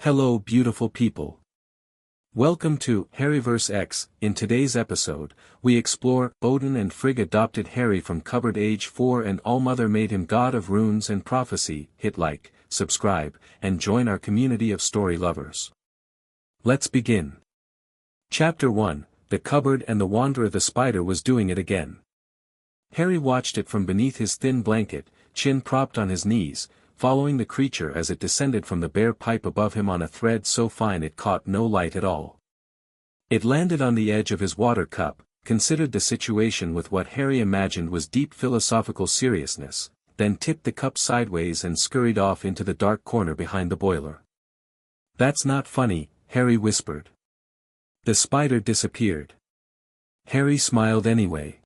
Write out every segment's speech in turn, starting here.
Hello beautiful people. Welcome to Harryverse X. In today's episode, we explore Odin and Frigg adopted Harry from cupboard age 4 and All-Mother made him god of runes and prophecy. Hit like, subscribe, and join our community of story lovers. Let's begin. Chapter 1, The Cupboard and the Wanderer. The spider was doing it again. Harry watched it from beneath his thin blanket, chin propped on his knees, following the creature as it descended from the bare pipe above him on a thread so fine it caught no light at all. It landed on the edge of his water cup, considered the situation with what Harry imagined was deep philosophical seriousness, then tipped the cup sideways and scurried off into the dark corner behind the boiler. "That's not funny," Harry whispered. The spider disappeared. Harry smiled anyway.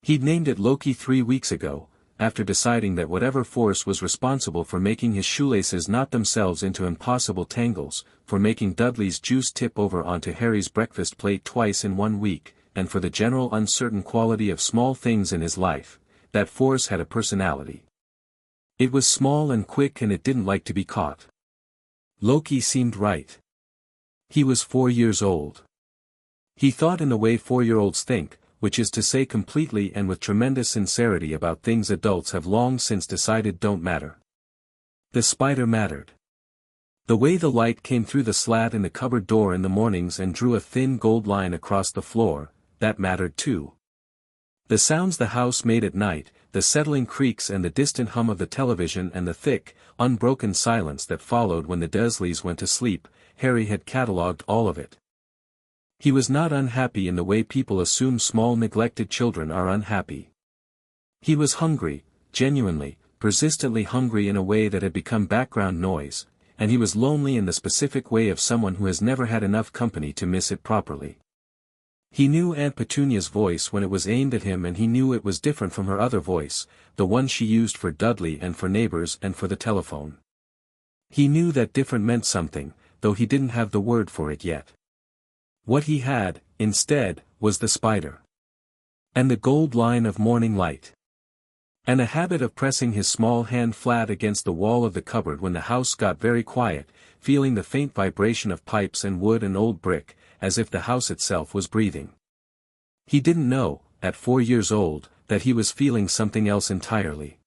He'd named it Loki 3 weeks ago, after deciding that whatever force was responsible for making his shoelaces knot themselves into impossible tangles, for making Dudley's juice tip over onto Harry's breakfast plate twice in 1 week, and for the general uncertain quality of small things in his life, that force had a personality. It was small and quick and it didn't like to be caught. Loki seemed right. He was 4 years old. He thought in the way 4-year-olds think, which is to say completely and with tremendous sincerity about things adults have long since decided don't matter. The spider mattered. The way the light came through the slat in the cupboard door in the mornings and drew a thin gold line across the floor, that mattered too. The sounds the house made at night, the settling creaks and the distant hum of the television and the thick, unbroken silence that followed when the Dursleys went to sleep, Harry had catalogued all of it. He was not unhappy in the way people assume small neglected children are unhappy. He was hungry, genuinely, persistently hungry in a way that had become background noise, and he was lonely in the specific way of someone who has never had enough company to miss it properly. He knew Aunt Petunia's voice when it was aimed at him, and he knew it was different from her other voice, the one she used for Dudley and for neighbors and for the telephone. He knew that different meant something, though he didn't have the word for it yet. What he had, instead, was the spider. And the gold line of morning light. And a habit of pressing his small hand flat against the wall of the cupboard when the house got very quiet, feeling the faint vibration of pipes and wood and old brick, as if the house itself was breathing. He didn't know, at 4 years old, that he was feeling something else entirely.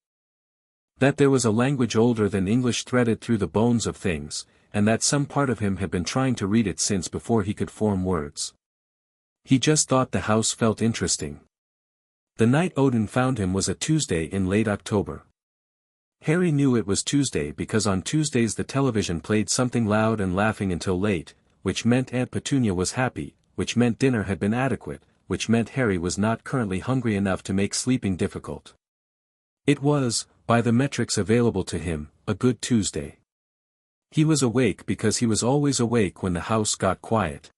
That there was a language older than English threaded through the bones of things, and that some part of him had been trying to read it since before he could form words. He just thought the house felt interesting. The night Odin found him was a Tuesday in late October. Harry knew it was Tuesday because on Tuesdays the television played something loud and laughing until late, which meant Aunt Petunia was happy, which meant dinner had been adequate, which meant Harry was not currently hungry enough to make sleeping difficult. It was, by the metrics available to him, a good Tuesday. He was awake because he was always awake when the house got quiet.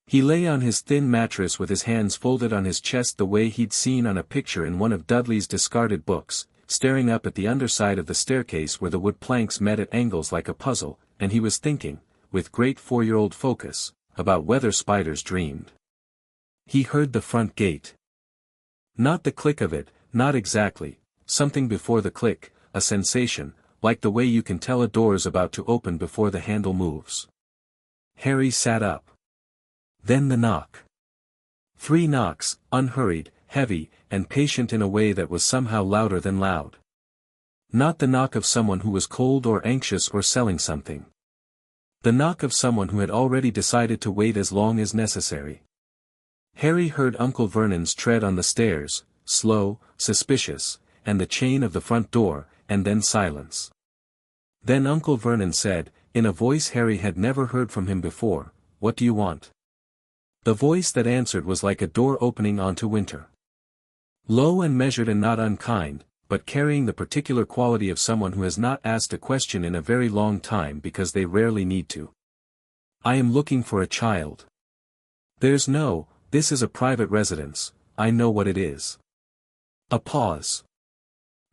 He lay on his thin mattress with his hands folded on his chest the way he'd seen on a picture in one of Dudley's discarded books, staring up at the underside of the staircase where the wood planks met at angles like a puzzle, and he was thinking, with great 4-year-old focus, about whether spiders dreamed. He heard the front gate. Not the click of it, not exactly, something before the click, a sensation, like the way you can tell a door's about to open before the handle moves. Harry sat up. Then the knock. 3 knocks, unhurried, heavy, and patient in a way that was somehow louder than loud. Not the knock of someone who was cold or anxious or selling something. The knock of someone who had already decided to wait as long as necessary. Harry heard Uncle Vernon's tread on the stairs, slow, suspicious, and the chain of the front door, and then silence. Then Uncle Vernon said, in a voice Harry had never heard from him before, "What do you want?" The voice that answered was like a door opening onto winter. Low and measured and not unkind, but carrying the particular quality of someone who has not asked a question in a very long time because they rarely need to. "I am looking for a child." This is a private residence, I know what it is." A pause.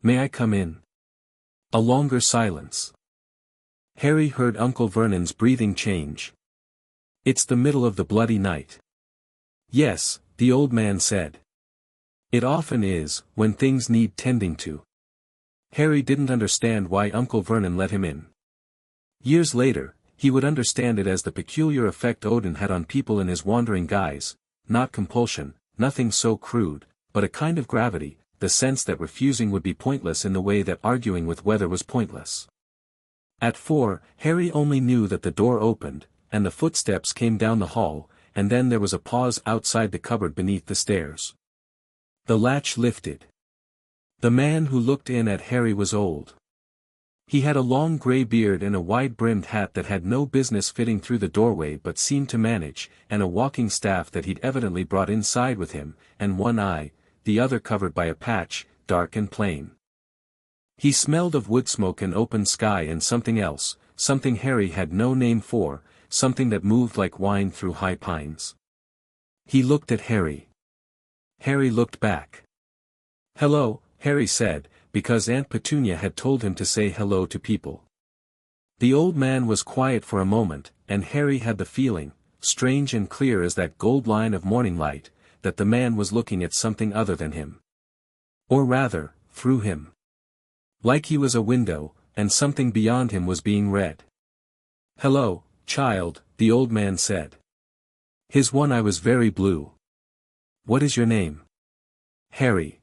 "May I come in?" A longer silence. Harry heard Uncle Vernon's breathing change. "It's the middle of the bloody night." "Yes," the old man said. "It often is, when things need tending to." Harry didn't understand why Uncle Vernon let him in. Years later, He would understand it as the peculiar effect Odin had on people in his wandering guise, not compulsion, nothing so crude, but a kind of gravity, the sense that refusing would be pointless in the way that arguing with weather was pointless. At 4, Harry only knew that the door opened, and the footsteps came down the hall, and then there was a pause outside the cupboard beneath the stairs. The latch lifted. The man who looked in at Harry was old. He had a long grey beard and a wide-brimmed hat that had no business fitting through the doorway but seemed to manage, and a walking staff that he'd evidently brought inside with him, and one eye, the other covered by a patch, dark and plain. He smelled of wood smoke and open sky and something else, something Harry had no name for, something that moved like wine through high pines. He looked at Harry. Harry looked back. "Hello," Harry said, because Aunt Petunia had told him to say hello to people. The old man was quiet for a moment, and Harry had the feeling, strange and clear as that gold line of morning light, that the man was looking at something other than him. Or rather, through him. Like he was a window, and something beyond him was being read. "Hello, child," the old man said. His one eye was very blue. "What is your name?" "Harry."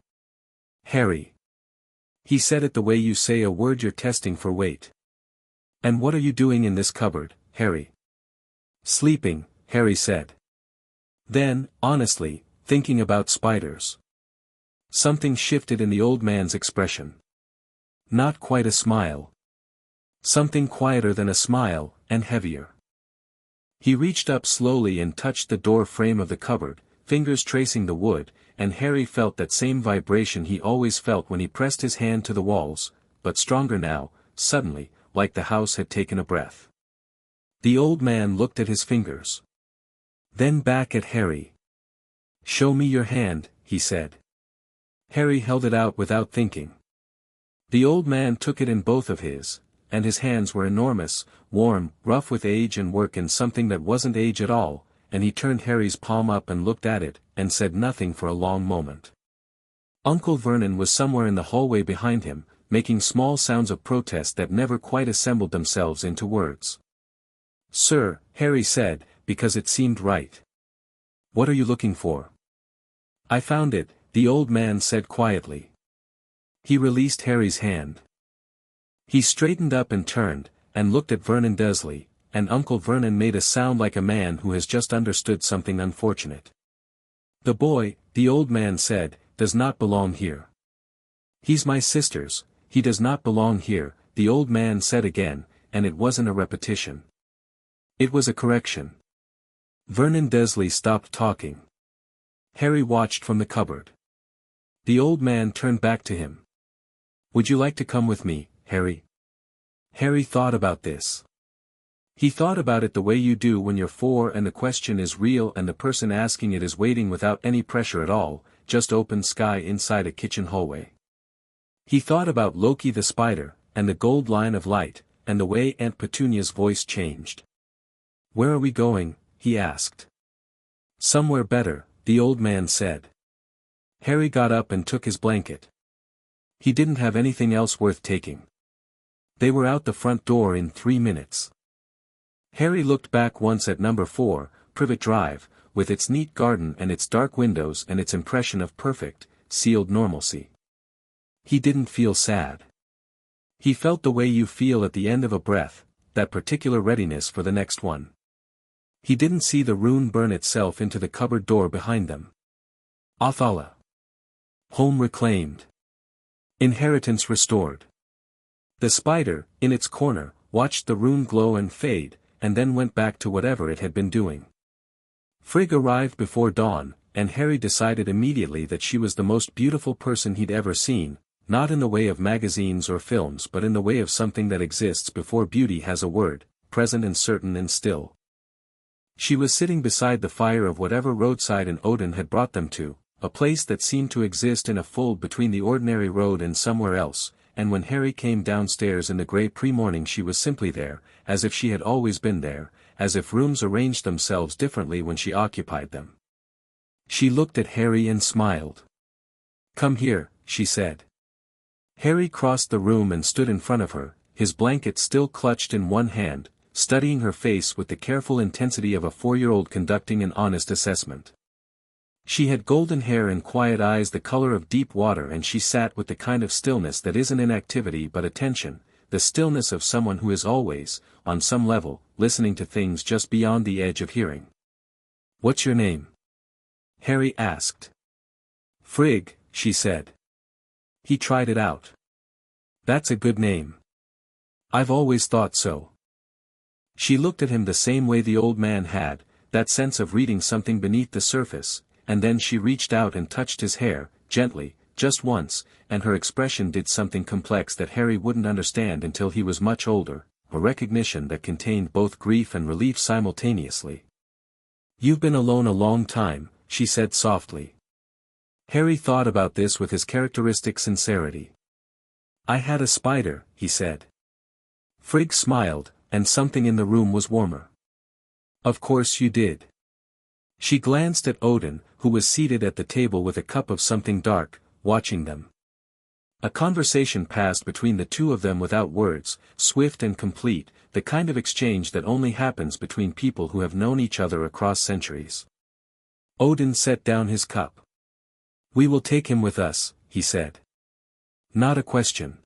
"Harry." He said it the way you say a word you're testing for weight. "And what are you doing in this cupboard, Harry?" "Sleeping," Harry said. Then, honestly, thinking about spiders. Something shifted in the old man's expression. Not quite a smile. Something quieter than a smile, and heavier. He reached up slowly and touched the door frame of the cupboard, fingers tracing the wood, and Harry felt that same vibration he always felt when he pressed his hand to the walls, but stronger now, suddenly, like the house had taken a breath. The old man looked at his fingers. Then back at Harry. "Show me your hand," he said. Harry held it out without thinking. The old man took it in both of his, and his hands were enormous, warm, rough with age and work in something that wasn't age at all, and he turned Harry's palm up and looked at it, and said nothing for a long moment. Uncle Vernon was somewhere in the hallway behind him, making small sounds of protest that never quite assembled themselves into words. "Sir," Harry said, because it seemed right. "What are you looking for?" "I found it," the old man said quietly. He released Harry's hand. He straightened up and turned, and looked at Vernon Dursley, and Uncle Vernon made a sound like a man who has just understood something unfortunate. "The boy," the old man said, "does not belong here." "He's my sister's, he does not belong here," the old man said again, and it wasn't a repetition. It was a correction. Vernon Dursley stopped talking. Harry watched from the cupboard. The old man turned back to him. "Would you like to come with me, Harry?" Harry thought about this. He thought about it the way you do when you're 4 and the question is real and the person asking it is waiting without any pressure at all, just open sky inside a kitchen hallway. He thought about Loki the spider, and the gold line of light, and the way Aunt Petunia's voice changed. "Where are we going?" he asked. "Somewhere better," the old man said. Harry got up and took his blanket. He didn't have anything else worth taking. They were out the front door in 3 minutes. Harry looked back once at number 4, Privet Drive, with its neat garden and its dark windows and its impression of perfect, sealed normalcy. He didn't feel sad. He felt the way you feel at the end of a breath, that particular readiness for the next one. He didn't see the rune burn itself into the cupboard door behind them. Othala. Home reclaimed. Inheritance restored. The spider, in its corner, watched the rune glow and fade, and then went back to whatever it had been doing. Frigg arrived before dawn, and Harry decided immediately that she was the most beautiful person he'd ever seen, not in the way of magazines or films but in the way of something that exists before beauty has a word, present and certain and still. She was sitting beside the fire of whatever roadside in Odin had brought them to, a place that seemed to exist in a fold between the ordinary road and somewhere else, and when Harry came downstairs in the grey pre-morning she was simply there, as if she had always been there, as if rooms arranged themselves differently when she occupied them. She looked at Harry and smiled. "Come here," she said. Harry crossed the room and stood in front of her, his blanket still clutched in one hand, studying her face with the careful intensity of a 4-year-old conducting an honest assessment. She had golden hair and quiet eyes the color of deep water, and she sat with the kind of stillness that isn't inactivity but attention, the stillness of someone who is always, on some level, listening to things just beyond the edge of hearing. "What's your name?" Harry asked. "Frigg," she said. He tried it out. "That's a good name." "I've always thought so." She looked at him the same way the old man had, that sense of reading something beneath the surface, and then she reached out and touched his hair, gently, just once, and her expression did something complex that Harry wouldn't understand until he was much older, a recognition that contained both grief and relief simultaneously. "You've been alone a long time," she said softly. Harry thought about this with his characteristic sincerity. "I had a spider," he said. Frigg smiled, and something in the room was warmer. "Of course you did." She glanced at Odin, who was seated at the table with a cup of something dark, watching them. A conversation passed between the two of them without words, swift and complete, the kind of exchange that only happens between people who have known each other across centuries. Odin set down his cup. "We will take him with us," he said. Not a question.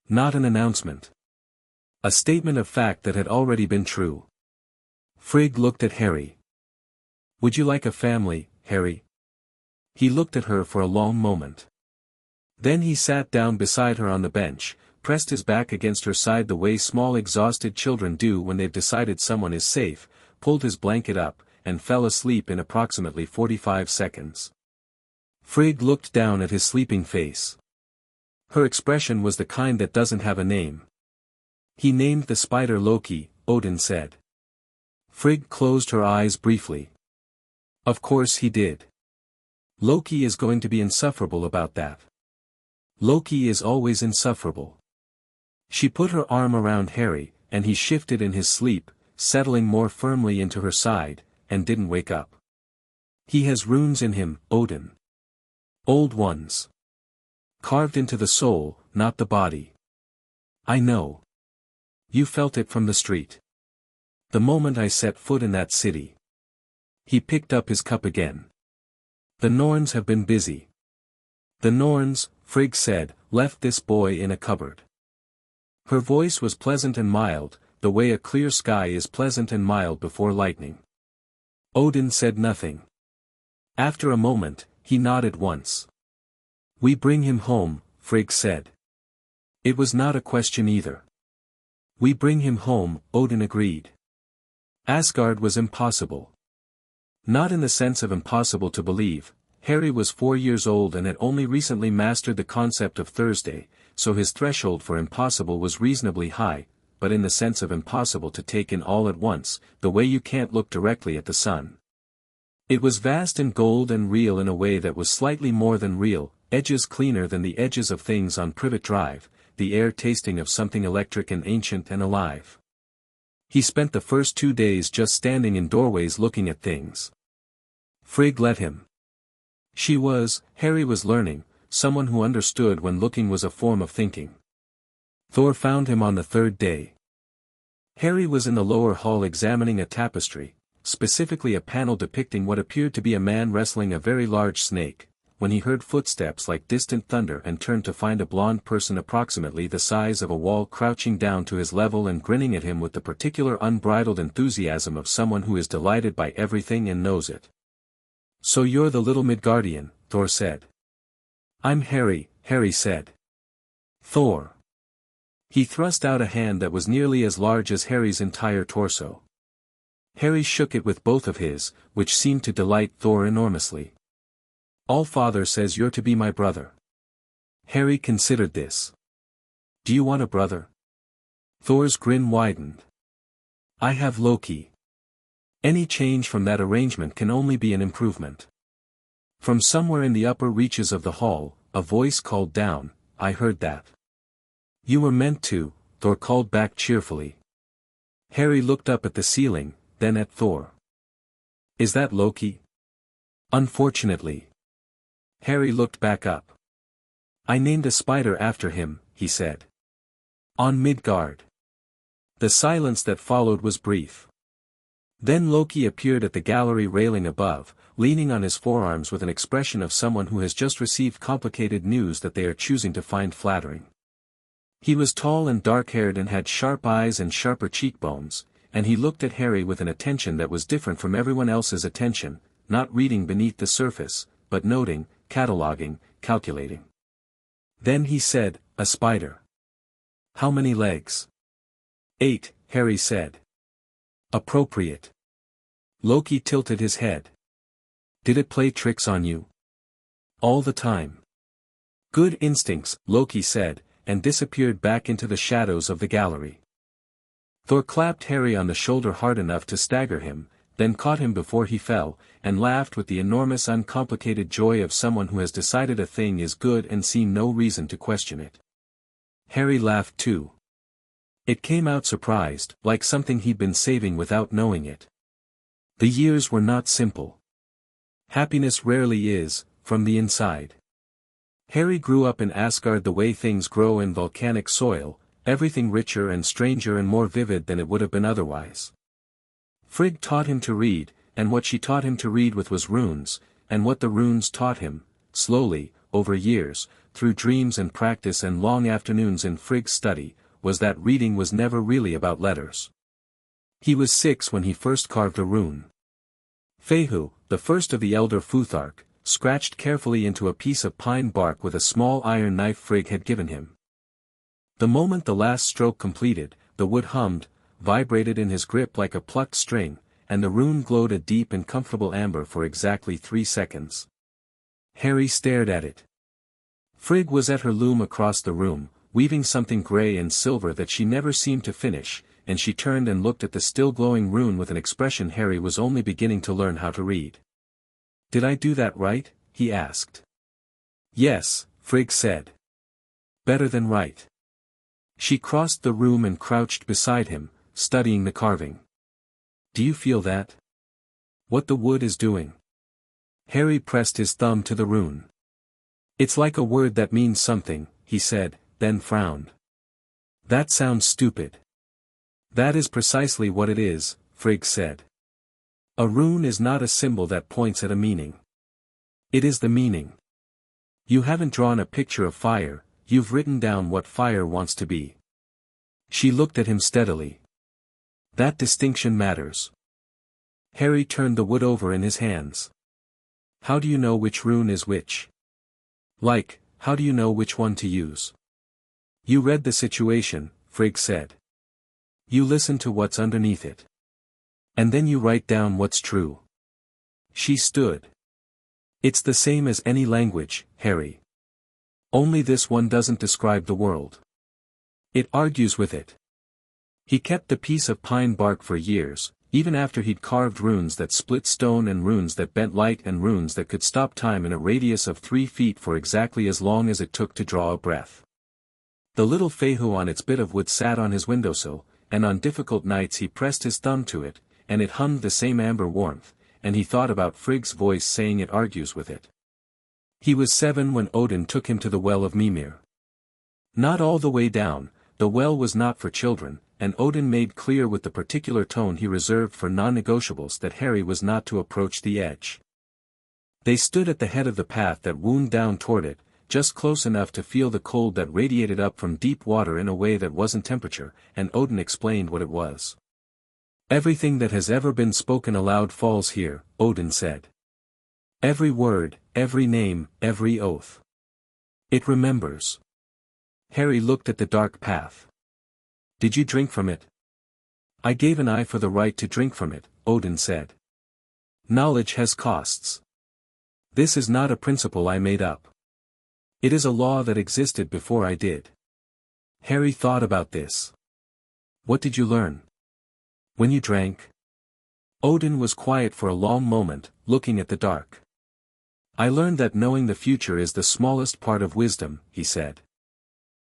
Not an announcement. A statement of fact that had already been true. Frigg looked at Harry. "Would you like a family, Harry?" He looked at her for a long moment. Then he sat down beside her on the bench, pressed his back against her side the way small exhausted children do when they've decided someone is safe, pulled his blanket up, and fell asleep in approximately 45 seconds. Frigg looked down at his sleeping face. Her expression was the kind that doesn't have a name. "He named the spider Loki," Odin said. Frigg closed her eyes briefly. "Of course he did. Loki is going to be insufferable about that. Loki is always insufferable." She put her arm around Harry, and he shifted in his sleep, settling more firmly into her side, and didn't wake up. "He has runes in him, Odin. Old ones. Carved into the soul, not the body. I know. You felt it from the street. The moment I set foot in that city." He picked up his cup again. "The Norns have been busy." "The Norns," Frigg said, "left this boy in a cupboard." Her voice was pleasant and mild, the way a clear sky is pleasant and mild before lightning. Odin said nothing. After a moment, he nodded once. "We bring him home," Frigg said. It was not a question either. "We bring him home," Odin agreed. Asgard was impossible. Not in the sense of impossible to believe. Harry was 4 years old and had only recently mastered the concept of Thursday, so his threshold for impossible was reasonably high, but in the sense of impossible to take in all at once, the way you can't look directly at the sun. It was vast and gold and real in a way that was slightly more than real, edges cleaner than the edges of things on Privet Drive, the air tasting of something electric and ancient and alive. He spent the first 2 days just standing in doorways looking at things. Frigg let him. Harry was learning, someone who understood when looking was a form of thinking. Thor found him on the 3rd day. Harry was in the lower hall examining a tapestry, specifically a panel depicting what appeared to be a man wrestling a very large snake, when he heard footsteps like distant thunder and turned to find a blond person approximately the size of a wall crouching down to his level and grinning at him with the particular unbridled enthusiasm of someone who is delighted by everything and knows it. "So you're the little Midgardian," Thor said. "I'm Harry," Harry said. "Thor." He thrust out a hand that was nearly as large as Harry's entire torso. Harry shook it with both of his, which seemed to delight Thor enormously. "All-Father says you're to be my brother." Harry considered this. "Do you want a brother?" Thor's grin widened. "I have Loki. Any change from that arrangement can only be an improvement." From somewhere in the upper reaches of the hall, a voice called down, "I heard that." "You were meant to," Thor called back cheerfully. Harry looked up at the ceiling, then at Thor. "Is that Loki?" "Unfortunately." Harry looked back up. "I named a spider after him," he said. "On Midgard. The silence that followed was brief. Then Loki appeared at the gallery railing above, leaning on his forearms with an expression of someone who has just received complicated news that they are choosing to find flattering. He was tall and dark-haired and had sharp eyes and sharper cheekbones, and he looked at Harry with an attention that was different from everyone else's attention, not reading beneath the surface, but noting, cataloging, calculating. Then he said, "A spider. How many legs?" 8, Harry said. "Appropriate." Loki tilted his head. "Did it play tricks on you?" "All the time." "Good instincts," Loki said, and disappeared back into the shadows of the gallery. Thor clapped Harry on the shoulder hard enough to stagger him, then caught him before he fell, and laughed with the enormous uncomplicated joy of someone who has decided a thing is good and seen no reason to question it. Harry laughed too. It came out surprised, like something he'd been saving without knowing it. The years were not simple. Happiness rarely is, from the inside. Harry grew up in Asgard the way things grow in volcanic soil, everything richer and stranger and more vivid than it would have been otherwise. Frigg taught him to read, and what she taught him to read with was runes, and what the runes taught him, slowly, over years, through dreams and practice and long afternoons in Frigg's study, was that reading was never really about letters. He was 6 when he first carved a rune. Fehu, the first of the elder Futhark, scratched carefully into a piece of pine bark with a small iron knife Frigg had given him. The moment the last stroke completed, the wood hummed, vibrated in his grip like a plucked string, and the rune glowed a deep and comfortable amber for exactly 3 seconds. Harry stared at it. Frigg was at her loom across the room, weaving something grey and silver that she never seemed to finish, and she turned and looked at the still glowing rune with an expression Harry was only beginning to learn how to read. "Did I do that right?" he asked. "Yes," Frigg said. "Better than right." She crossed the room and crouched beside him, studying the carving. "Do you feel that? What the wood is doing?" Harry pressed his thumb to the rune. "It's like a word that means something," he said, then frowned. "That sounds stupid." "That is precisely what it is," Frigg said. "A rune is not a symbol that points at a meaning. It is the meaning. You haven't drawn a picture of fire, you've written down what fire wants to be." She looked at him steadily. "That distinction matters." Harry turned the wood over in his hands. "How do you know which rune is which? Like, how do you know which one to use?" "You read the situation," Frigg said. "You listen to what's underneath it. And then you write down what's true." She stood. "It's the same as any language, Harry. Only this one doesn't describe the world. It argues with it." He kept the piece of pine bark for years, even after he'd carved runes that split stone and runes that bent light and runes that could stop time in a radius of 3 feet for exactly as long as it took to draw a breath. The little Fehu on its bit of wood sat on his windowsill, and on difficult nights he pressed his thumb to it, and it hummed the same amber warmth, and he thought about Frigg's voice saying it argues with it. He was 7 when Odin took him to the Well of Mimir. Not all the way down, the well was not for children, and Odin made clear with the particular tone he reserved for non-negotiables that Harry was not to approach the edge. They stood at the head of the path that wound down toward it, just close enough to feel the cold that radiated up from deep water in a way that wasn't temperature, and Odin explained what it was. "Everything that has ever been spoken aloud falls here," Odin said. "Every word, every name, every oath. It remembers." Harry looked at the dark path. "Did you drink from it?" "I gave an eye for the right to drink from it," Odin said. "Knowledge has costs. This is not a principle I made up. It is a law that existed before I did." Harry thought about this. "What did you learn? When you drank?" Odin was quiet for a long moment, looking at the dark. "I learned that knowing the future is the smallest part of wisdom," he said.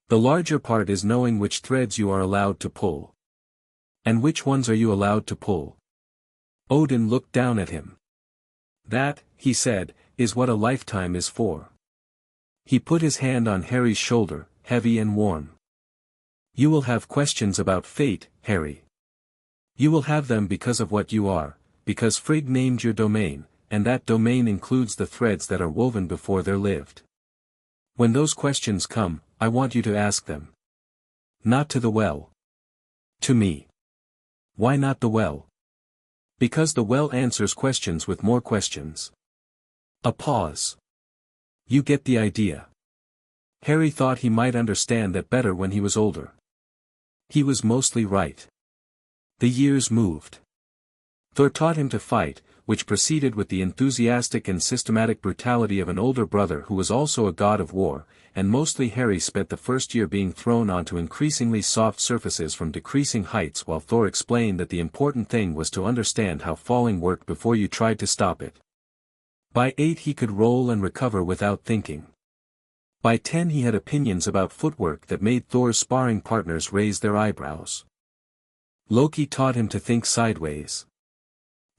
"The larger part is knowing which threads you are allowed to pull. And which ones are you allowed to pull?" Odin looked down at him. "That," he said, "is what a lifetime is for." He put his hand on Harry's shoulder, heavy and warm. "You will have questions about fate," Harry. You will have them because of what you are, because Frigg named your domain, and that domain includes the threads that are woven before they're lived. When those questions come, I want you to ask them. Not to the well. To me. Why not the well? Because the well answers questions with more questions. A pause. You get the idea. Harry thought he might understand that better when he was older. He was mostly right. The years moved. Thor taught him to fight, which proceeded with the enthusiastic and systematic brutality of an older brother who was also a god of war, and mostly Harry spent the first year being thrown onto increasingly soft surfaces from decreasing heights while Thor explained that the important thing was to understand how falling worked before you tried to stop it. By 8 he could roll and recover without thinking. By 10 he had opinions about footwork that made Thor's sparring partners raise their eyebrows. Loki taught him to think sideways.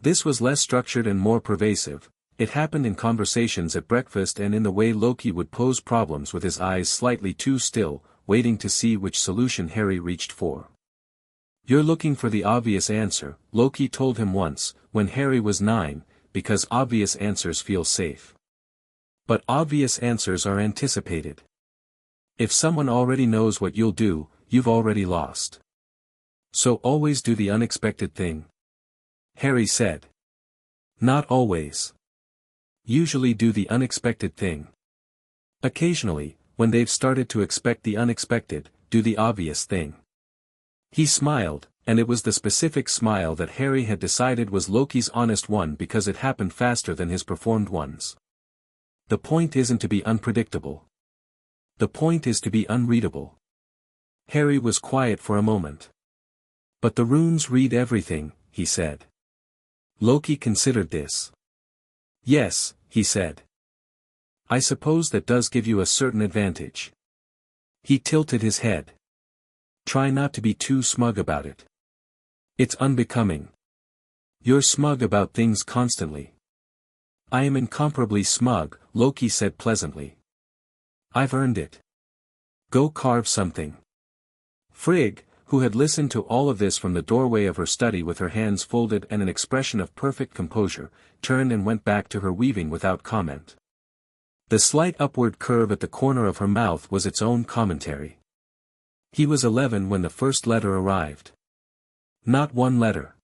This was less structured and more pervasive. It happened in conversations at breakfast and in the way Loki would pose problems with his eyes slightly too still, waiting to see which solution Harry reached for. You're looking for the obvious answer, Loki told him once, when Harry was 9, because obvious answers feel safe. But obvious answers are anticipated. If someone already knows what you'll do, you've already lost. So always do the unexpected thing. Harry said. Not always. Usually do the unexpected thing. Occasionally, when they've started to expect the unexpected, do the obvious thing. He smiled, and it was the specific smile that Harry had decided was Loki's honest one because it happened faster than his performed ones. The point isn't to be unpredictable. The point is to be unreadable. Harry was quiet for a moment. But the runes read everything, he said. Loki considered this. Yes, he said. I suppose that does give you a certain advantage. He tilted his head. Try not to be too smug about it. It's unbecoming. You're smug about things constantly. I am incomparably smug, Loki said pleasantly. I've earned it. Go carve something. Frigg, who had listened to all of this from the doorway of her study with her hands folded and an expression of perfect composure, turned and went back to her weaving without comment. The slight upward curve at the corner of her mouth was its own commentary. He was 11 when the first letter arrived. Not one letter.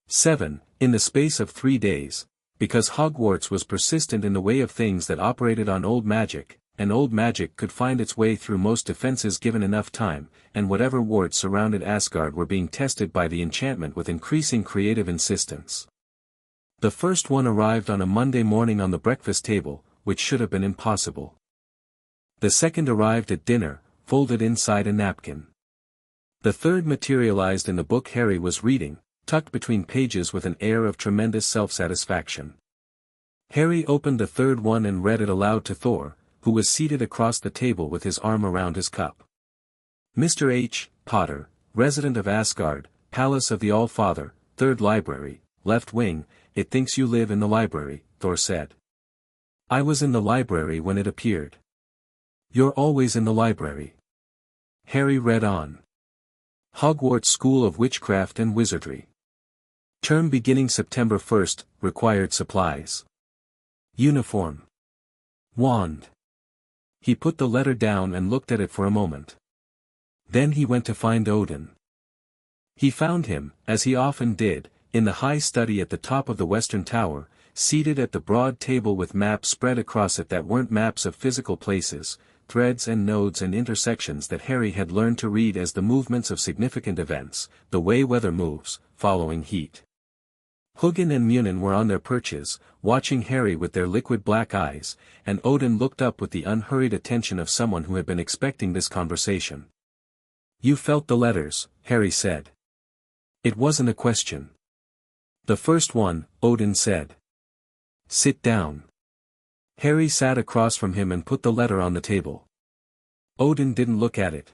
7, in the space of 3 days, because Hogwarts was persistent in the way of things that operated on old magic, and old magic could find its way through most defenses given enough time, and whatever wards surrounded Asgard were being tested by the enchantment with increasing creative insistence. The first one arrived on a Monday morning on the breakfast table, which should have been impossible. The second arrived at dinner, folded inside a napkin. The third materialized in the book Harry was reading, tucked between pages with an air of tremendous self-satisfaction. Harry opened the third one and read it aloud to Thor, who was seated across the table with his arm around his cup. Mr. H. Potter, resident of Asgard, Palace of the All-Father, Third Library, Left Wing, it thinks you live in the library, Thor said. I was in the library when it appeared. You're always in the library. Harry read on. Hogwarts School of Witchcraft and Wizardry. Term beginning September 1st, required supplies. Uniform. Wand. He put the letter down and looked at it for a moment. Then he went to find Odin. He found him, as he often did, in the high study at the top of the western tower, seated at the broad table with maps spread across it that weren't maps of physical places, threads and nodes and intersections that Harry had learned to read as the movements of significant events, the way weather moves, following heat. Hugin and Munin were on their perches, watching Harry with their liquid black eyes, and Odin looked up with the unhurried attention of someone who had been expecting this conversation. You felt the letters, Harry said. It wasn't a question. The first one, Odin said. Sit down. Harry sat across from him and put the letter on the table. Odin didn't look at it.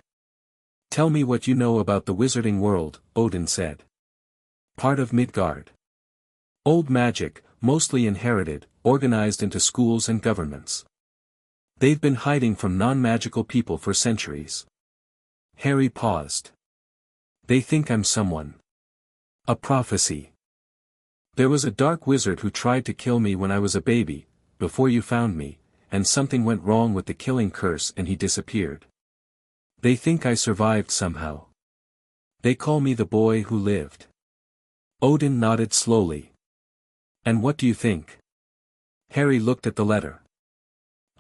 Tell me what you know about the wizarding world, Odin said. Part of Midgard. Old magic, mostly inherited, organized into schools and governments. They've been hiding from non-magical people for centuries. Harry paused. They think I'm someone. A prophecy. There was a dark wizard who tried to kill me when I was a baby, before you found me, and something went wrong with the killing curse and he disappeared. They think I survived somehow. They call me the boy who lived. Odin nodded slowly. And what do you think? Harry looked at the letter.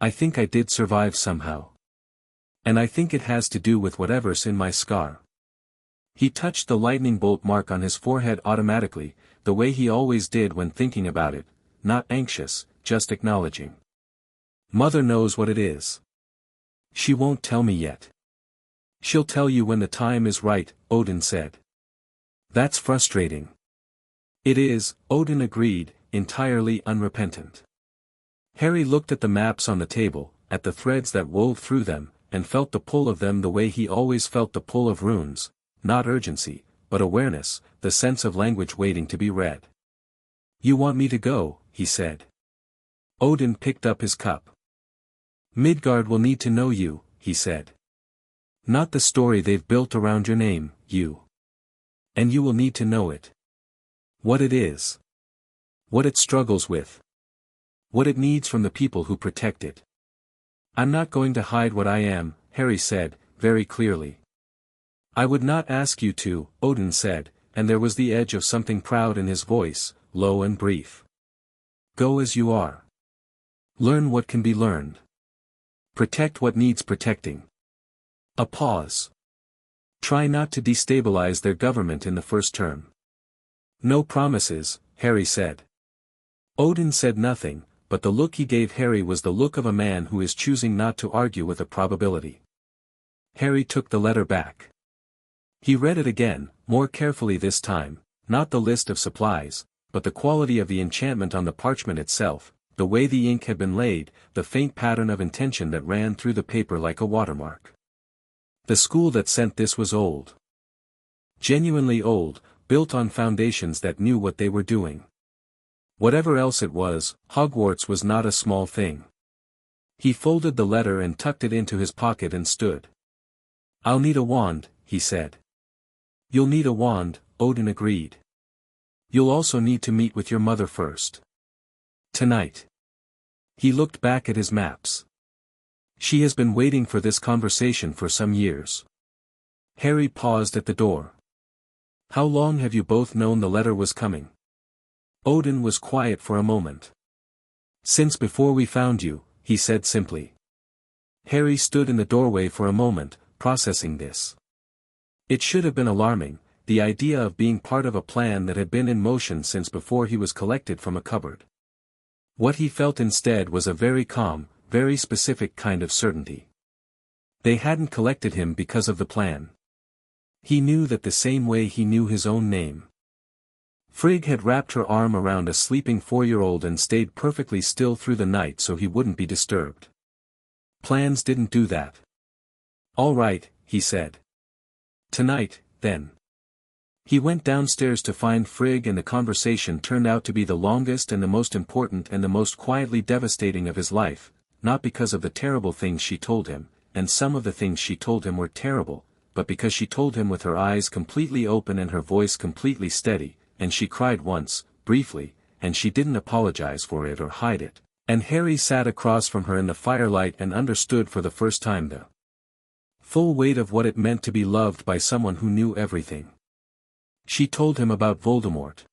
I think I did survive somehow. And I think it has to do with whatever's in my scar. He touched the lightning bolt mark on his forehead automatically, the way he always did when thinking about it, not anxious, just acknowledging. Mother knows what it is. She won't tell me yet. She'll tell you when the time is right, Odin said. That's frustrating. It is, Odin agreed, entirely unrepentant. Harry looked at the maps on the table, at the threads that wove through them, and felt the pull of them the way he always felt the pull of runes, not urgency, but awareness, the sense of language waiting to be read. You want me to go, he said. Odin picked up his cup. Midgard will need to know you, he said. Not the story they've built around your name, you. And you will need to know it. What it is. What it struggles with. What it needs from the people who protect it. I'm not going to hide what I am, Harry said, very clearly. I would not ask you to, Odin said, and there was the edge of something proud in his voice, low and brief. Go as you are. Learn what can be learned. Protect what needs protecting. A pause. Try not to destabilize their government in the first term. No promises, Harry said. Odin said nothing, but the look he gave Harry was the look of a man who is choosing not to argue with a probability. Harry took the letter back. He read it again, more carefully this time, not the list of supplies, but the quality of the enchantment on the parchment itself, the way the ink had been laid, the faint pattern of intention that ran through the paper like a watermark. The school that sent this was old. Genuinely old, built on foundations that knew what they were doing. Whatever else it was, Hogwarts was not a small thing. He folded the letter and tucked it into his pocket and stood. I'll need a wand, he said. You'll need a wand, Odin agreed. You'll also need to meet with your mother first. Tonight. He looked back at his maps. She has been waiting for this conversation for some years. Harry paused at the door. How long have you both known the letter was coming? Odin was quiet for a moment. Since before we found you, he said simply. Harry stood in the doorway for a moment, processing this. It should have been alarming, the idea of being part of a plan that had been in motion since before he was collected from a cupboard. What he felt instead was a very calm, very specific kind of certainty. They hadn't collected him because of the plan. He knew that the same way he knew his own name. Frigg had wrapped her arm around a sleeping 4-year-old and stayed perfectly still through the night so he wouldn't be disturbed. Plans didn't do that. All right, he said. Tonight, then. He went downstairs to find Frigg and the conversation turned out to be the longest and the most important and the most quietly devastating of his life, not because of the terrible things she told him, and some of the things she told him were terrible, but because she told him with her eyes completely open and her voice completely steady, and she cried once, briefly, and she didn't apologize for it or hide it, and Harry sat across from her in the firelight and understood for the first time the full weight of what it meant to be loved by someone who knew everything. She told him about Voldemort.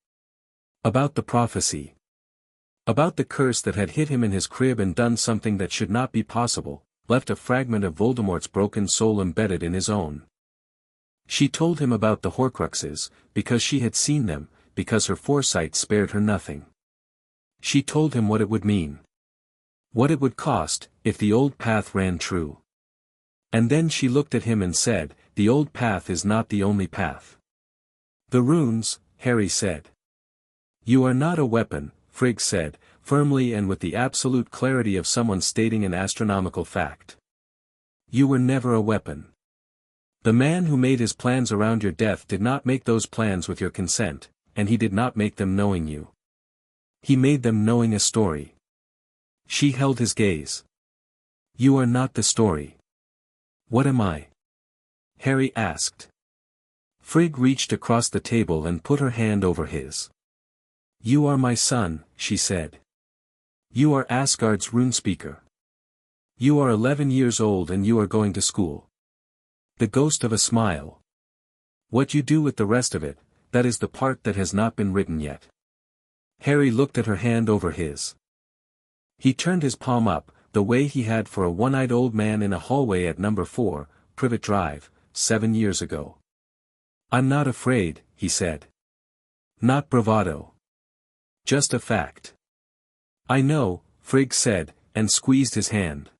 About the prophecy. About the curse that had hit him in his crib and done something that should not be possible, left a fragment of Voldemort's broken soul embedded in his own. She told him about the Horcruxes, because she had seen them, because her foresight spared her nothing. She told him what it would mean. What it would cost, if the old path ran true. And then she looked at him and said, the old path is not the only path. The runes, Harry said. You are not a weapon, Frigg said, firmly and with the absolute clarity of someone stating an astronomical fact. You were never a weapon. The man who made his plans around your death did not make those plans with your consent, and he did not make them knowing you. He made them knowing a story. She held his gaze. You are not the story. What am I? Harry asked. Frigg reached across the table and put her hand over his. "You are my son," she said. "You are Asgard's runespeaker. You are 11 years old and you are going to school." The ghost of a smile. "What you do with the rest of it, that is the part that has not been written yet." Harry looked at her hand over his. He turned his palm up, the way he had for a one-eyed old man in a hallway at number 4, Privet Drive, 7 years ago. "I'm not afraid," he said. "Not bravado. Just a fact." "I know," Frigg said, and squeezed his hand.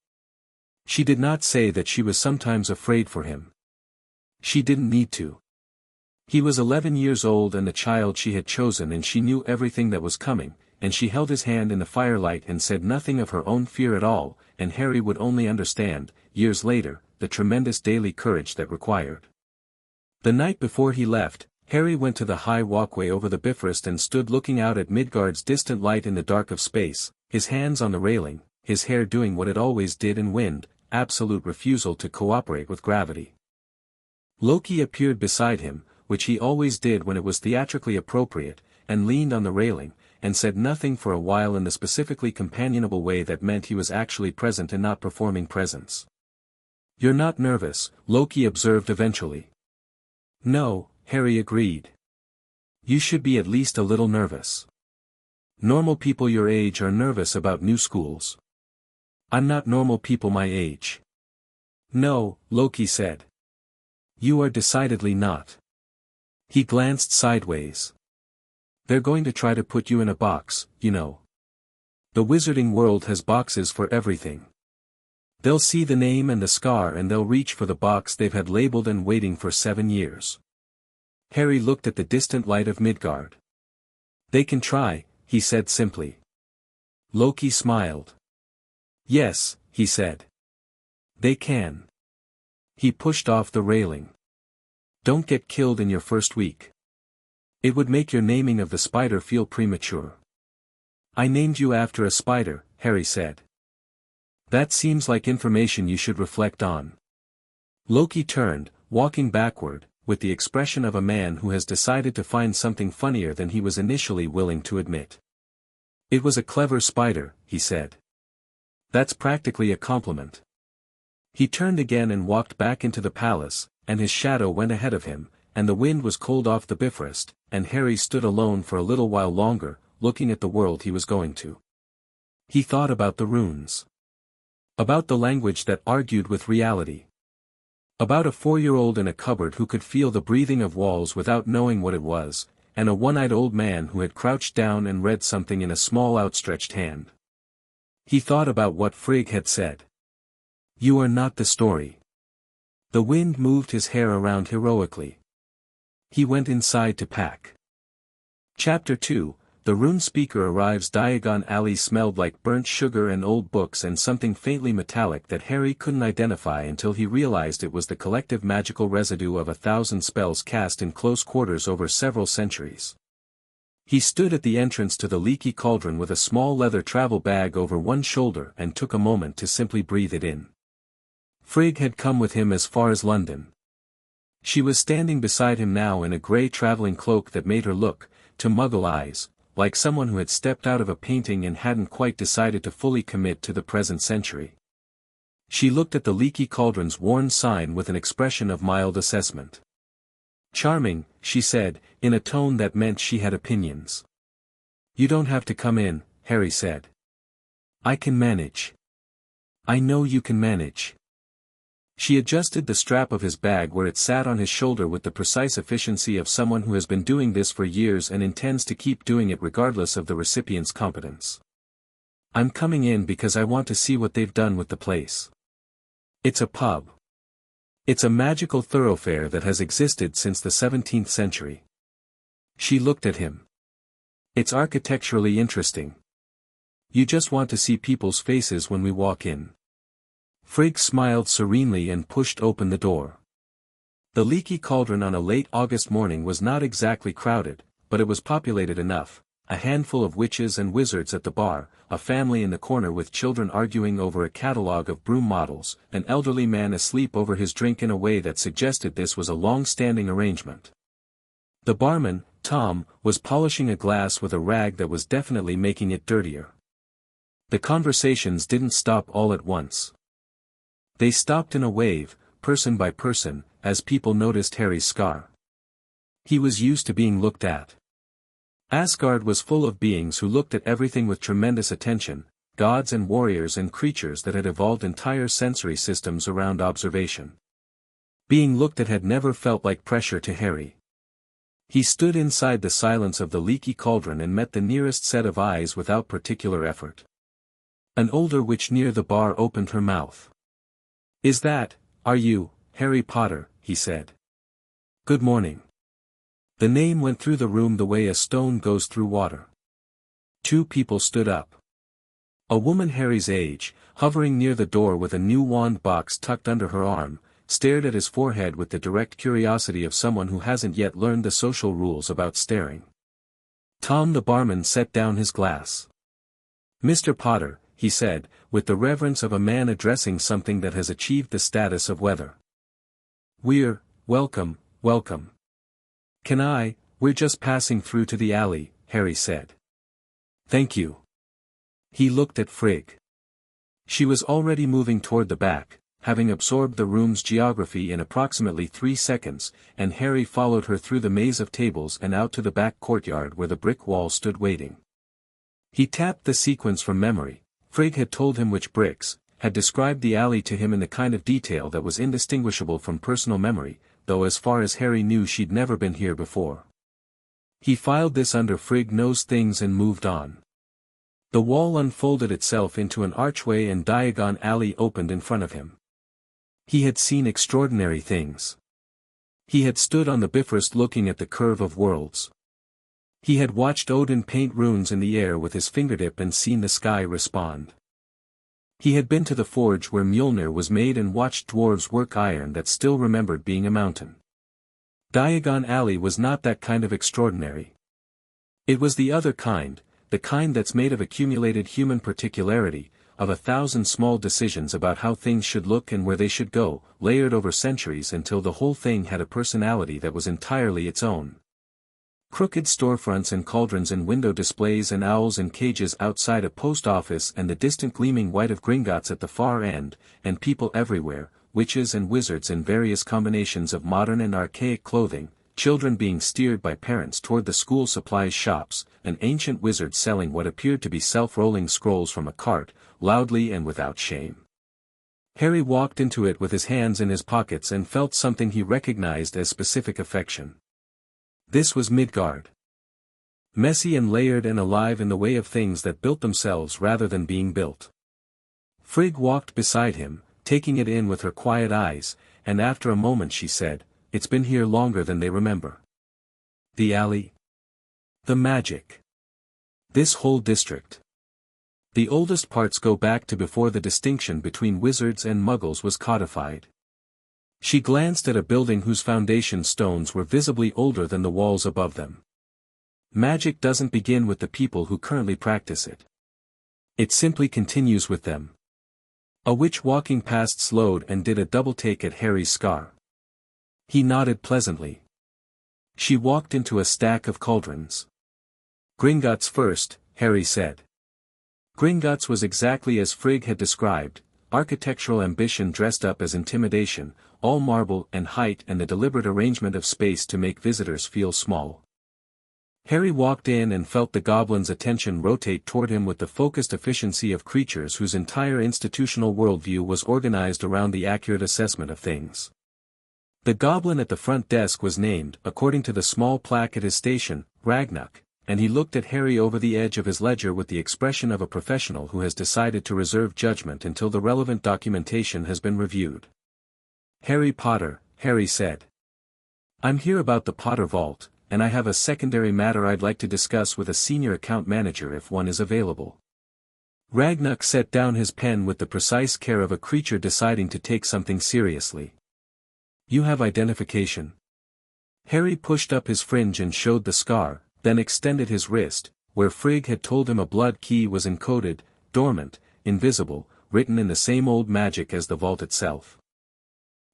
She did not say that she was sometimes afraid for him. She didn't need to. He was 11 years old and the child she had chosen, and she knew everything that was coming, and she held his hand in the firelight and said nothing of her own fear at all, and Harry would only understand, years later, the tremendous daily courage that required. The night before he left, Harry went to the high walkway over the Bifrost and stood looking out at Midgard's distant light in the dark of space, his hands on the railing, his hair doing what it always did in wind, absolute refusal to cooperate with gravity. Loki appeared beside him, which he always did when it was theatrically appropriate, and leaned on the railing, and said nothing for a while in the specifically companionable way that meant he was actually present and not performing presence. "You're not nervous," Loki observed eventually. "No," Harry agreed. "You should be at least a little nervous. Normal people your age are nervous about new schools. I'm not normal people my age." "No," Loki said. "You are decidedly not." He glanced sideways. "They're going to try to put you in a box, you know. The wizarding world has boxes for everything. They'll see the name and the scar and they'll reach for the box they've had labeled and waiting for 7 years. Harry looked at the distant light of Midgard. "They can try," he said simply. Loki smiled. "Yes," he said. "They can." He pushed off the railing. "Don't get killed in your first week. It would make your naming of the spider feel premature." "I named you after a spider," Harry said. "That seems like information you should reflect on." Loki turned, walking backward, with the expression of a man who has decided to find something funnier than he was initially willing to admit. "It was a clever spider," he said. "That's practically a compliment." He turned again and walked back into the palace, and his shadow went ahead of him, and the wind was cold off the Bifrost, and Harry stood alone for a little while longer, looking at the world he was going to. He thought about the runes. About the language that argued with reality. About a 4-year-old in a cupboard who could feel the breathing of walls without knowing what it was, and a one-eyed old man who had crouched down and read something in a small outstretched hand. He thought about what Frigg had said. "You are not the story." The wind moved his hair around heroically. He went inside to pack. Chapter 2, The Rune Speaker arrives. Diagon Alley smelled like burnt sugar and old books and something faintly metallic that Harry couldn't identify until he realized it was the collective magical residue of 1,000 spells cast in close quarters over several centuries. He stood at the entrance to the leaky cauldron with a small leather travel bag over one shoulder and took a moment to simply breathe it in. Frigg had come with him as far as London. She was standing beside him now in a grey traveling cloak that made her look, to Muggle eyes, like someone who had stepped out of a painting and hadn't quite decided to fully commit to the present century. She looked at the leaky cauldron's worn sign with an expression of mild assessment. "Charming," she said, in a tone that meant she had opinions. "You don't have to come in," Harry said. "I can manage." "I know you can manage." She adjusted the strap of his bag where it sat on his shoulder with the precise efficiency of someone who has been doing this for years and intends to keep doing it regardless of the recipient's competence. "I'm coming in because I want to see what they've done with the place. It's a pub. It's a magical thoroughfare that has existed since the 17th century. She looked at him. "It's architecturally interesting. You just want to see people's faces when we walk in." Frigg smiled serenely and pushed open the door. The leaky cauldron on a late August morning was not exactly crowded, but it was populated enough, a handful of witches and wizards at the bar, a family in the corner with children arguing over a catalogue of broom models, an elderly man asleep over his drink in a way that suggested this was a long-standing arrangement, The barman, Tom, was polishing a glass with a rag that was definitely making it dirtier. The conversations didn't stop all at once. They stopped in a wave, person by person, as people noticed Harry's scar. He was used to being looked at. Asgard was full of beings who looked at everything with tremendous attention, gods and warriors and creatures that had evolved entire sensory systems around observation. Being looked at had never felt like pressure to Harry. He stood inside the silence of the leaky cauldron and met the nearest set of eyes without particular effort. An older witch near the bar opened her mouth. Are you, Harry Potter?" he said. "Good morning." The name went through the room the way a stone goes through water. Two people stood up. A woman Harry's age, hovering near the door with a new wand box tucked under her arm, stared at his forehead with the direct curiosity of someone who hasn't yet learned the social rules about staring. Tom the barman set down his glass. "Mr. Potter," he said, with the reverence of a man addressing something that has achieved the status of weather. Welcome. We're just passing through to the alley," Harry said. "Thank you." He looked at Frigg. She was already moving toward the back, having absorbed the room's geography in approximately 3 seconds, and Harry followed her through the maze of tables and out to the back courtyard where the brick wall stood waiting. He tapped the sequence from memory. Frigg had told him which bricks, had described the alley to him in the kind of detail that was indistinguishable from personal memory, though as far as Harry knew she'd never been here before. He filed this under Frigg knows things and moved on. The wall unfolded itself into an archway and Diagon Alley opened in front of him. He had seen extraordinary things. He had stood on the Bifrost looking at the curve of worlds. He had watched Odin paint runes in the air with his fingertip and seen the sky respond. He had been to the forge where Mjolnir was made and watched dwarves work iron that still remembered being a mountain. Diagon Alley was not that kind of extraordinary. It was the other kind, the kind that's made of accumulated human particularity, of 1,000 small decisions about how things should look and where they should go, layered over centuries until the whole thing had a personality that was entirely its own. Crooked storefronts and cauldrons and window displays and owls in cages outside a post office and the distant gleaming white of Gringotts at the far end, and people everywhere, witches and wizards in various combinations of modern and archaic clothing, children being steered by parents toward the school supplies shops, an ancient wizard selling what appeared to be self-rolling scrolls from a cart, loudly and without shame. Harry walked into it with his hands in his pockets and felt something he recognized as specific affection. This was Midgard. Messy and layered and alive in the way of things that built themselves rather than being built. Frigg walked beside him, taking it in with her quiet eyes, and after a moment she said, "It's been here longer than they remember." The alley. The magic. This whole district. The oldest parts go back to before the distinction between wizards and muggles was codified. She glanced at a building whose foundation stones were visibly older than the walls above them. Magic doesn't begin with the people who currently practice it. It simply continues with them. A witch walking past slowed and did a double take at Harry's scar. He nodded pleasantly. She walked into a stack of cauldrons. "Gringotts first," Harry said. Gringotts was exactly as Frigg had described, architectural ambition dressed up as intimidation, all marble and height and the deliberate arrangement of space to make visitors feel small. Harry walked in and felt the goblin's attention rotate toward him with the focused efficiency of creatures whose entire institutional worldview was organized around the accurate assessment of things. The goblin at the front desk was named, according to the small plaque at his station, Ragnarok, and he looked at Harry over the edge of his ledger with the expression of a professional who has decided to reserve judgment until the relevant documentation has been reviewed. "Harry Potter," Harry said. "I'm here about the Potter Vault, and I have a secondary matter I'd like to discuss with a senior account manager if one is available." Ragnarok set down his pen with the precise care of a creature deciding to take something seriously. "You have identification?" Harry pushed up his fringe and showed the scar, then extended his wrist, where Frigg had told him a blood key was encoded, dormant, invisible, written in the same old magic as the vault itself.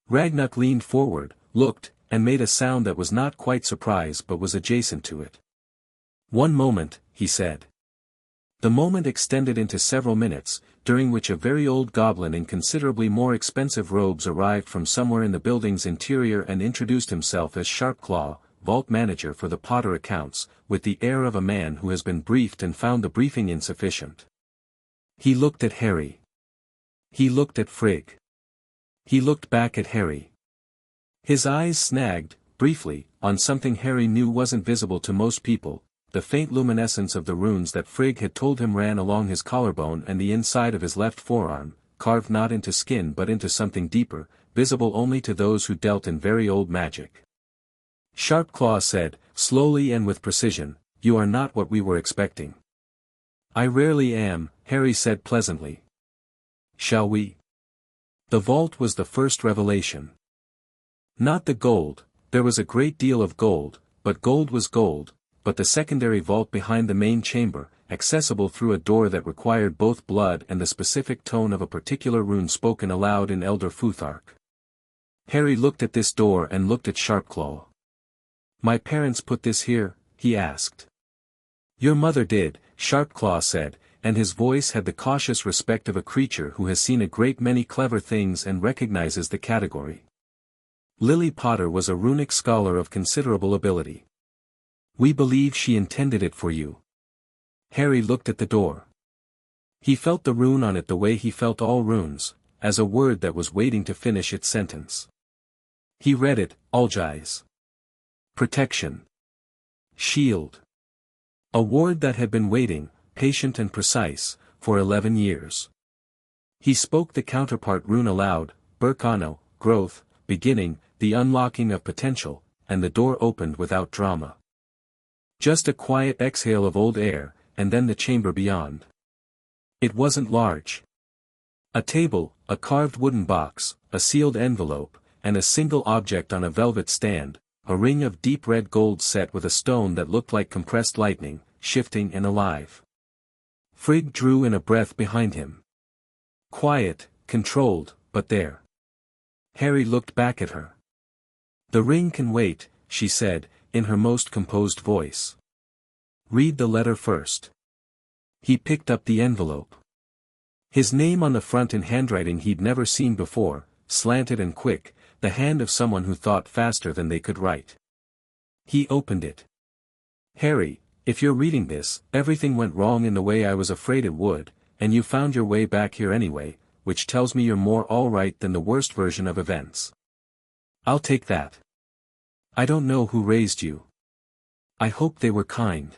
Ragnarok leaned forward, looked, and made a sound that was not quite surprise but was adjacent to it. "One moment," he said. The moment extended into several minutes, during which a very old goblin in considerably more expensive robes arrived from somewhere in the building's interior and introduced himself as Sharpclaw, vault manager for the Potter accounts, with the air of a man who has been briefed and found the briefing insufficient. He looked at Harry. He looked at Frigg. He looked back at Harry. His eyes snagged, briefly, on something Harry knew wasn't visible to most people, the faint luminescence of the runes that Frigg had told him ran along his collarbone and the inside of his left forearm, carved not into skin but into something deeper, visible only to those who dealt in very old magic. Sharpclaw said, slowly and with precision, "You are not what we were expecting." "I rarely am," Harry said pleasantly. "Shall we?" The vault was the first revelation. Not the gold, there was a great deal of gold, but gold was gold, but the secondary vault behind the main chamber, accessible through a door that required both blood and the specific tone of a particular rune spoken aloud in Elder Futhark. Harry looked at this door and looked at Sharpclaw. "My parents put this here?" he asked. "Your mother did," Sharpclaw said, and his voice had the cautious respect of a creature who has seen a great many clever things and recognizes the category. "Lily Potter was a runic scholar of considerable ability. We believe she intended it for you." Harry looked at the door. He felt the rune on it the way he felt all runes, as a word that was waiting to finish its sentence. He read it, Algize. Protection. Shield. A word that had been waiting, patient and precise, for 11 years. He spoke the counterpart rune aloud, Burkano, growth, beginning, the unlocking of potential, and the door opened without drama. Just a quiet exhale of old air, and then the chamber beyond. It wasn't large. A table, a carved wooden box, a sealed envelope, and a single object on a velvet stand, a ring of deep red gold set with a stone that looked like compressed lightning, shifting and alive. Frigg drew in a breath behind him. Quiet, controlled, but there. Harry looked back at her. "The ring can wait," she said, in her most composed voice. "Read the letter first." He picked up the envelope. His name on the front in handwriting he'd never seen before, slanted and quick, the hand of someone who thought faster than they could write. He opened it. "Harry, if you're reading this, everything went wrong in the way I was afraid it would, and you found your way back here anyway, which tells me you're more all right than the worst version of events. I'll take that. I don't know who raised you. I hope they were kind.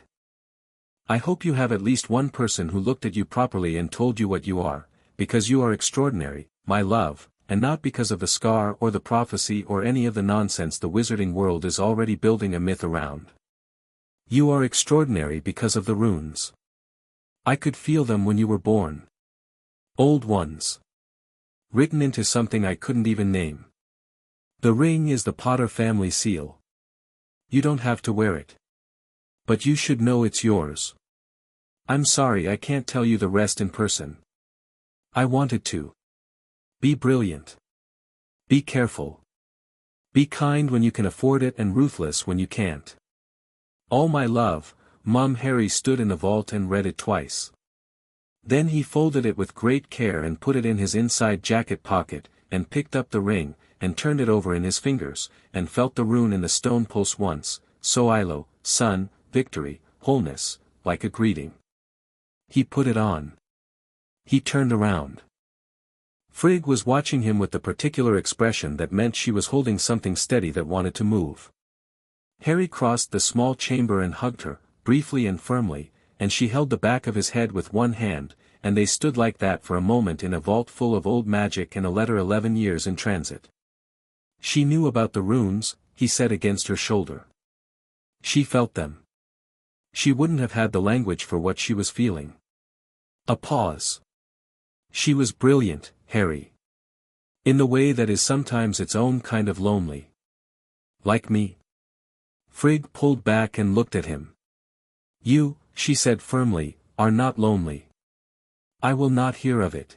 I hope you have at least one person who looked at you properly and told you what you are, because you are extraordinary, my love, and not because of the scar or the prophecy or any of the nonsense the wizarding world is already building a myth around. You are extraordinary because of the runes. I could feel them when you were born. Old ones. Written into something I couldn't even name. The ring is the Potter family seal. You don't have to wear it. But you should know it's yours. I'm sorry I can't tell you the rest in person. I wanted to. Be brilliant. Be careful. Be kind when you can afford it and ruthless when you can't. All my love." Mum. Harry stood in the vault and read it twice. Then he folded it with great care and put it in his inside jacket pocket, and picked up the ring, and turned it over in his fingers, and felt the rune in the stone pulse once, Soilo, sun, victory, wholeness, like a greeting. He put it on. He turned around. Frigg was watching him with the particular expression that meant she was holding something steady that wanted to move. Harry crossed the small chamber and hugged her, briefly and firmly, and she held the back of his head with one hand, and they stood like that for a moment in a vault full of old magic and a letter 11 years in transit. She knew about the runes, he said against her shoulder. She felt them. She wouldn't have had the language for what she was feeling. A pause. She was brilliant, Harry. In the way that is sometimes its own kind of lonely. Like me. Frigg pulled back and looked at him. You, she said firmly, are not lonely. I will not hear of it.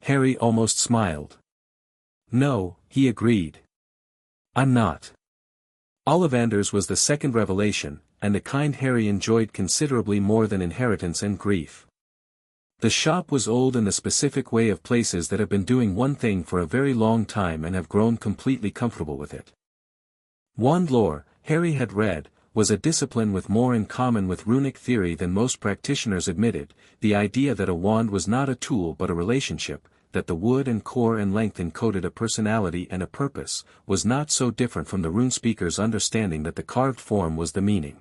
Harry almost smiled. No, he agreed. I'm not. Ollivander's was the second revelation, and the kind Harry enjoyed considerably more than inheritance and grief. The shop was old in the specific way of places that have been doing one thing for a very long time and have grown completely comfortable with it. Wand lore, Harry had read, was a discipline with more in common with runic theory than most practitioners admitted, the idea that a wand was not a tool but a relationship, that the wood and core and length encoded a personality and a purpose, was not so different from the runespeaker's understanding that the carved form was the meaning.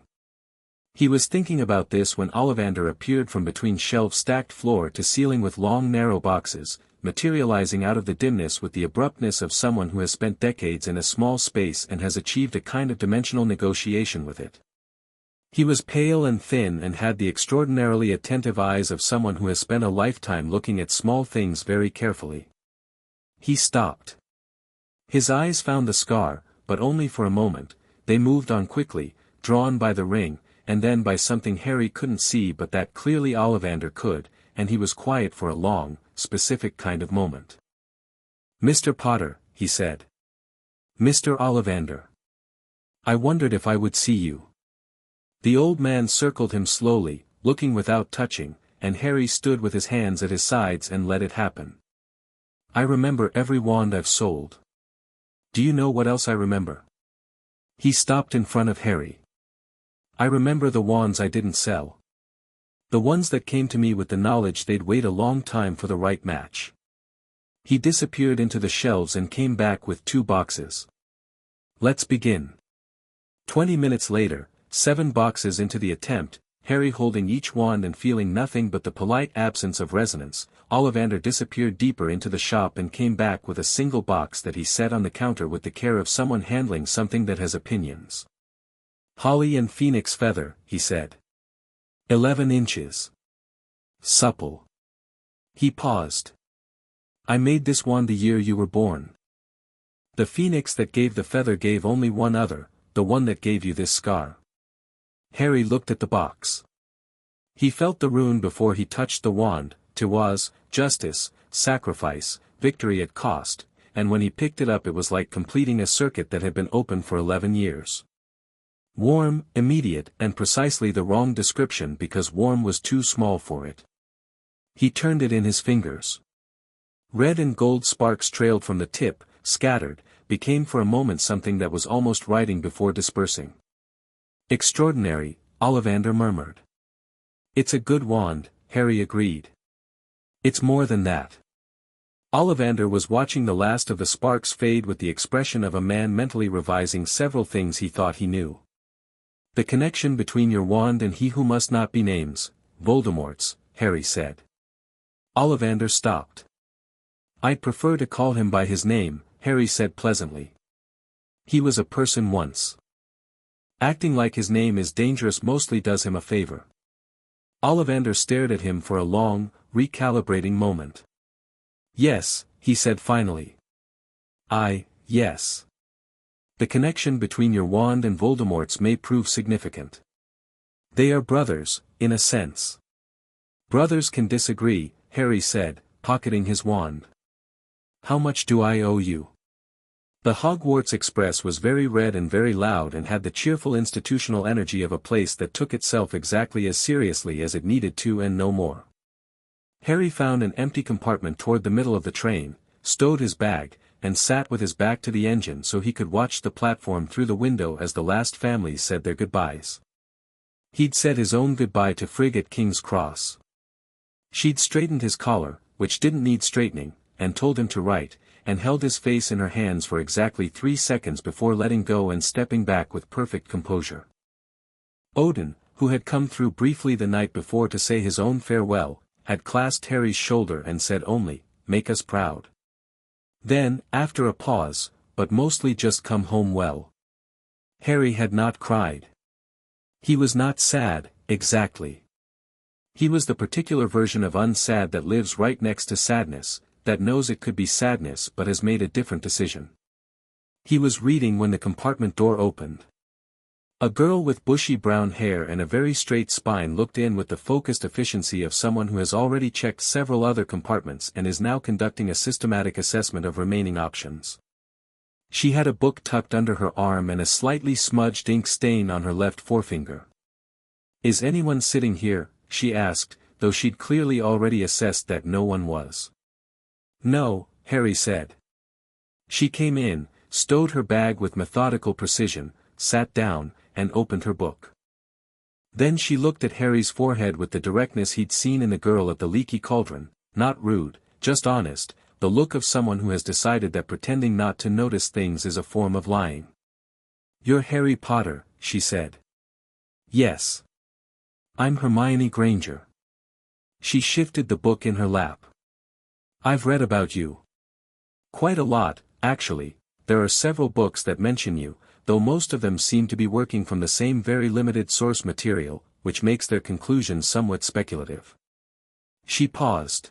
He was thinking about this when Ollivander appeared from between shelves stacked floor to ceiling with long narrow boxes, materializing out of the dimness with the abruptness of someone who has spent decades in a small space and has achieved a kind of dimensional negotiation with it. He was pale and thin and had the extraordinarily attentive eyes of someone who has spent a lifetime looking at small things very carefully. He stopped. His eyes found the scar, but only for a moment. They moved on quickly, drawn by the ring, and then by something Harry couldn't see but that clearly Ollivander could, and he was quiet for a long, specific kind of moment. "Mr. Potter," he said. "Mr. Ollivander. I wondered if I would see you." The old man circled him slowly, looking without touching, and Harry stood with his hands at his sides and let it happen. "I remember every wand I've sold. Do you know what else I remember?" He stopped in front of Harry. "I remember the wands I didn't sell. The ones that came to me with the knowledge they'd wait a long time for the right match." He disappeared into the shelves and came back with 2 boxes. "Let's begin." 20 minutes later, 7 boxes into the attempt, Harry holding each wand and feeling nothing but the polite absence of resonance, Ollivander disappeared deeper into the shop and came back with a single box that he set on the counter with the care of someone handling something that has opinions. "Holly and phoenix feather," he said. 11 inches. Supple." He paused. "I made this wand the year you were born. The phoenix that gave the feather gave only one other, the one that gave you this scar." Harry looked at the box. He felt the rune before he touched the wand, Tiwaz, justice, sacrifice, victory at cost, and when he picked it up it was like completing a circuit that had been open for 11 years. Warm, immediate, and precisely the wrong description because warm was too small for it. He turned it in his fingers. Red and gold sparks trailed from the tip, scattered, became for a moment something that was almost writing before dispersing. "Extraordinary," Ollivander murmured. "It's a good wand," Harry agreed. "It's more than that." Ollivander was watching the last of the sparks fade with the expression of a man mentally revising several things he thought he knew. "The connection between your wand and he who must not be names, Voldemort's," Harry said. Ollivander stopped. "I'd prefer to call him by his name," Harry said pleasantly. "He was a person once. Acting like his name is dangerous mostly does him a favor." Ollivander stared at him for a long, recalibrating moment. "Yes," he said finally. Yes. The connection between your wand and Voldemort's may prove significant. They are brothers, in a sense." "Brothers can disagree," Harry said, pocketing his wand. "How much do I owe you?" The Hogwarts Express was very red and very loud and had the cheerful institutional energy of a place that took itself exactly as seriously as it needed to and no more. Harry found an empty compartment toward the middle of the train, stowed his bag, and sat with his back to the engine so he could watch the platform through the window as the last families said their goodbyes. He'd said his own goodbye to Frigg at King's Cross. She'd straightened his collar, which didn't need straightening, and told him to write, and held his face in her hands for exactly 3 seconds before letting go and stepping back with perfect composure. Odin, who had come through briefly the night before to say his own farewell, had clasped Harry's shoulder and said only, "Make us proud." Then, after a pause, "But mostly just come home well." Harry had not cried. He was not sad, exactly. He was the particular version of unsad that lives right next to sadness, that knows it could be sadness but has made a different decision. He was reading when the compartment door opened. A girl with bushy brown hair and a very straight spine looked in with the focused efficiency of someone who has already checked several other compartments and is now conducting a systematic assessment of remaining options. She had a book tucked under her arm and a slightly smudged ink stain on her left forefinger. "Is anyone sitting here?" she asked, though she'd clearly already assessed that no one was. "No," Harry said. She came in, stowed her bag with methodical precision, sat down, and opened her book. Then she looked at Harry's forehead with the directness he'd seen in the girl at the leaky cauldron, not rude, just honest, the look of someone who has decided that pretending not to notice things is a form of lying. "You're Harry Potter," she said. "Yes. I'm Hermione Granger." She shifted the book in her lap. "I've read about you. Quite a lot, actually. There are several books that mention you, though most of them seem to be working from the same very limited source material, which makes their conclusions somewhat speculative." She paused.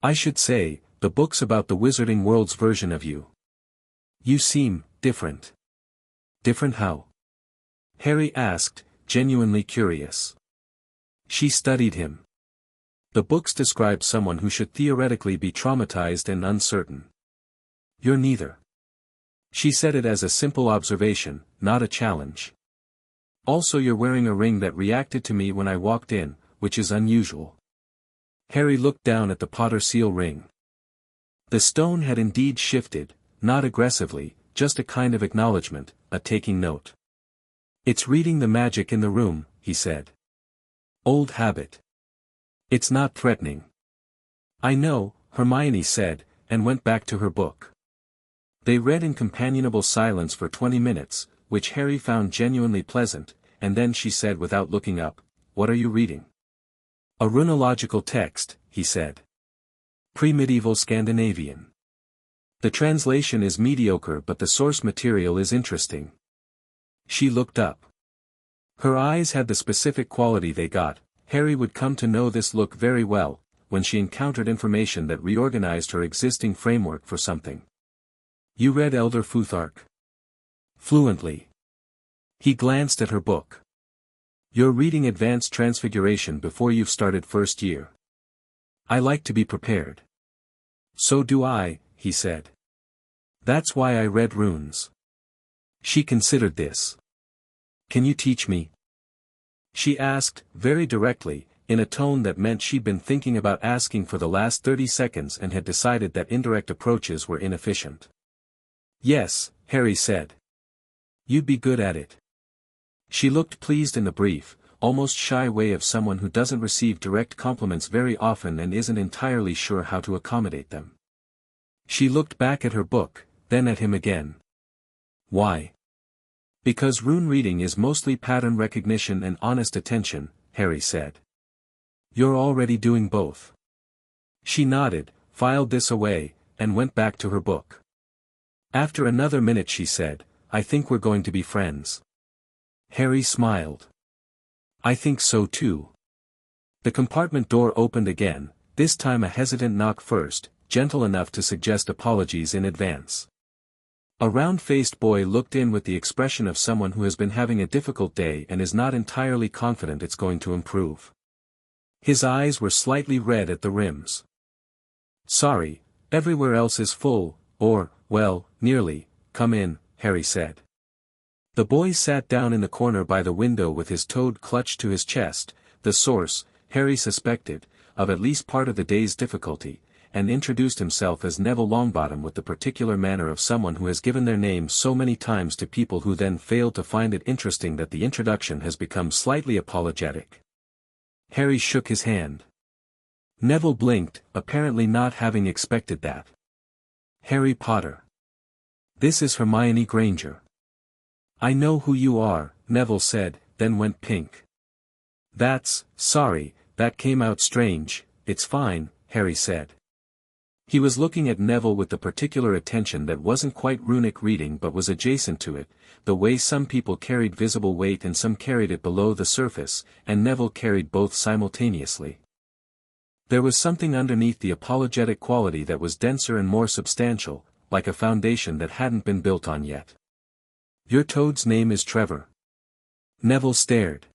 "I should say, the books about the Wizarding World's version of you. You seem different." "Different how?" Harry asked, genuinely curious. She studied him. "The books describe someone who should theoretically be traumatized and uncertain. You're neither." She said it as a simple observation, not a challenge. "Also, you're wearing a ring that reacted to me when I walked in, which is unusual." Harry looked down at the Potter seal ring. The stone had indeed shifted, not aggressively, just a kind of acknowledgement, a taking note. "It's reading the magic in the room," he said. "Old habit. It's not threatening." "I know," Hermione said, and went back to her book. They read in companionable silence for 20 minutes, which Harry found genuinely pleasant, and then she said without looking up, "What are you reading?" "A runological text," he said. "Pre-medieval Scandinavian. The translation is mediocre but the source material is interesting." She looked up. Her eyes had the specific quality they got. Harry would come to know this look very well, when she encountered information that reorganized her existing framework for something. "You read Elder Futhark?" "Fluently." He glanced at her book. "You're reading Advanced Transfiguration before you've started first year." "I like to be prepared." "So do I," he said. "That's why I read runes." She considered this. "Can you teach me?" She asked, very directly, in a tone that meant she'd been thinking about asking for the last 30 seconds and had decided that indirect approaches were inefficient. "Yes," Harry said. "You'd be good at it." She looked pleased in the brief, almost shy way of someone who doesn't receive direct compliments very often and isn't entirely sure how to accommodate them. She looked back at her book, then at him again. "Why?" "Because rune reading is mostly pattern recognition and honest attention," Harry said. "You're already doing both." She nodded, filed this away, and went back to her book. After another minute she said, "I think we're going to be friends." Harry smiled. "I think so too." The compartment door opened again, this time a hesitant knock first, gentle enough to suggest apologies in advance. A round-faced boy looked in with the expression of someone who has been having a difficult day and is not entirely confident it's going to improve. His eyes were slightly red at the rims. "Sorry, everywhere else is full, or, well, nearly. Come in," Harry said. The boy sat down in the corner by the window with his toad clutched to his chest, the source, Harry suspected, of at least part of the day's difficulty, and introduced himself as Neville Longbottom with the particular manner of someone who has given their name so many times to people who then fail to find it interesting that the introduction has become slightly apologetic. Harry shook his hand. Neville blinked, apparently not having expected that. "Harry Potter. This is Hermione Granger." "I know who you are," Neville said, then went pink. Sorry, that came out strange, it's fine," Harry said. He was looking at Neville with the particular attention that wasn't quite runic reading but was adjacent to it, the way some people carried visible weight and some carried it below the surface, and Neville carried both simultaneously. There was something underneath the apologetic quality that was denser and more substantial, like a foundation that hadn't been built on yet. "Your toad's name is Trevor." Neville stared.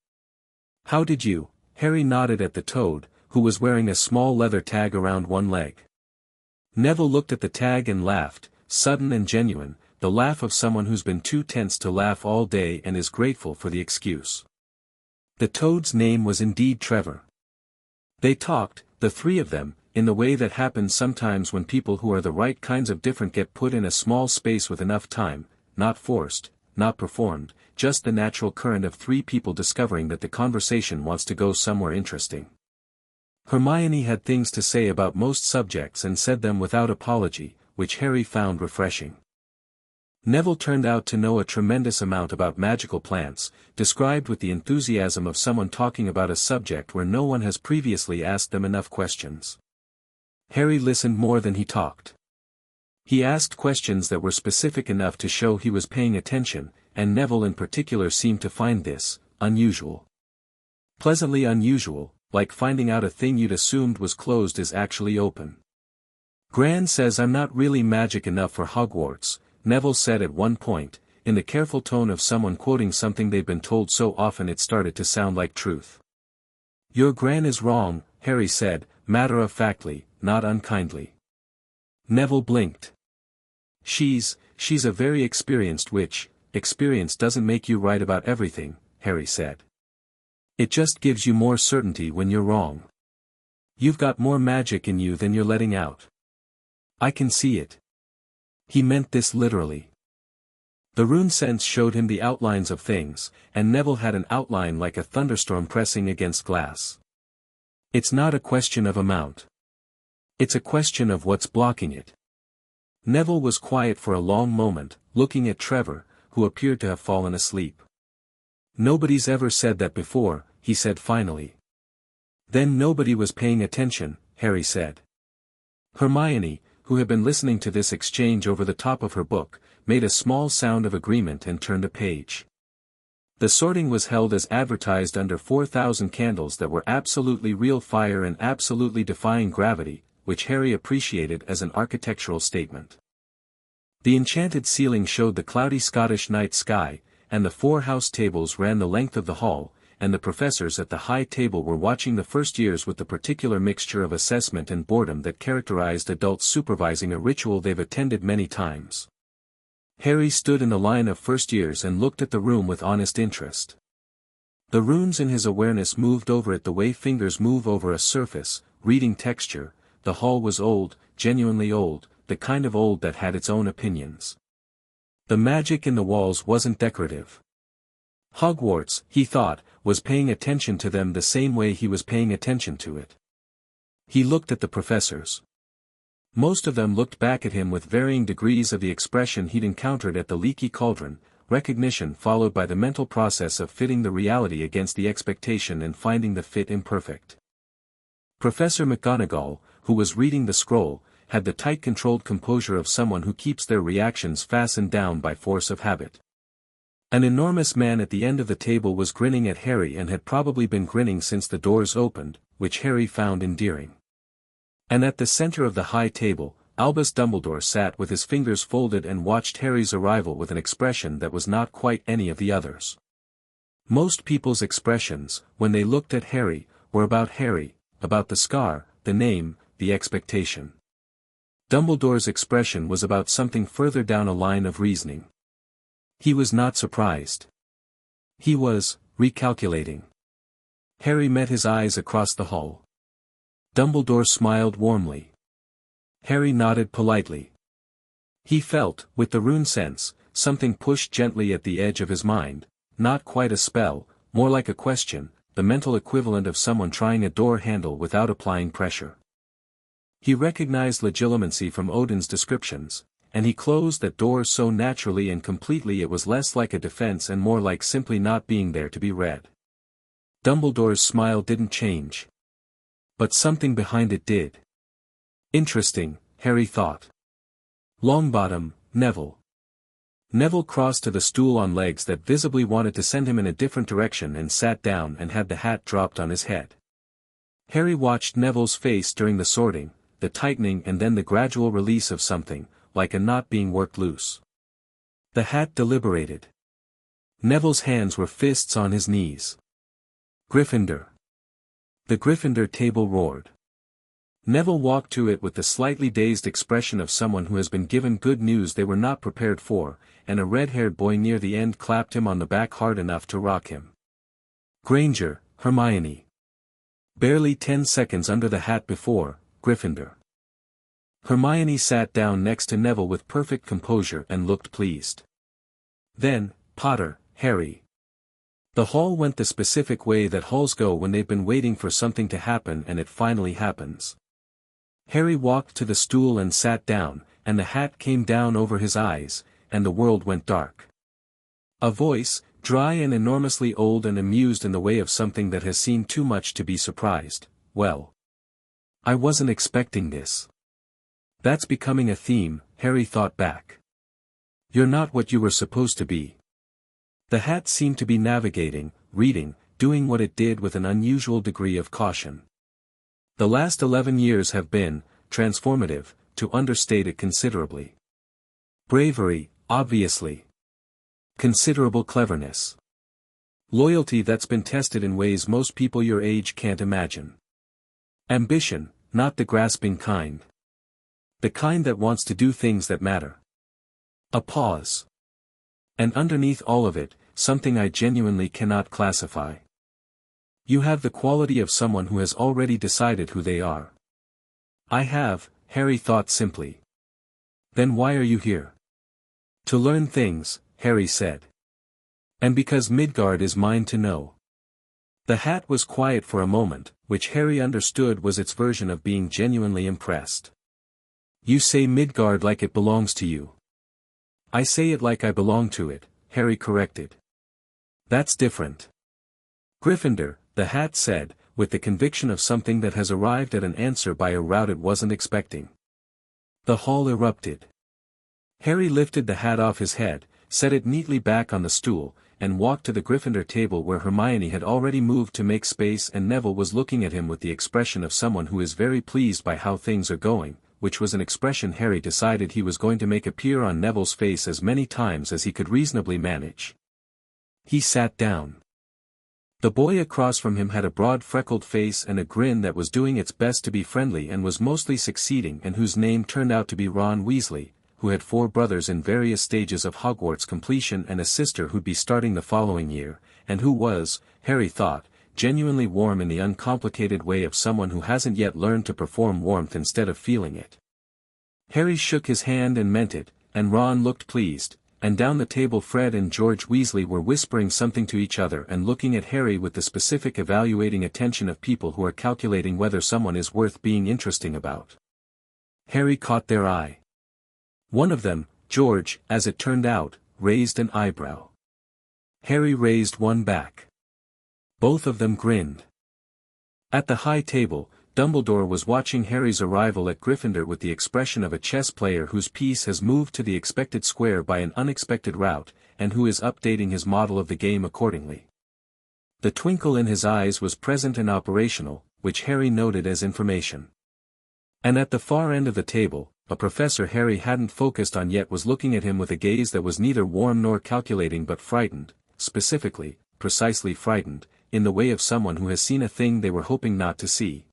"How did you?" Harry nodded at the toad, who was wearing a small leather tag around one leg. Neville looked at the tag and laughed, sudden and genuine, the laugh of someone who's been too tense to laugh all day and is grateful for the excuse. The toad's name was indeed Trevor. They talked, the three of them, in the way that happens sometimes when people who are the right kinds of different get put in a small space with enough time, not forced, not performed, just the natural current of three people discovering that the conversation wants to go somewhere interesting. Hermione had things to say about most subjects and said them without apology, which Harry found refreshing. Neville turned out to know a tremendous amount about magical plants, described with the enthusiasm of someone talking about a subject where no one has previously asked them enough questions. Harry listened more than he talked. He asked questions that were specific enough to show he was paying attention, and Neville in particular seemed to find this unusual. Pleasantly unusual, like finding out a thing you'd assumed was closed is actually open. Gran says I'm not really magic enough for Hogwarts, Neville said at one point, in the careful tone of someone quoting something they've been told so often it started to sound like truth. Your Gran is wrong, Harry said, matter-of-factly, not unkindly. Neville blinked. She's a very experienced witch. Experience doesn't make you right about everything, Harry said. It just gives you more certainty when you're wrong. You've got more magic in you than you're letting out. I can see it. He meant this literally. The rune sense showed him the outlines of things, and Neville had an outline like a thunderstorm pressing against glass. It's not a question of amount. It's a question of what's blocking it. Neville was quiet for a long moment, looking at Trevor, who appeared to have fallen asleep. Nobody's ever said that before, he said finally. Then nobody was paying attention, Harry said. Hermione, who had been listening to this exchange over the top of her book, made a small sound of agreement and turned a page. The sorting was held as advertised under 4,000 candles that were absolutely real fire and absolutely defying gravity, which Harry appreciated as an architectural statement. The enchanted ceiling showed the cloudy Scottish night sky, and the 4 house tables ran the length of the hall, and the professors at the high table were watching the first years with the particular mixture of assessment and boredom that characterized adults supervising a ritual they've attended many times. Harry stood in the line of first years and looked at the room with honest interest. The runes in his awareness moved over it the way fingers move over a surface, reading texture. The hall was old, genuinely old, the kind of old that had its own opinions. The magic in the walls wasn't decorative. Hogwarts, he thought, was paying attention to them the same way he was paying attention to it. He looked at the professors. Most of them looked back at him with varying degrees of the expression he'd encountered at the Leaky Cauldron, recognition followed by the mental process of fitting the reality against the expectation and finding the fit imperfect. Professor McGonagall, who was reading the scroll, had the tight controlled composure of someone who keeps their reactions fastened down by force of habit. An enormous man at the end of the table was grinning at Harry and had probably been grinning since the doors opened, which Harry found endearing. And at the center of the high table, Albus Dumbledore sat with his fingers folded and watched Harry's arrival with an expression that was not quite any of the others. Most people's expressions, when they looked at Harry, were about Harry, about the scar, the name, the expectation. Dumbledore's expression was about something further down a line of reasoning. He was not surprised. He was recalculating. Harry met his eyes across the hall. Dumbledore smiled warmly. Harry nodded politely. He felt, with the rune sense, something pushed gently at the edge of his mind, not quite a spell, more like a question, the mental equivalent of someone trying a door handle without applying pressure. He recognized legilimency from Odin's descriptions, and he closed that door so naturally and completely it was less like a defense and more like simply not being there to be read. Dumbledore's smile didn't change. But something behind it did. Interesting, Harry thought. Longbottom, Neville. Neville crossed to the stool on legs that visibly wanted to send him in a different direction and sat down and had the hat dropped on his head. Harry watched Neville's face during the sorting, the tightening and then the gradual release of something, like a knot being worked loose. The hat deliberated. Neville's hands were fists on his knees. Gryffindor. The Gryffindor table roared. Neville walked to it with the slightly dazed expression of someone who has been given good news they were not prepared for, and a red-haired boy near the end clapped him on the back hard enough to rock him. Granger, Hermione. Barely 10 seconds under the hat before, Gryffindor. Hermione sat down next to Neville with perfect composure and looked pleased. Then, Potter, Harry. The hall went the specific way that halls go when they've been waiting for something to happen and it finally happens. Harry walked to the stool and sat down, and the hat came down over his eyes, and the world went dark. A voice, dry and enormously old and amused in the way of something that has seen too much to be surprised, well. I wasn't expecting this. That's becoming a theme, Harry thought back. You're not what you were supposed to be. The hat seemed to be navigating, reading, doing what it did with an unusual degree of caution. The last 11 years have been, transformative, to understate it considerably. Bravery, obviously. Considerable cleverness. Loyalty that's been tested in ways most people your age can't imagine. Ambition, not the grasping kind. The kind that wants to do things that matter. A pause. And underneath all of it, something I genuinely cannot classify. You have the quality of someone who has already decided who they are. I have, Harry thought simply. Then why are you here? To learn things, Harry said. And because Midgard is mine to know. The hat was quiet for a moment, which Harry understood was its version of being genuinely impressed. You say Midgard like it belongs to you. I say it like I belong to it, Harry corrected. That's different. Gryffindor, the hat said, with the conviction of something that has arrived at an answer by a route it wasn't expecting. The hall erupted. Harry lifted the hat off his head, set it neatly back on the stool, and walked to the Gryffindor table where Hermione had already moved to make space and Neville was looking at him with the expression of someone who is very pleased by how things are going, which was an expression Harry decided he was going to make appear on Neville's face as many times as he could reasonably manage. He sat down. The boy across from him had a broad freckled face and a grin that was doing its best to be friendly and was mostly succeeding and whose name turned out to be Ron Weasley, who had 4 brothers in various stages of Hogwarts completion and a sister who'd be starting the following year, and who was, Harry thought, genuinely warm in the uncomplicated way of someone who hasn't yet learned to perform warmth instead of feeling it. Harry shook his hand and meant it, and Ron looked pleased, and down the table Fred and George Weasley were whispering something to each other and looking at Harry with the specific evaluating attention of people who are calculating whether someone is worth being interesting about. Harry caught their eye. One of them, George, as it turned out, raised an eyebrow. Harry raised one back. Both of them grinned. At the high table, Dumbledore was watching Harry's arrival at Gryffindor with the expression of a chess player whose piece has moved to the expected square by an unexpected route, and who is updating his model of the game accordingly. The twinkle in his eyes was present and operational, which Harry noted as information. And at the far end of the table, a professor Harry hadn't focused on yet was looking at him with a gaze that was neither warm nor calculating but frightened, specifically, precisely frightened, in the way of someone who has seen a thing they were hoping not to see.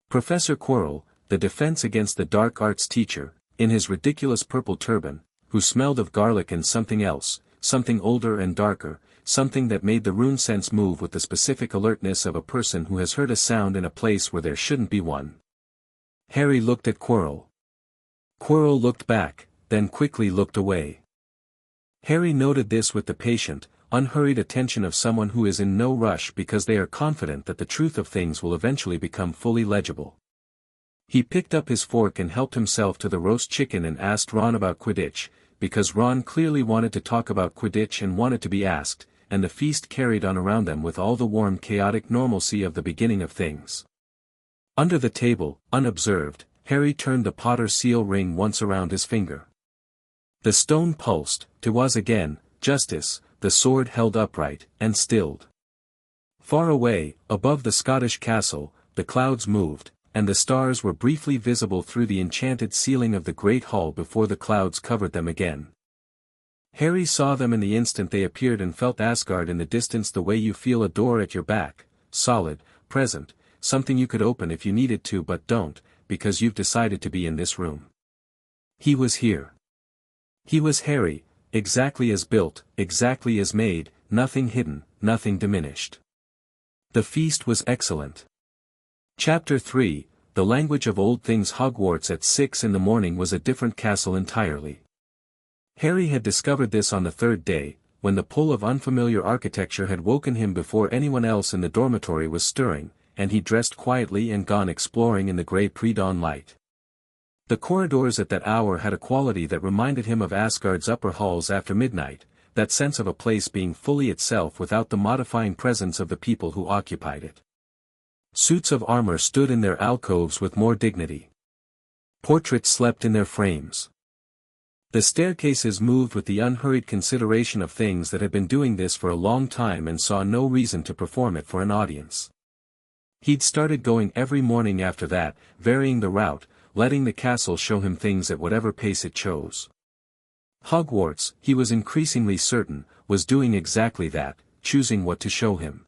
Professor Quirrell, the Defense Against the Dark Arts teacher, in his ridiculous purple turban, who smelled of garlic and something else, something older and darker, something that made the rune sense move with the specific alertness of a person who has heard a sound in a place where there shouldn't be one. Harry looked at Quirrell. Quirrell looked back, then quickly looked away. Harry noted this with the patient, unhurried attention of someone who is in no rush because they are confident that the truth of things will eventually become fully legible. He picked up his fork and helped himself to the roast chicken and asked Ron about Quidditch, because Ron clearly wanted to talk about Quidditch and wanted to be asked, and the feast carried on around them with all the warm chaotic normalcy of the beginning of things. Under the table, unobserved, Harry turned the Potter seal ring once around his finger. The stone pulsed, 'twas again, justice, the sword held upright, and stilled. Far away, above the Scottish castle, the clouds moved, and the stars were briefly visible through the enchanted ceiling of the great hall before the clouds covered them again. Harry saw them in the instant they appeared and felt Asgard in the distance the way you feel a door at your back, solid, present, something you could open if you needed to but don't, because you've decided to be in this room. He was here. He was Harry, exactly as built, exactly as made, nothing hidden, nothing diminished. The feast was excellent. Chapter 3, The Language of Old Things. Hogwarts at 6 in the morning was a different castle entirely. Harry had discovered this on the third day, when the pull of unfamiliar architecture had woken him before anyone else in the dormitory was stirring, and he dressed quietly and gone exploring in the grey pre-dawn light. The corridors at that hour had a quality that reminded him of Asgard's upper halls after midnight, that sense of a place being fully itself without the modifying presence of the people who occupied it. Suits of armor stood in their alcoves with more dignity. Portraits slept in their frames. The staircases moved with the unhurried consideration of things that had been doing this for a long time and saw no reason to perform it for an audience. He'd started going every morning after that, varying the route, letting the castle show him things at whatever pace it chose. Hogwarts, he was increasingly certain, was doing exactly that, choosing what to show him.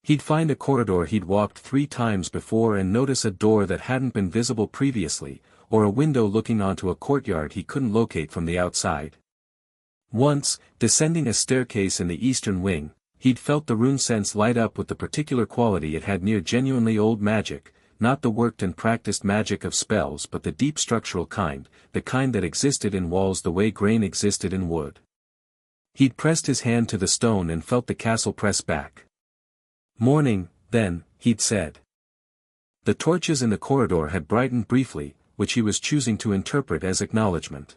He'd find a corridor he'd walked 3 times before and notice a door that hadn't been visible previously, or a window looking onto a courtyard he couldn't locate from the outside. Once, descending a staircase in the eastern wing, he'd felt the rune sense light up with the particular quality it had near genuinely old magic, not the worked and practiced magic of spells but the deep structural kind, the kind that existed in walls the way grain existed in wood. He'd pressed his hand to the stone and felt the castle press back. "Morning, then," he'd said. The torches in the corridor had brightened briefly, which he was choosing to interpret as acknowledgement.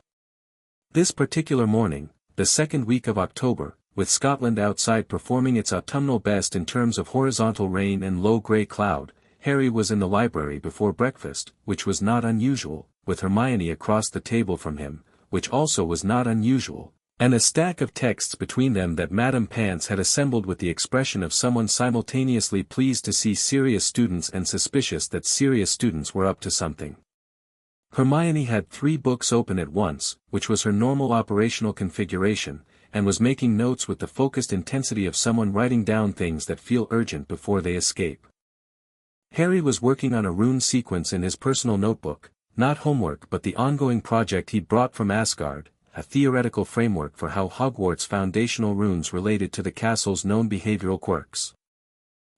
This particular morning, the second week of October, with Scotland outside performing its autumnal best in terms of horizontal rain and low grey cloud, Harry was in the library before breakfast, which was not unusual, with Hermione across the table from him, which also was not unusual, and a stack of texts between them that Madame Pants had assembled with the expression of someone simultaneously pleased to see serious students and suspicious that serious students were up to something. Hermione had 3 books open at once, which was her normal operational configuration, and was making notes with the focused intensity of someone writing down things that feel urgent before they escape. Harry was working on a rune sequence in his personal notebook, not homework but the ongoing project he'd brought from Asgard, a theoretical framework for how Hogwarts' foundational runes related to the castle's known behavioral quirks.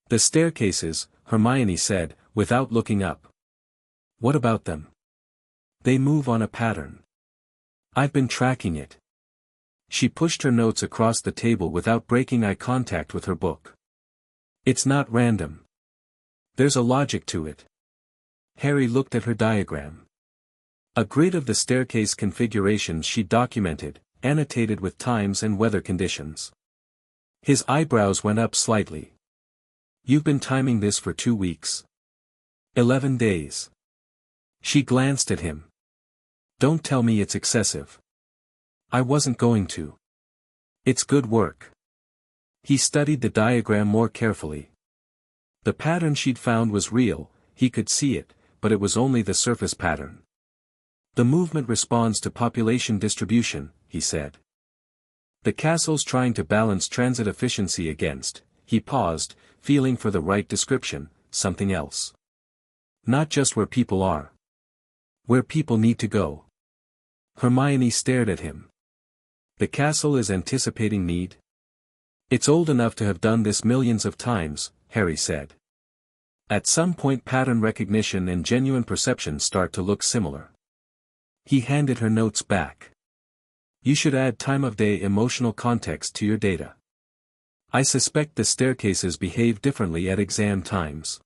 "The staircases," Hermione said, without looking up. "What about them?" "They move on a pattern. I've been tracking it." She pushed her notes across the table without breaking eye contact with her book. "It's not random. There's a logic to it." Harry looked at her diagram. A grid of the staircase configurations she documented, annotated with times and weather conditions. His eyebrows went up slightly. "You've been timing this for 2 weeks. 11 days. She glanced at him. "Don't tell me it's excessive." "I wasn't going to. It's good work." He studied the diagram more carefully. The pattern she'd found was real, he could see it, but it was only the surface pattern. "The movement responds to population distribution," he said. "The castle's trying to balance transit efficiency against," he paused, feeling for the right description, "something else. Not just where people are. Where people need to go." Hermione stared at him. "The castle is anticipating need?" "It's old enough to have done this millions of times," Harry said. "At some point pattern recognition and genuine perception start to look similar." He handed her notes back. "You should add time of day emotional context to your data. I suspect the staircases behave differently at exam times."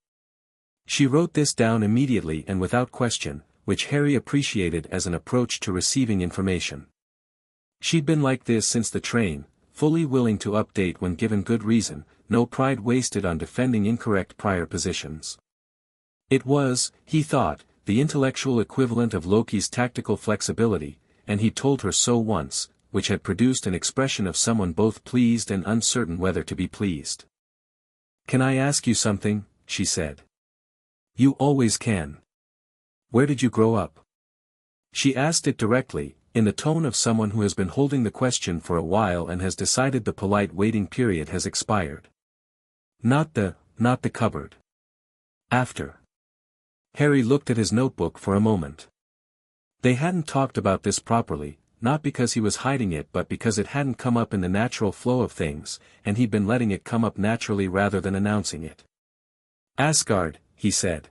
She wrote this down immediately and without question, which Harry appreciated as an approach to receiving information. She'd been like this since the train, fully willing to update when given good reason, no pride wasted on defending incorrect prior positions. It was, he thought, the intellectual equivalent of Loki's tactical flexibility, and he told her so once, which had produced an expression of someone both pleased and uncertain whether to be pleased. "Can I ask you something?" she said. "You always can. Where did you grow up?" She asked it directly, in the tone of someone who has been holding the question for a while and has decided the polite waiting period has expired. Not the cupboard." After. Harry looked at his notebook for a moment. They hadn't talked about this properly, not because he was hiding it but because it hadn't come up in the natural flow of things, and he'd been letting it come up naturally rather than announcing it. Asgard, he said.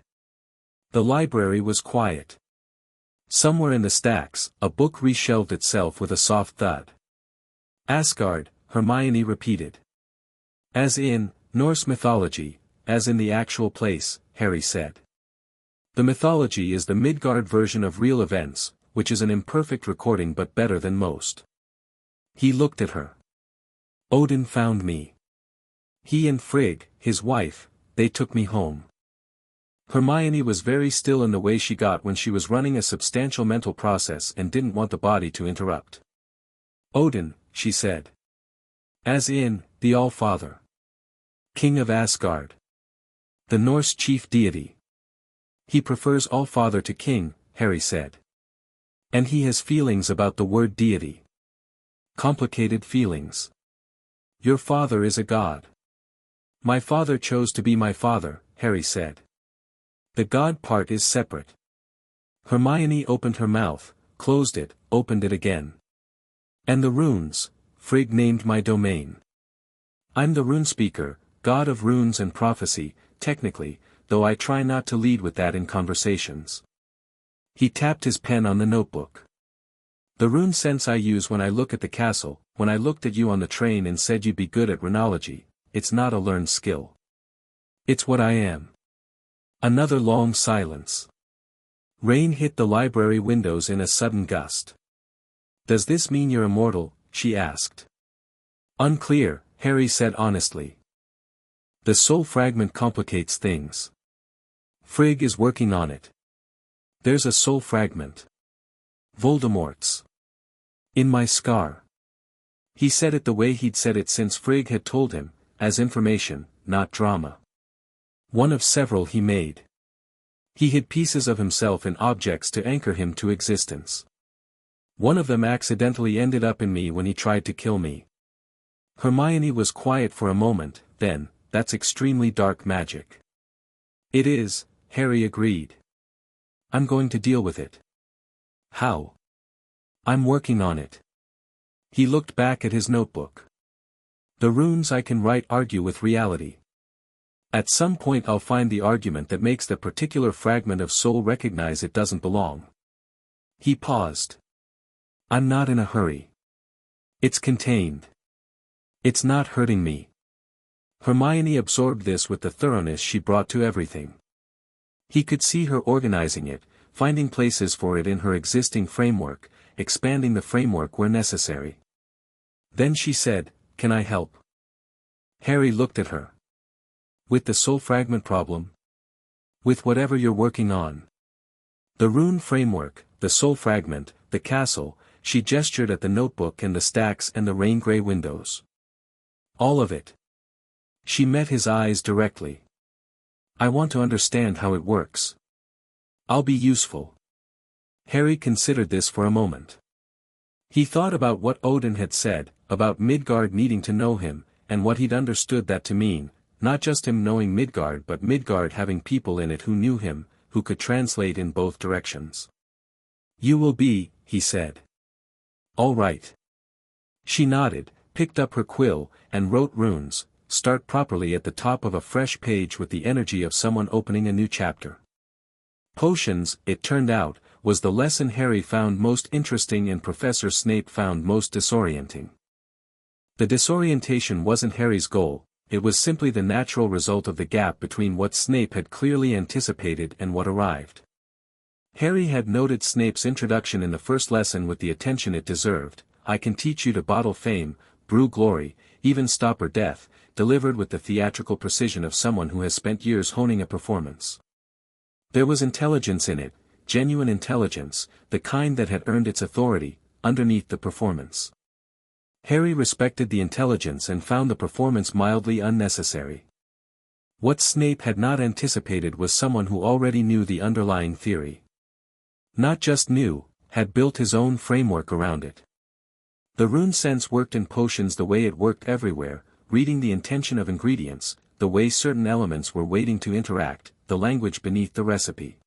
The library was quiet. Somewhere in the stacks, a book reshelved itself with a soft thud. Asgard, Hermione repeated. As in, Norse mythology, as in the actual place, Harry said. The mythology is the Midgard version of real events, which is an imperfect recording but better than most. He looked at her. Odin found me. He and Frigg, his wife, they took me home. Hermione was very still in the way she got when she was running a substantial mental process and didn't want the body to interrupt. Odin, she said. As in, the All-Father. King of Asgard. The Norse chief deity. He prefers All-Father to King, Harry said. And he has feelings about the word deity. Complicated feelings. Your father is a god. My father chose to be my father, Harry said. The god part is separate. Hermione opened her mouth, closed it, opened it again. And the runes, Frigg named my domain. I'm the rune speaker, god of runes and prophecy, technically, though I try not to lead with that in conversations. He tapped his pen on the notebook. The rune sense I use when I look at the castle, when I looked at you on the train and said you'd be good at runology, it's not a learned skill. It's what I am. Another long silence. Rain hit the library windows in a sudden gust. Does this mean you're immortal? She asked. Unclear, Harry said honestly. The soul fragment complicates things. Frigg is working on it. There's a soul fragment. Voldemort's. In my scar. He said it the way he'd said it since Frigg had told him, as information, not drama. One of several he made. He hid pieces of himself in objects to anchor him to existence. One of them accidentally ended up in me when he tried to kill me. Hermione was quiet for a moment, then, that's extremely dark magic. It is, Harry agreed. I'm going to deal with it. How? I'm working on it. He looked back at his notebook. The runes I can write argue with reality. At some point I'll find the argument that makes the particular fragment of soul recognize it doesn't belong. He paused. I'm not in a hurry. It's contained. It's not hurting me. Hermione absorbed this with the thoroughness she brought to everything. He could see her organizing it, finding places for it in her existing framework, expanding the framework where necessary. Then she said, "Can I help?" Harry looked at her. With the soul fragment problem? With whatever you're working on. The rune framework, the soul fragment, the castle, she gestured at the notebook and the stacks and the rain-gray windows. All of it. She met his eyes directly. I want to understand how it works. I'll be useful. Harry considered this for a moment. He thought about what Odin had said, about Midgard needing to know him, and what he'd understood that to mean, not just him knowing Midgard but Midgard having people in it who knew him, who could translate in both directions. You will be, he said. All right. She nodded, picked up her quill, and wrote runes, start properly at the top of a fresh page with the energy of someone opening a new chapter. Potions, it turned out, was the lesson Harry found most interesting and Professor Snape found most disorienting. The disorientation wasn't Harry's goal, it was simply the natural result of the gap between what Snape had clearly anticipated and what arrived. Harry had noted Snape's introduction in the first lesson with the attention it deserved. I can teach you to bottle fame, brew glory, even stop or death, delivered with the theatrical precision of someone who has spent years honing a performance. There was intelligence in it, genuine intelligence, the kind that had earned its authority, underneath the performance. Harry respected the intelligence and found the performance mildly unnecessary. What Snape had not anticipated was someone who already knew the underlying theory. Not just knew, had built his own framework around it. The rune sense worked in potions the way it worked everywhere, reading the intention of ingredients, the way certain elements were waiting to interact, the language beneath the recipe.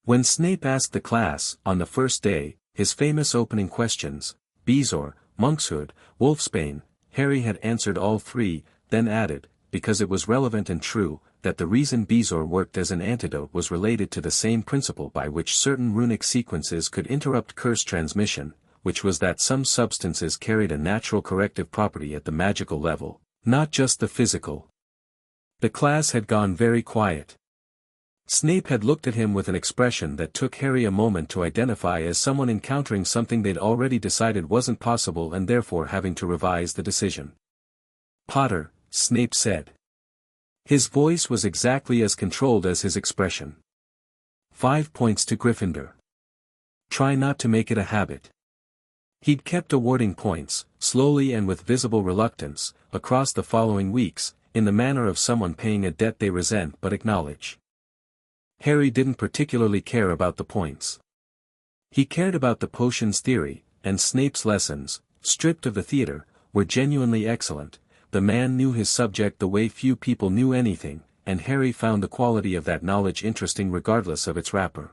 When Snape asked the class, on the first day, his famous opening questions, Bezoar, Monkshood, Wolfsbane, Harry had answered all three, then added, because it was relevant and true, that the reason Bezoar worked as an antidote was related to the same principle by which certain runic sequences could interrupt curse transmission, which was that some substances carried a natural corrective property at the magical level, not just the physical. The class had gone very quiet. Snape had looked at him with an expression that took Harry a moment to identify as someone encountering something they'd already decided wasn't possible and therefore having to revise the decision. "Potter," Snape said. His voice was exactly as controlled as his expression. 5 points to Gryffindor. Try not to make it a habit. He'd kept awarding points, slowly and with visible reluctance, across the following weeks, in the manner of someone paying a debt they resent but acknowledge. Harry didn't particularly care about the points. He cared about the potions theory, and Snape's lessons, stripped of the theater, were genuinely excellent. The man knew his subject the way few people knew anything, and Harry found the quality of that knowledge interesting regardless of its wrapper.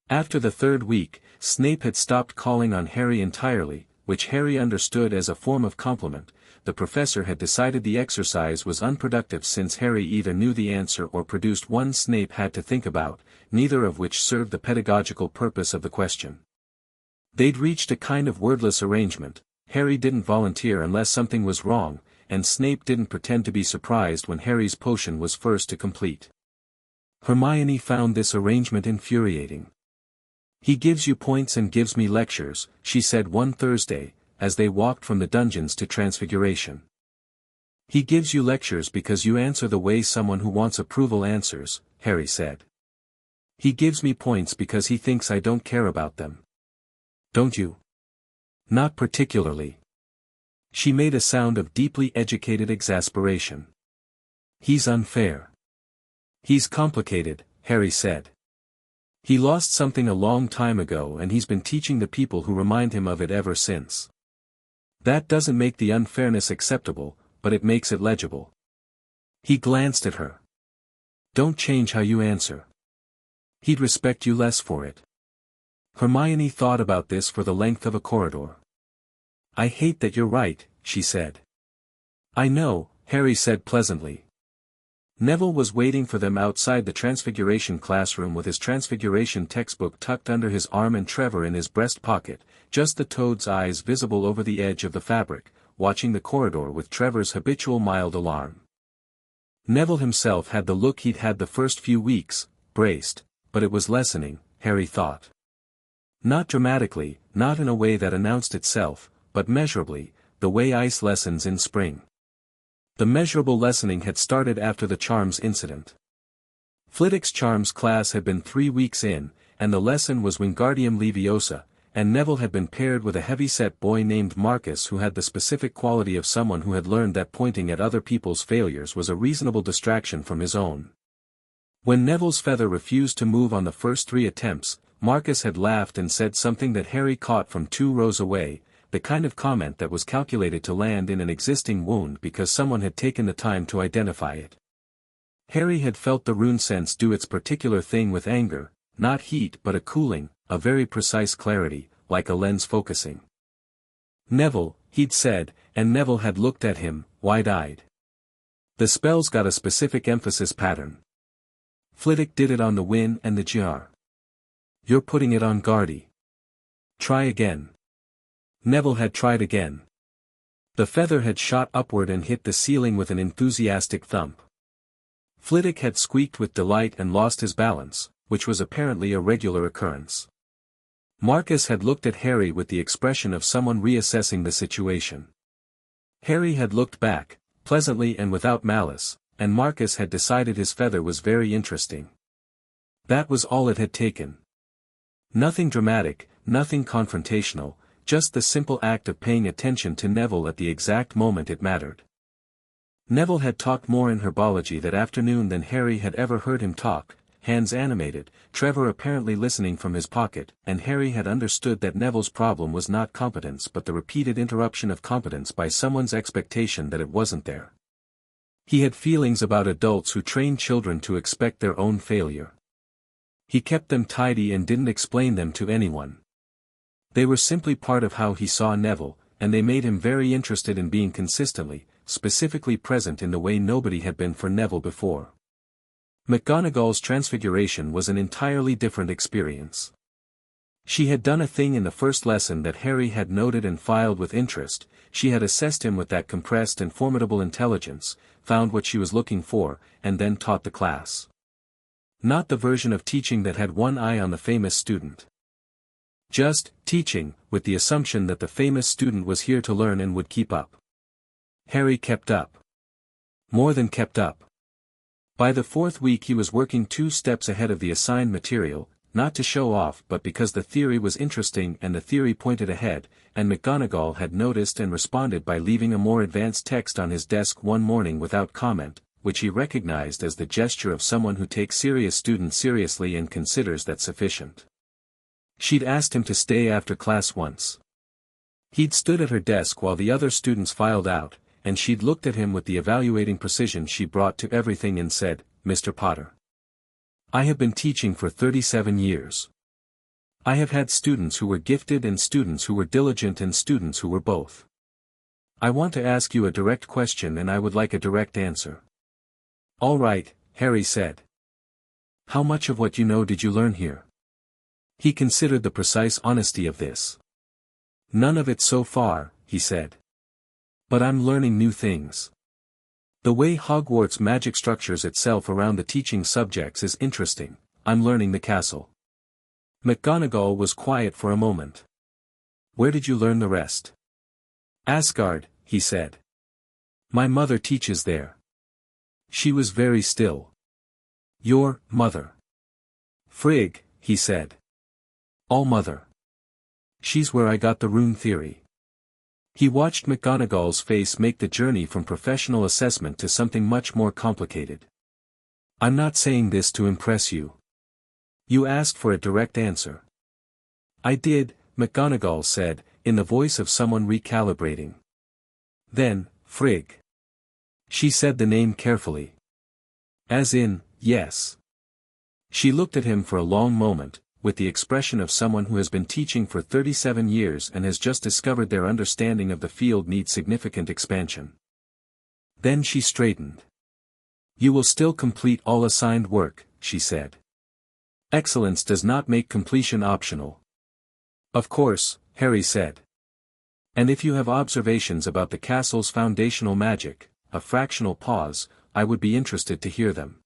After the third week, Snape had stopped calling on Harry entirely, which Harry understood as a form of compliment. The professor had decided the exercise was unproductive since Harry either knew the answer or produced one Snape had to think about, neither of which served the pedagogical purpose of the question. They'd reached a kind of wordless arrangement. Harry didn't volunteer unless something was wrong, and Snape didn't pretend to be surprised when Harry's potion was first to complete. Hermione found this arrangement infuriating. "He gives you points and gives me lectures," she said one Thursday, as they walked from the dungeons to Transfiguration. "He gives you lectures because you answer the way someone who wants approval answers," Harry said. "He gives me points because he thinks I don't care about them." "Don't you?" "Not particularly." She made a sound of deeply educated exasperation. "He's unfair. He's complicated," Harry said. "He lost something a long time ago and he's been teaching the people who remind him of it ever since. That doesn't make the unfairness acceptable, but it makes it legible." He glanced at her. "Don't change how you answer. He'd respect you less for it." Hermione thought about this for the length of a corridor. "I hate that you're right," she said. "I know," Harry said pleasantly. Neville was waiting for them outside the Transfiguration classroom with his Transfiguration textbook tucked under his arm and Trevor in his breast pocket, just the Toad's eyes visible over the edge of the fabric, watching the corridor with Trevor's habitual mild alarm. Neville himself had the look he'd had the first few weeks, braced, but it was lessening, Harry thought. Not dramatically, not in a way that announced itself, but measurably, the way ice lessens in spring. The measurable lessening had started after the charms incident. Flitwick's charms class had been 3 weeks in, and the lesson was Wingardium Leviosa, and Neville had been paired with a heavy-set boy named Marcus who had the specific quality of someone who had learned that pointing at other people's failures was a reasonable distraction from his own. When Neville's feather refused to move on the first 3 attempts, Marcus had laughed and said something that Harry caught from 2 rows away, the kind of comment that was calculated to land in an existing wound because someone had taken the time to identify it. Harry had felt the rune sense do its particular thing with anger, not heat but a cooling, a very precise clarity, like a lens focusing. "Neville," he'd said, and Neville had looked at him, wide-eyed. "The spell's got a specific emphasis pattern. Flitwick did it on the Win and the Jar. You're putting it on Gardy. Try again." Neville had tried again. The feather had shot upward and hit the ceiling with an enthusiastic thump. Flitwick had squeaked with delight and lost his balance, which was apparently a regular occurrence. Marcus had looked at Harry with the expression of someone reassessing the situation. Harry had looked back, pleasantly and without malice, and Marcus had decided his feather was very interesting. That was all it had taken. Nothing dramatic, nothing confrontational, just the simple act of paying attention to Neville at the exact moment it mattered. Neville had talked more in herbology that afternoon than Harry had ever heard him talk, hands animated, Trevor apparently listening from his pocket, and Harry had understood that Neville's problem was not competence but the repeated interruption of competence by someone's expectation that it wasn't there. He had feelings about adults who train children to expect their own failure. He kept them tidy and didn't explain them to anyone. They were simply part of how he saw Neville, and they made him very interested in being consistently, specifically present in the way nobody had been for Neville before. McGonagall's transfiguration was an entirely different experience. She had done a thing in the first lesson that Harry had noted and filed with interest. She had assessed him with that compressed and formidable intelligence, found what she was looking for, and then taught the class. Not the version of teaching that had one eye on the famous student. Just teaching, with the assumption that the famous student was here to learn and would keep up. Harry kept up. More than kept up. By the fourth week he was working 2 steps ahead of the assigned material, not to show off but because the theory was interesting and the theory pointed ahead, and McGonagall had noticed and responded by leaving a more advanced text on his desk one morning without comment, which he recognized as the gesture of someone who takes serious students seriously and considers that sufficient. She'd asked him to stay after class once. He'd stood at her desk while the other students filed out, and she'd looked at him with the evaluating precision she brought to everything and said, "Mr. Potter. I have been teaching for 37 years. I have had students who were gifted and students who were diligent and students who were both. I want to ask you a direct question and I would like a direct answer." "All right," Harry said. "How much of what you know did you learn here?" He considered the precise honesty of this. "None of it so far," he said. "But I'm learning new things. The way Hogwarts magic structures itself around the teaching subjects is interesting. I'm learning the castle." McGonagall was quiet for a moment. "Where did you learn the rest?" "Asgard," he said. "My mother teaches there." She was very still. "Your mother?" "Frigg," he said. "All-Mother. She's where I got the rune theory." He watched McGonagall's face make the journey from professional assessment to something much more complicated. "I'm not saying this to impress you. You asked for a direct answer." "I did," McGonagall said, in the voice of someone recalibrating. "Then, Frigg." She said the name carefully. "As in, yes." She looked at him for a long moment, with the expression of someone who has been teaching for 37 years and has just discovered their understanding of the field needs significant expansion. Then she straightened. "You will still complete all assigned work," she said. "Excellence does not make completion optional." "Of course," Harry said. "And if you have observations about the castle's foundational magic," a fractional pause, "I would be interested to hear them.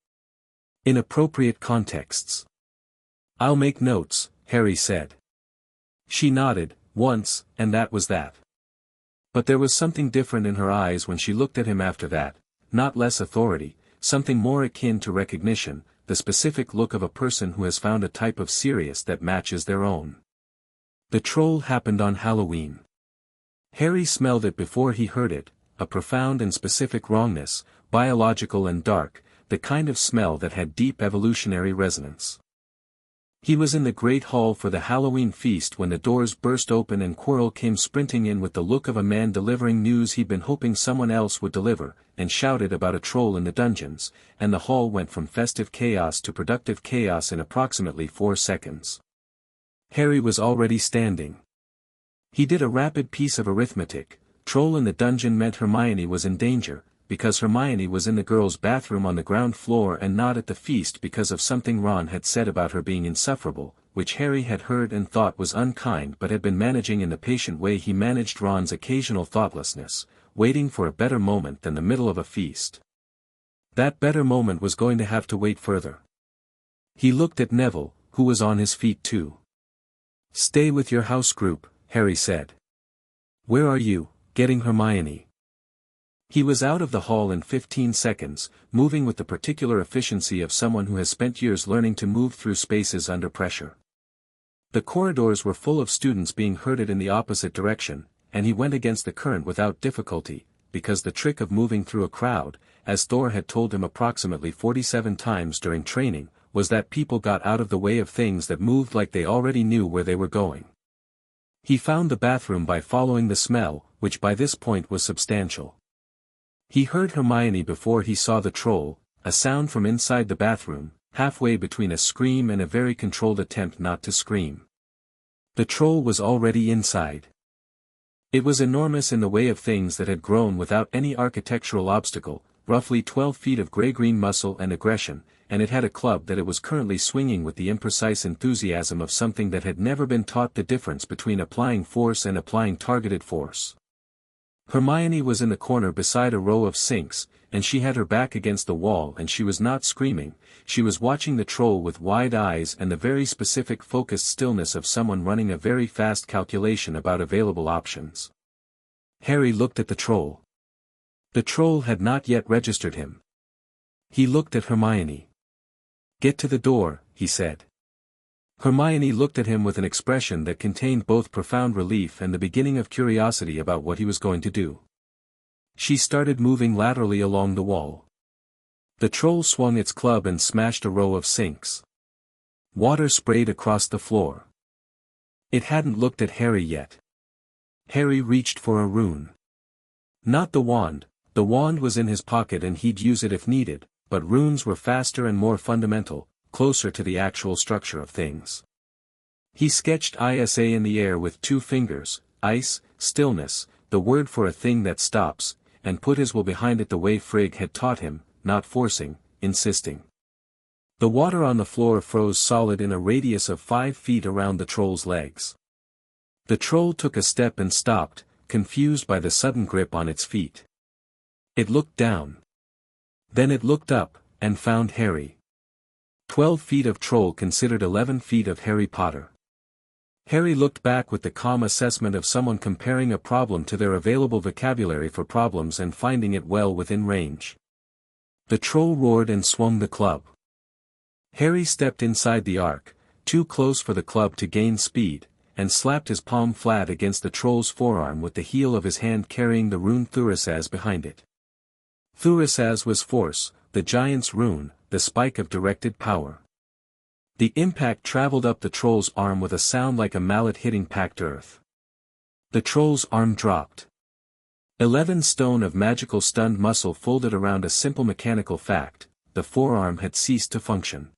In appropriate contexts." "I'll make notes," Harry said. She nodded, once, and that was that. But there was something different in her eyes when she looked at him after that, not less authority, something more akin to recognition, the specific look of a person who has found a type of serious that matches their own. The troll happened on Halloween. Harry smelled it before he heard it, a profound and specific wrongness, biological and dark, the kind of smell that had deep evolutionary resonance. He was in the great hall for the Halloween feast when the doors burst open and Quirrell came sprinting in with the look of a man delivering news he'd been hoping someone else would deliver, and shouted about a troll in the dungeons, and the hall went from festive chaos to productive chaos in approximately 4 seconds. Harry was already standing. He did a rapid piece of arithmetic. Troll in the dungeon meant Hermione was in danger, because Hermione was in the girls' bathroom on the ground floor and not at the feast because of something Ron had said about her being insufferable, which Harry had heard and thought was unkind but had been managing in the patient way he managed Ron's occasional thoughtlessness, waiting for a better moment than the middle of a feast. That better moment was going to have to wait further. He looked at Neville, who was on his feet too. "Stay with your house group," Harry said. "Where are you, getting Hermione?" He was out of the hall in 15 seconds, moving with the particular efficiency of someone who has spent years learning to move through spaces under pressure. The corridors were full of students being herded in the opposite direction, and he went against the current without difficulty, because the trick of moving through a crowd, as Thor had told him approximately 47 times during training, was that people got out of the way of things that moved like they already knew where they were going. He found the bathroom by following the smell, which by this point was substantial. He heard Hermione before he saw the troll, a sound from inside the bathroom, halfway between a scream and a very controlled attempt not to scream. The troll was already inside. It was enormous in the way of things that had grown without any architectural obstacle, roughly 12 feet of gray-green muscle and aggression, and it had a club that it was currently swinging with the imprecise enthusiasm of something that had never been taught the difference between applying force and applying targeted force. Hermione was in the corner beside a row of sinks, and she had her back against the wall and she was not screaming, she was watching the troll with wide eyes and the very specific focused stillness of someone running a very fast calculation about available options. Harry looked at the troll. The troll had not yet registered him. He looked at Hermione. "Get to the door," he said. Hermione looked at him with an expression that contained both profound relief and the beginning of curiosity about what he was going to do. She started moving laterally along the wall. The troll swung its club and smashed a row of sinks. Water sprayed across the floor. It hadn't looked at Harry yet. Harry reached for a rune. Not the wand was in his pocket and he'd use it if needed, but runes were faster and more fundamental, closer to the actual structure of things. He sketched ISA in the air with 2 fingers, ice, stillness, the word for a thing that stops, and put his will behind it the way Frigg had taught him, not forcing, insisting. The water on the floor froze solid in a radius of 5 feet around the troll's legs. The troll took a step and stopped, confused by the sudden grip on its feet. It looked down. Then it looked up, and found Harry. 12 feet of troll considered 11 feet of Harry Potter. Harry looked back with the calm assessment of someone comparing a problem to their available vocabulary for problems and finding it well within range. The troll roared and swung the club. Harry stepped inside the arc, too close for the club to gain speed, and slapped his palm flat against the troll's forearm with the heel of his hand carrying the rune Thurisaz behind it. Thurisaz was force, the giant's rune, the spike of directed power. The impact traveled up the troll's arm with a sound like a mallet hitting packed earth. The troll's arm dropped. 11 stone of magical stunned muscle folded around a simple mechanical fact, the forearm had ceased to function.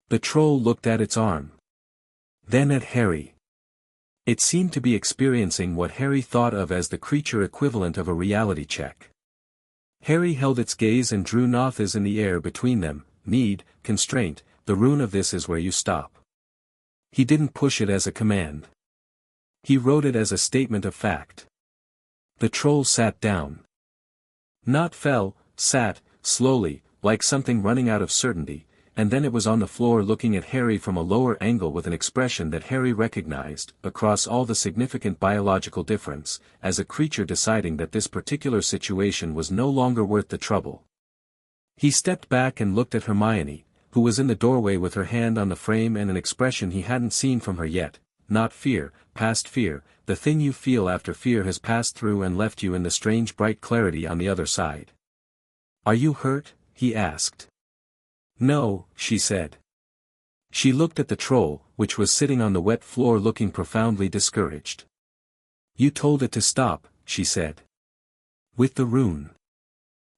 The troll looked at its arm. Then at Harry. It seemed to be experiencing what Harry thought of as the creature equivalent of a reality check. Harry held its gaze and drew Nothas in the air between them, need, constraint, the rune of this is where you stop. He didn't push it as a command. He wrote it as a statement of fact. The troll sat down. Not fell, sat, slowly, like something running out of certainty, and then it was on the floor looking at Harry from a lower angle with an expression that Harry recognized, across all the significant biological difference, as a creature deciding that this particular situation was no longer worth the trouble. He stepped back and looked at Hermione, who was in the doorway with her hand on the frame and an expression he hadn't seen from her yet, not fear, past fear, the thing you feel after fear has passed through and left you in the strange bright clarity on the other side. "Are you hurt?" he asked. "No," she said. She looked at the troll, which was sitting on the wet floor looking profoundly discouraged. "You told it to stop," she said. "With the rune."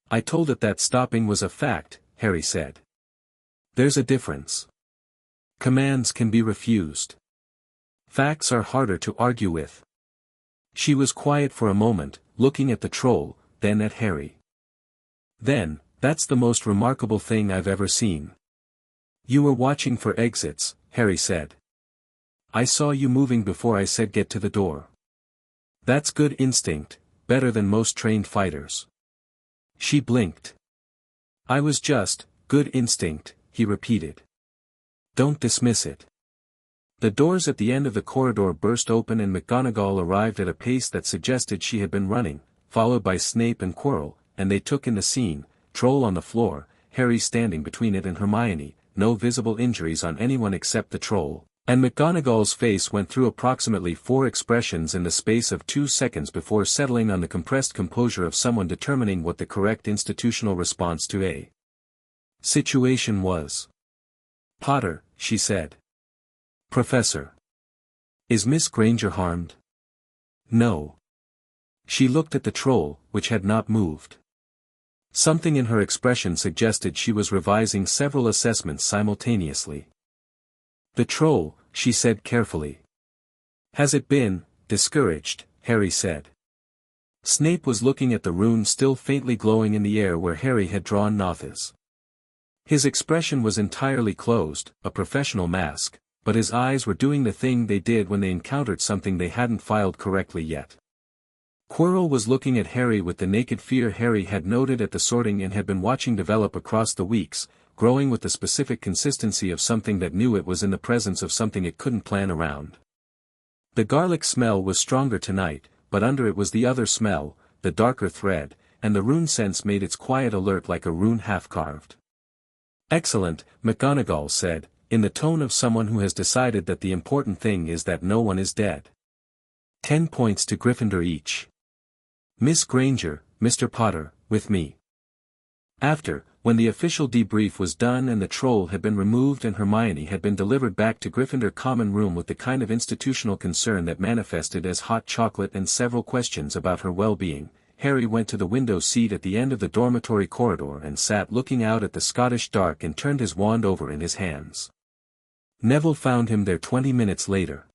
"I told it that stopping was a fact," Harry said. "There's a difference. Commands can be refused. Facts are harder to argue with." She was quiet for a moment, looking at the troll, then at Harry. "Then, that's the most remarkable thing I've ever seen. You were watching for exits," Harry said. "I saw you moving before I said get to the door. That's good instinct, better than most trained fighters." She blinked. "I was just, good instinct," he repeated. "Don't dismiss it." The doors at the end of the corridor burst open and McGonagall arrived at a pace that suggested she had been running, followed by Snape and Quirrell, and they took in the scene, troll on the floor, Harry standing between it and Hermione, no visible injuries on anyone except the troll, and McGonagall's face went through approximately 4 expressions in the space of 2 seconds before settling on the compressed composure of someone determining what the correct institutional response to a situation was. "Potter," she said. "Professor. Is Miss Granger harmed?" "No." She looked at the troll, which had not moved. Something in her expression suggested she was revising several assessments simultaneously. "The troll," she said carefully. "Has it been discouraged?" Harry said. Snape was looking at the rune still faintly glowing in the air where Harry had drawn Noth's. His expression was entirely closed, a professional mask, but his eyes were doing the thing they did when they encountered something they hadn't filed correctly yet. Quirrell was looking at Harry with the naked fear Harry had noted at the sorting and had been watching develop across the weeks, growing with the specific consistency of something that knew it was in the presence of something it couldn't plan around. The garlic smell was stronger tonight, but under it was the other smell, the darker thread, and the rune sense made its quiet alert like a rune half-carved. "Excellent," McGonagall said, in the tone of someone who has decided that the important thing is that no one is dead. 10 points to Gryffindor each. Miss Granger, Mr. Potter, with me. After, when the official debrief was done and the troll had been removed and Hermione had been delivered back to Gryffindor common room with the kind of institutional concern that manifested as hot chocolate and several questions about her well-being, Harry went to the window seat at the end of the dormitory corridor and sat looking out at the Scottish dark and turned his wand over in his hands. Neville found him there 20 minutes later.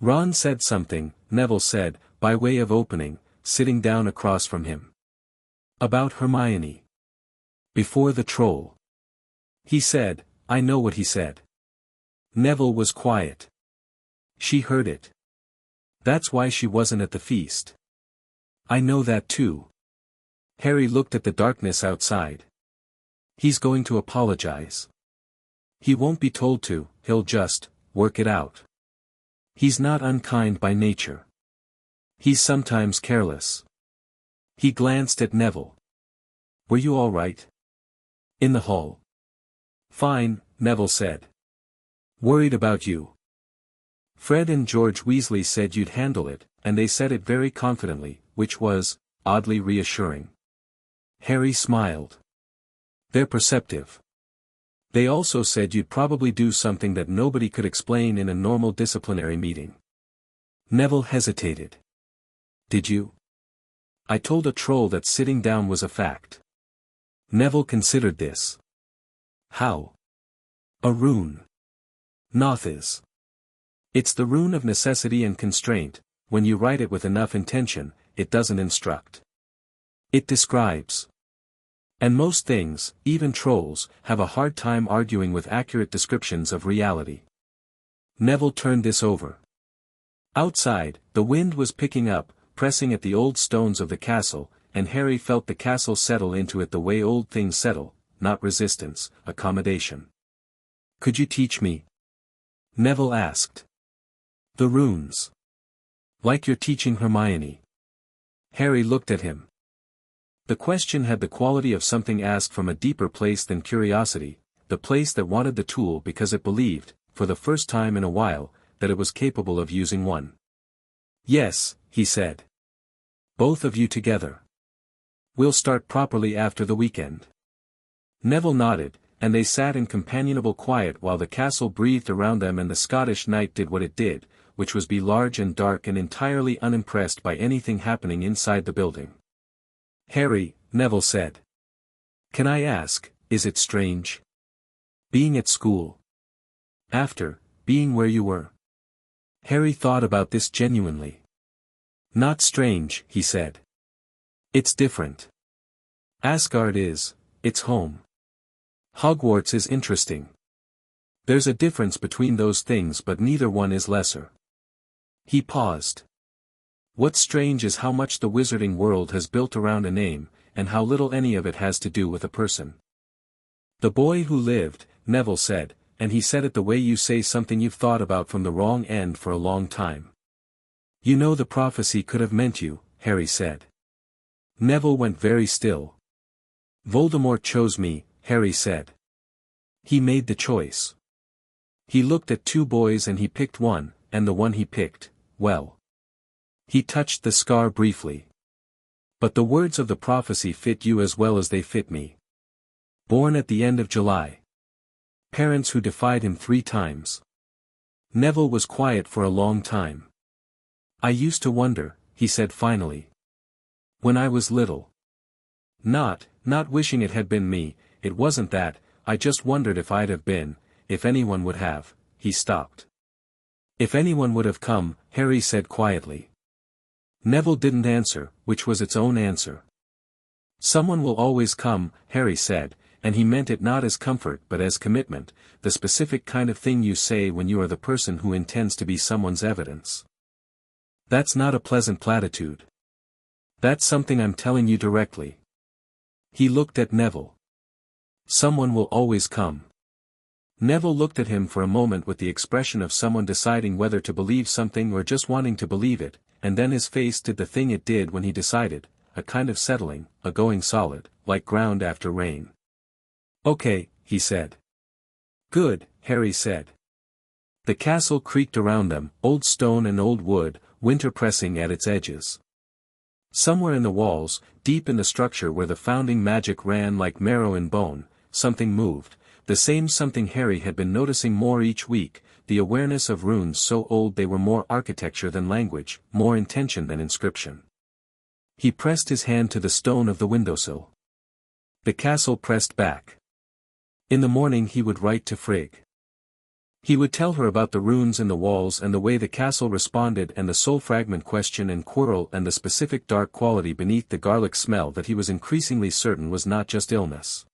"Ron said something," Neville said, by way of opening, sitting down across from him. "About Hermione. Before the troll. He said, I know what he said." Neville was quiet. "She heard it. That's why she wasn't at the feast." "I know that too." Harry looked at the darkness outside. "He's going to apologize. He won't be told to, he'll just work it out. He's not unkind by nature. He's sometimes careless." He glanced at Neville. "Were you all right? In the hall?" "Fine," Neville said. "Worried about you. Fred and George Weasley said you'd handle it, and they said it very confidently, which was oddly reassuring." Harry smiled. "They're perceptive. They also said you'd probably do something that nobody could explain in a normal disciplinary meeting." Neville hesitated. "Did you?" "I told a troll that sitting down was a fact." Neville considered this. "How?" "A rune. Noth is. It's the rune of necessity and constraint. When you write it with enough intention, it doesn't instruct. It describes. And most things, even trolls, have a hard time arguing with accurate descriptions of reality." Neville turned this over. Outside, the wind was picking up, pressing at the old stones of the castle, and Harry felt the castle settle into it the way old things settle, not resistance, accommodation. "Could you teach me?" Neville asked. "The runes. Like you're teaching Hermione." Harry looked at him. The question had the quality of something asked from a deeper place than curiosity, the place that wanted the tool because it believed, for the first time in a while, that it was capable of using one. "Yes," he said. "Both of you together. We'll start properly after the weekend." Neville nodded, and they sat in companionable quiet while the castle breathed around them and the Scottish night did what it did, which was be large and dark and entirely unimpressed by anything happening inside the building. "Harry," Neville said. "Can I ask, is it strange? Being at school. After being where you were?" Harry thought about this genuinely. "Not strange," he said. "It's different. Asgard is, it's home. Hogwarts is interesting. There's a difference between those things but neither one is lesser." He paused. "What's strange is how much the wizarding world has built around a name, and how little any of it has to do with a person." "The boy who lived," Neville said, "and he said it the way you say something you've thought about from the wrong end for a long time." "You know the prophecy could have meant you," Harry said. Neville went very still. "Voldemort chose me," Harry said. "He made the choice. He looked at two boys and he picked one, and the one he picked, well. He touched the scar briefly. But the words of the prophecy fit you as well as they fit me. Born at the end of July. Parents who defied him 3 times. Neville was quiet for a long time. "I used to wonder," he said finally. "When I was little. Not wishing it had been me, it wasn't that, I just wondered if I'd have been, if anyone would have, he stopped. If anyone would have come, Harry said quietly. Neville didn't answer, which was its own answer. Someone will always come, Harry said, and he meant it not as comfort but as commitment, the specific kind of thing you say when you are the person who intends to be someone's evidence. That's not a pleasant platitude. That's something I'm telling you directly. He looked at Neville. Someone will always come. Neville looked at him for a moment with the expression of someone deciding whether to believe something or just wanting to believe it, and then his face did the thing it did when he decided, a kind of settling, a going solid, like ground after rain. Okay, he said. Good, Harry said. The castle creaked around them, old stone and old wood, winter pressing at its edges. Somewhere in the walls, deep in the structure where the founding magic ran like marrow in bone, something moved, the same something Harry had been noticing more each week, the awareness of runes so old they were more architecture than language, more intention than inscription. He pressed his hand to the stone of the windowsill. The castle pressed back. In the morning he would write to Frigg. He would tell her about the runes in the walls and the way the castle responded and the soul fragment question and quarrel and the specific dark quality beneath the garlic smell that he was increasingly certain was not just illness.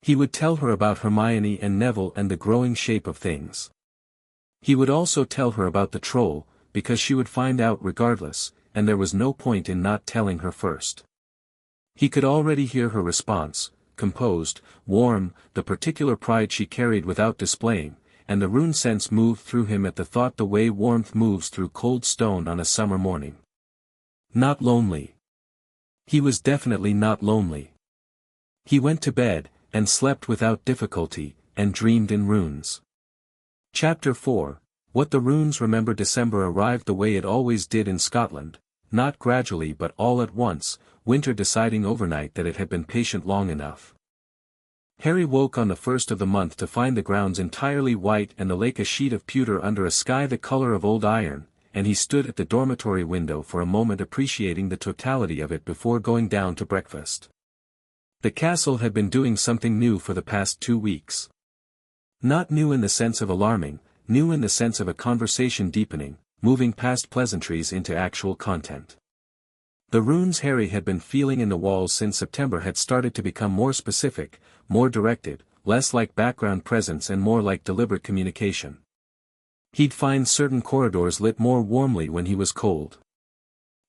He would tell her about Hermione and Neville and the growing shape of things. He would also tell her about the troll, because she would find out regardless, and there was no point in not telling her first. He could already hear her response, composed, warm, the particular pride she carried without displaying, and the rune sense moved through him at the thought the way warmth moves through cold stone on a summer morning. Not lonely. He was definitely not lonely. He went to bed, and slept without difficulty, and dreamed in runes. Chapter 4, What the Runes Remember. December arrived the way it always did in Scotland, not gradually but all at once, winter deciding overnight that it had been patient long enough. Harry woke on the first of the month to find the grounds entirely white and the lake a sheet of pewter under a sky the color of old iron, and he stood at the dormitory window for a moment appreciating the totality of it before going down to breakfast. The castle had been doing something new for the past 2 weeks. Not new in the sense of alarming, new in the sense of a conversation deepening, moving past pleasantries into actual content. The runes Harry had been feeling in the walls since September had started to become more specific, more directed, less like background presence and more like deliberate communication. He'd find certain corridors lit more warmly when he was cold.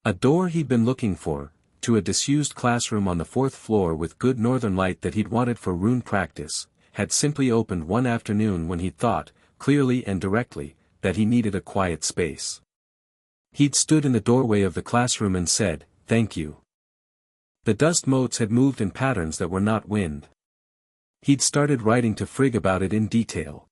A door he'd been looking for, to a disused classroom on the 4th floor with good northern light that he'd wanted for rune practice, had simply opened one afternoon when he'd thought, clearly and directly, that he needed a quiet space. He'd stood in the doorway of the classroom and said, "Thank you." The dust motes had moved in patterns that were not wind. He'd started writing to Frigg about it in detail.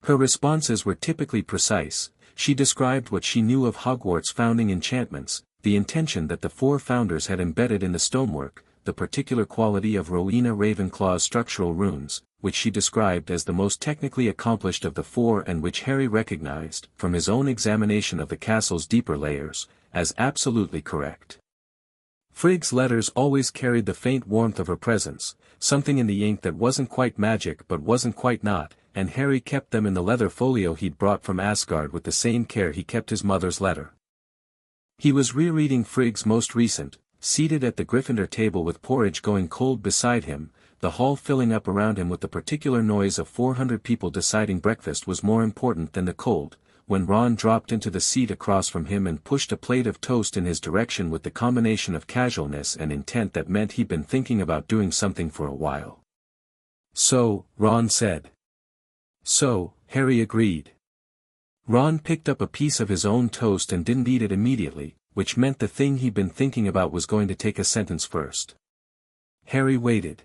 Her responses were typically precise. She described what she knew of Hogwarts' founding enchantments, the intention that the 4 founders had embedded in the stonework, the particular quality of Rowena Ravenclaw's structural runes, which she described as the most technically accomplished of the 4 and which Harry recognized, from his own examination of the castle's deeper layers, as absolutely correct. Frigg's letters always carried the faint warmth of her presence, something in the ink that wasn't quite magic but wasn't quite not, and Harry kept them in the leather folio he'd brought from Asgard with the same care he kept his mother's letter. He was rereading Frigg's most recent, seated at the Gryffindor table with porridge going cold beside him, the hall filling up around him with the particular noise of 400 people deciding breakfast was more important than the cold, when Ron dropped into the seat across from him and pushed a plate of toast in his direction with the combination of casualness and intent that meant he'd been thinking about doing something for a while. "So," Ron said. "So," Harry agreed. Ron picked up a piece of his own toast and didn't eat it immediately, which meant the thing he'd been thinking about was going to take a sentence first. Harry waited.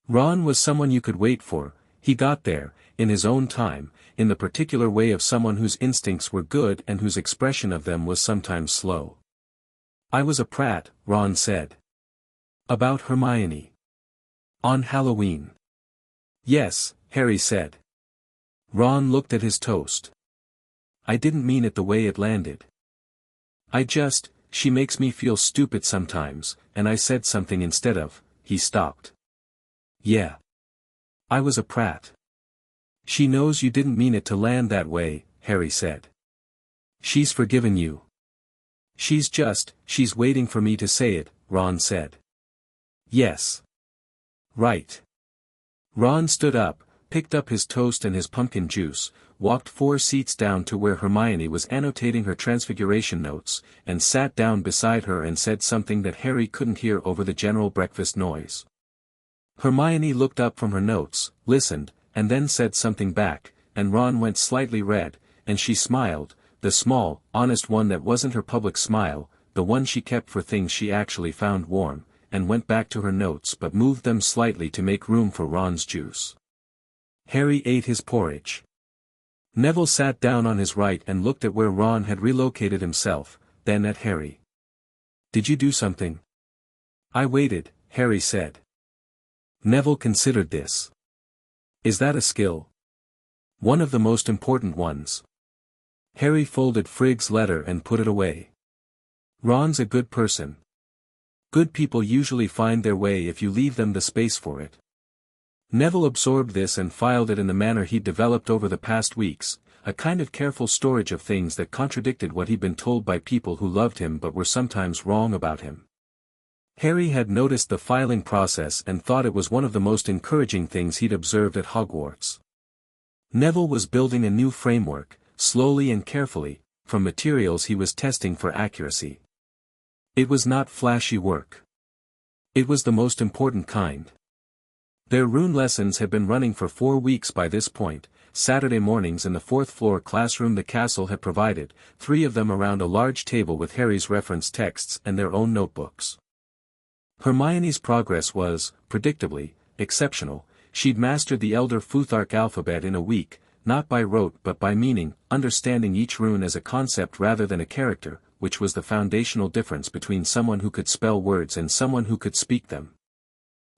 Ron was someone you could wait for. He got there, in his own time, in the particular way of someone whose instincts were good and whose expression of them was sometimes slow. "I was a prat," Ron said. "About Hermione. On Halloween." "Yes," Harry said. Ron looked at his toast. "I didn't mean it the way it landed. I just, She makes me feel stupid sometimes, and I said something instead of." He stopped. "Yeah. I was a prat." "She knows you didn't mean it to land that way," Harry said. "She's forgiven you." She's waiting for me to say it," Ron said. "Yes. Right." Ron stood up, picked up his toast and his pumpkin juice, walked 4 seats down to where Hermione was annotating her transfiguration notes, and sat down beside her and said something that Harry couldn't hear over the general breakfast noise. Hermione looked up from her notes, listened, and then said something back, and Ron went slightly red, and she smiled, the small, honest one that wasn't her public smile, the one she kept for things she actually found warm, and went back to her notes but moved them slightly to make room for Ron's juice. Harry ate his porridge. Neville sat down on his right and looked at where Ron had relocated himself, then at Harry. "Did you do something?" "I waited," Harry said. Neville considered this. "Is that a skill?" "One of the most important ones." Harry folded Frigg's letter and put it away. "Ron's a good person. Good people usually find their way if you leave them the space for it." Neville absorbed this and filed it in the manner he'd developed over the past weeks, a kind of careful storage of things that contradicted what he'd been told by people who loved him but were sometimes wrong about him. Harry had noticed the filing process and thought it was one of the most encouraging things he'd observed at Hogwarts. Neville was building a new framework, slowly and carefully, from materials he was testing for accuracy. It was not flashy work. It was the most important kind. Their rune lessons had been running for 4 weeks by this point, Saturday mornings in the 4th-floor classroom the castle had provided, 3 of them around a large table with Harry's reference texts and their own notebooks. Hermione's progress was, predictably, exceptional. She'd mastered the Elder Futhark alphabet in a week, not by rote but by meaning, understanding each rune as a concept rather than a character, which was the foundational difference between someone who could spell words and someone who could speak them.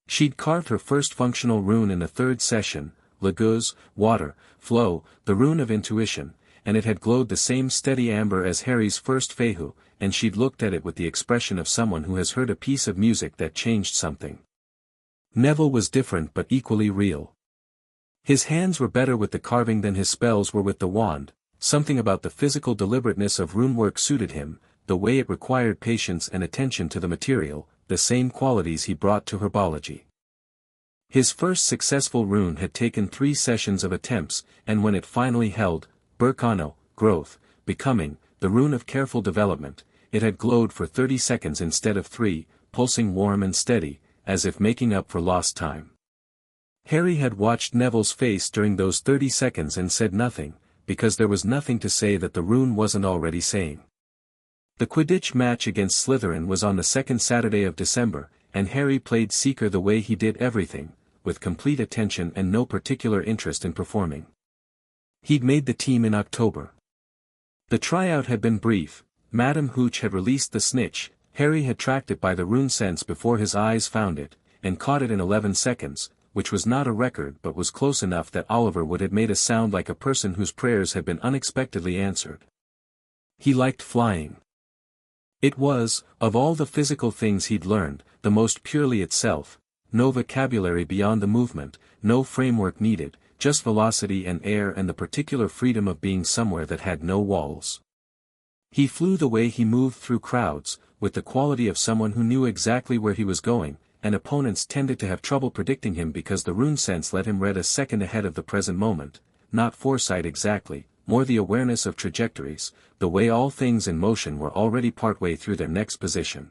She'd carved her first functional rune in the 3rd session, Laguz, water, flow, the rune of intuition, and it had glowed the same steady amber as Harry's first Fehu, and she'd looked at it with the expression of someone who has heard a piece of music that changed something. Neville was different but equally real. His hands were better with the carving than his spells were with the wand, something about the physical deliberateness of runework suited him, the way it required patience and attention to the material, the same qualities he brought to herbology. His first successful rune had taken 3 sessions of attempts, and when it finally held, Burkano, growth, becoming, the rune of careful development, it had glowed for 30 seconds instead of 3, pulsing warm and steady, as if making up for lost time. Harry had watched Neville's face during those 30 seconds and said nothing, because there was nothing to say that the rune wasn't already saying. The Quidditch match against Slytherin was on the 2nd Saturday of December, and Harry played Seeker the way he did everything, with complete attention and no particular interest in performing. He'd made the team in October. The tryout had been brief. Madame Hooch had released the snitch, Harry had tracked it by the rune sense before his eyes found it, and caught it in 11 seconds, which was not a record but was close enough that Oliver would have made a sound like a person whose prayers had been unexpectedly answered. He liked flying. It was, of all the physical things he'd learned, the most purely itself, no vocabulary beyond the movement, no framework needed, just velocity and air and the particular freedom of being somewhere that had no walls. He flew the way he moved through crowds, with the quality of someone who knew exactly where he was going, and opponents tended to have trouble predicting him because the rune sense let him read a second ahead of the present moment, not foresight exactly, more the awareness of trajectories, the way all things in motion were already partway through their next position.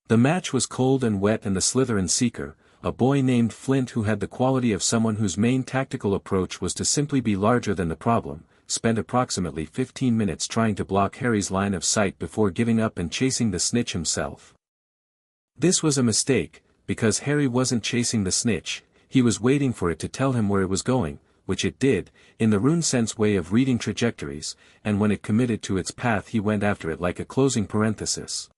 The match was cold and wet and the Slytherin seeker, a boy named Flint who had the quality of someone whose main tactical approach was to simply be larger than the problem, spent approximately 15 minutes trying to block Harry's line of sight before giving up and chasing the snitch himself. This was a mistake, because Harry wasn't chasing the snitch, he was waiting for it to tell him where it was going, which it did, in the rune sense way of reading trajectories, and when it committed to its path he went after it like a closing parenthesis.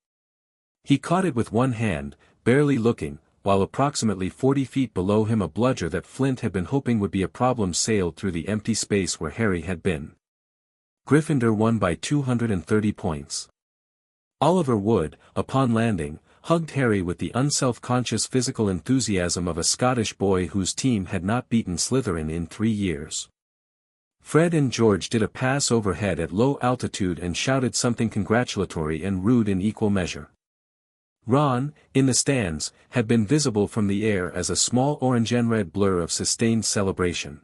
He caught it with one hand, barely looking, while approximately 40 feet below him a bludger that Flint had been hoping would be a problem sailed through the empty space where Harry had been. Gryffindor won by 230 points. Oliver Wood, upon landing, hugged Harry with the unself-conscious physical enthusiasm of a Scottish boy whose team had not beaten Slytherin in 3 years. Fred and George did a pass overhead at low altitude and shouted something congratulatory and rude in equal measure. Ron, in the stands, had been visible from the air as a small orange and red blur of sustained celebration.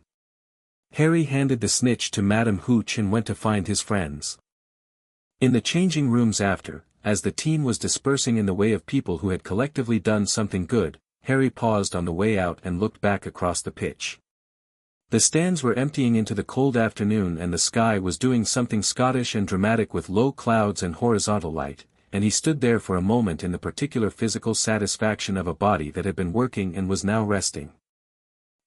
Harry handed the snitch to Madame Hooch and went to find his friends. In the changing rooms after, as the team was dispersing in the way of people who had collectively done something good, Harry paused on the way out and looked back across the pitch. The stands were emptying into the cold afternoon and the sky was doing something Scottish and dramatic with low clouds and horizontal light, and he stood there for a moment in the particular physical satisfaction of a body that had been working and was now resting.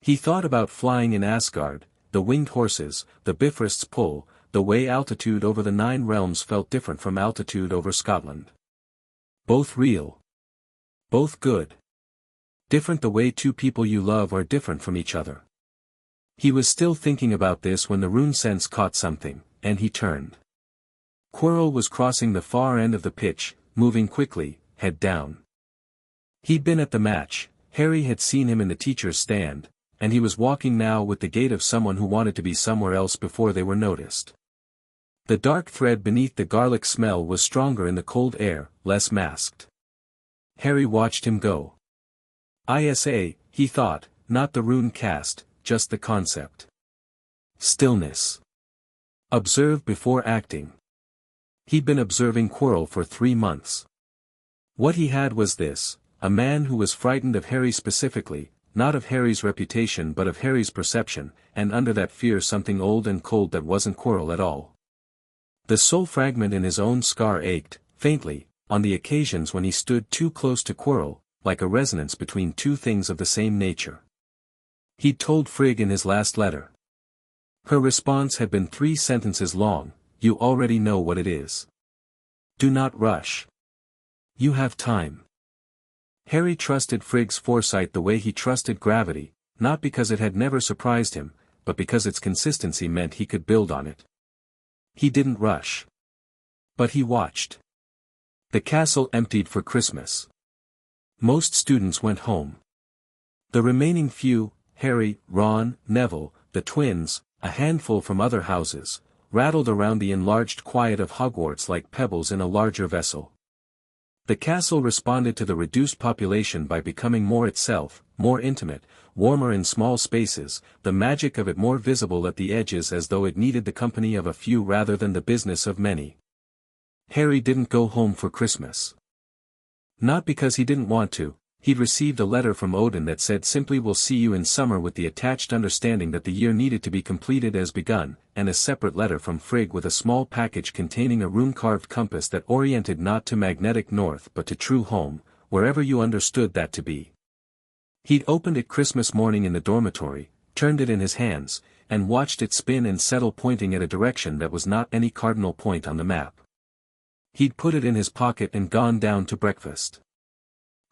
He thought about flying in Asgard, the winged horses, the Bifrost's pull, the way altitude over the 9 realms felt different from altitude over Scotland. Both real. Both good. Different the way two people you love are different from each other. He was still thinking about this when the rune sense caught something, and he turned. Quirrell was crossing the far end of the pitch, moving quickly, head down. He'd been at the match, Harry had seen him in the teacher's stand, and he was walking now with the gait of someone who wanted to be somewhere else before they were noticed. The dark thread beneath the garlic smell was stronger in the cold air, less masked. Harry watched him go. ISA, he thought, not the rune cast, just the concept. Stillness. Observe before acting. He'd been observing Quirrell for 3 months. What he had was this, a man who was frightened of Harry specifically, not of Harry's reputation but of Harry's perception, and under that fear something old and cold that wasn't Quirrell at all. The soul fragment in his own scar ached, faintly, on the occasions when he stood too close to Quirrell, like a resonance between two things of the same nature. He'd told Frigg in his last letter. Her response had been 3 sentences long, you already know what it is. Do not rush. You have time. Harry trusted Frigg's foresight the way he trusted gravity, not because it had never surprised him, but because its consistency meant he could build on it. He didn't rush. But he watched. The castle emptied for Christmas. Most students went home. The remaining few, Harry, Ron, Neville, the twins, a handful from other houses, rattled around the enlarged quiet of Hogwarts like pebbles in a larger vessel. The castle responded to the reduced population by becoming more itself, more intimate, warmer in small spaces, the magic of it more visible at the edges as though it needed the company of a few rather than the business of many. Harry didn't go home for Christmas. Not because he didn't want to. He'd received a letter from Odin that said simply we'll see you in summer with the attached understanding that the year needed to be completed as begun, and a separate letter from Frigg with a small package containing a rune-carved compass that oriented not to magnetic north but to true home, wherever you understood that to be. He'd opened it Christmas morning in the dormitory, turned it in his hands, and watched it spin and settle pointing at a direction that was not any cardinal point on the map. He'd put it in his pocket and gone down to breakfast.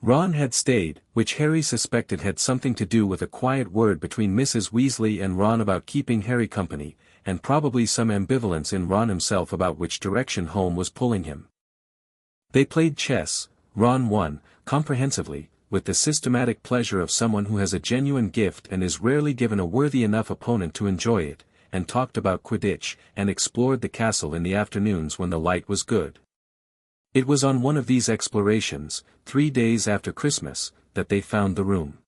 Ron had stayed, which Harry suspected had something to do with a quiet word between Mrs. Weasley and Ron about keeping Harry company, and probably some ambivalence in Ron himself about which direction home was pulling him. They played chess. Ron won, comprehensively, with the systematic pleasure of someone who has a genuine gift and is rarely given a worthy enough opponent to enjoy it, and talked about Quidditch, and explored the castle in the afternoons when the light was good. It was on one of these explorations, 3 days after Christmas, that they found the room.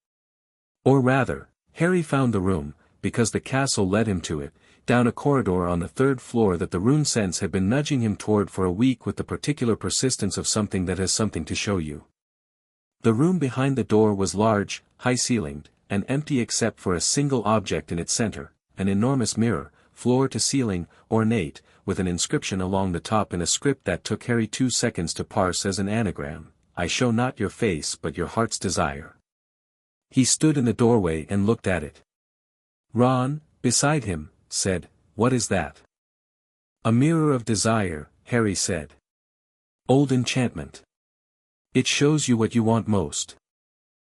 Or rather, Harry found the room, because the castle led him to it, down a corridor on the 3rd floor that the rune sense had been nudging him toward for a week with the particular persistence of something that has something to show you. The room behind the door was large, high-ceilinged, and empty except for a single object in its center, an enormous mirror, floor to ceiling, ornate, with an inscription along the top in a script that took Harry 2 seconds to parse as an anagram, I show not your face but your heart's desire. He stood in the doorway and looked at it. Ron, beside him, said, what is that? A mirror of desire, Harry said. Old enchantment. It shows you what you want most.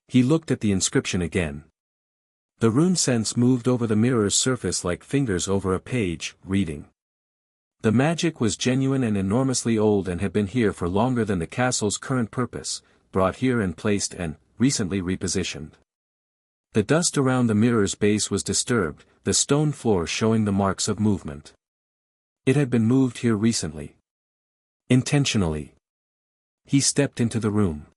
He looked at the inscription again. The rune sense moved over the mirror's surface like fingers over a page, reading. The magic was genuine and enormously old and had been here for longer than the castle's current purpose, brought here and placed and, recently repositioned. The dust around the mirror's base was disturbed, the stone floor showing the marks of movement. It had been moved here recently. Intentionally. He stepped into the room.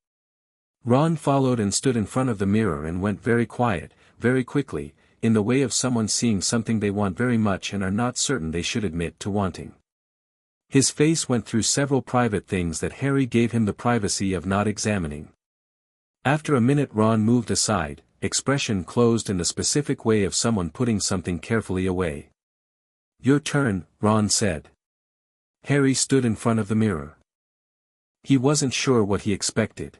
Ron followed and stood in front of the mirror and went very quiet, very quickly, in the way of someone seeing something they want very much and are not certain they should admit to wanting. His face went through several private things that Harry gave him the privacy of not examining. After a minute Ron moved aside, expression closed in the specific way of someone putting something carefully away. "Your turn," Ron said. Harry stood in front of the mirror. He wasn't sure what he expected.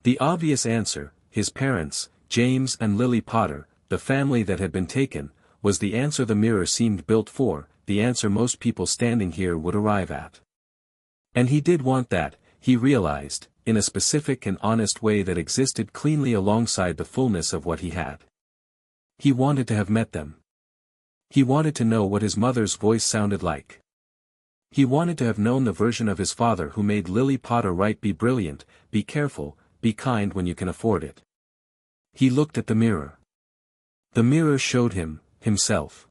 The obvious answer, his parents, James and Lily Potter, the family that had been taken, was the answer the mirror seemed built for, the answer most people standing here would arrive at. And he did want that, he realized, in a specific and honest way that existed cleanly alongside the fullness of what he had. He wanted to have met them. He wanted to know what his mother's voice sounded like. He wanted to have known the version of his father who made Lily Potter write "Be brilliant, be careful, be kind when you can afford it." He looked at the mirror. The mirror showed him, himself.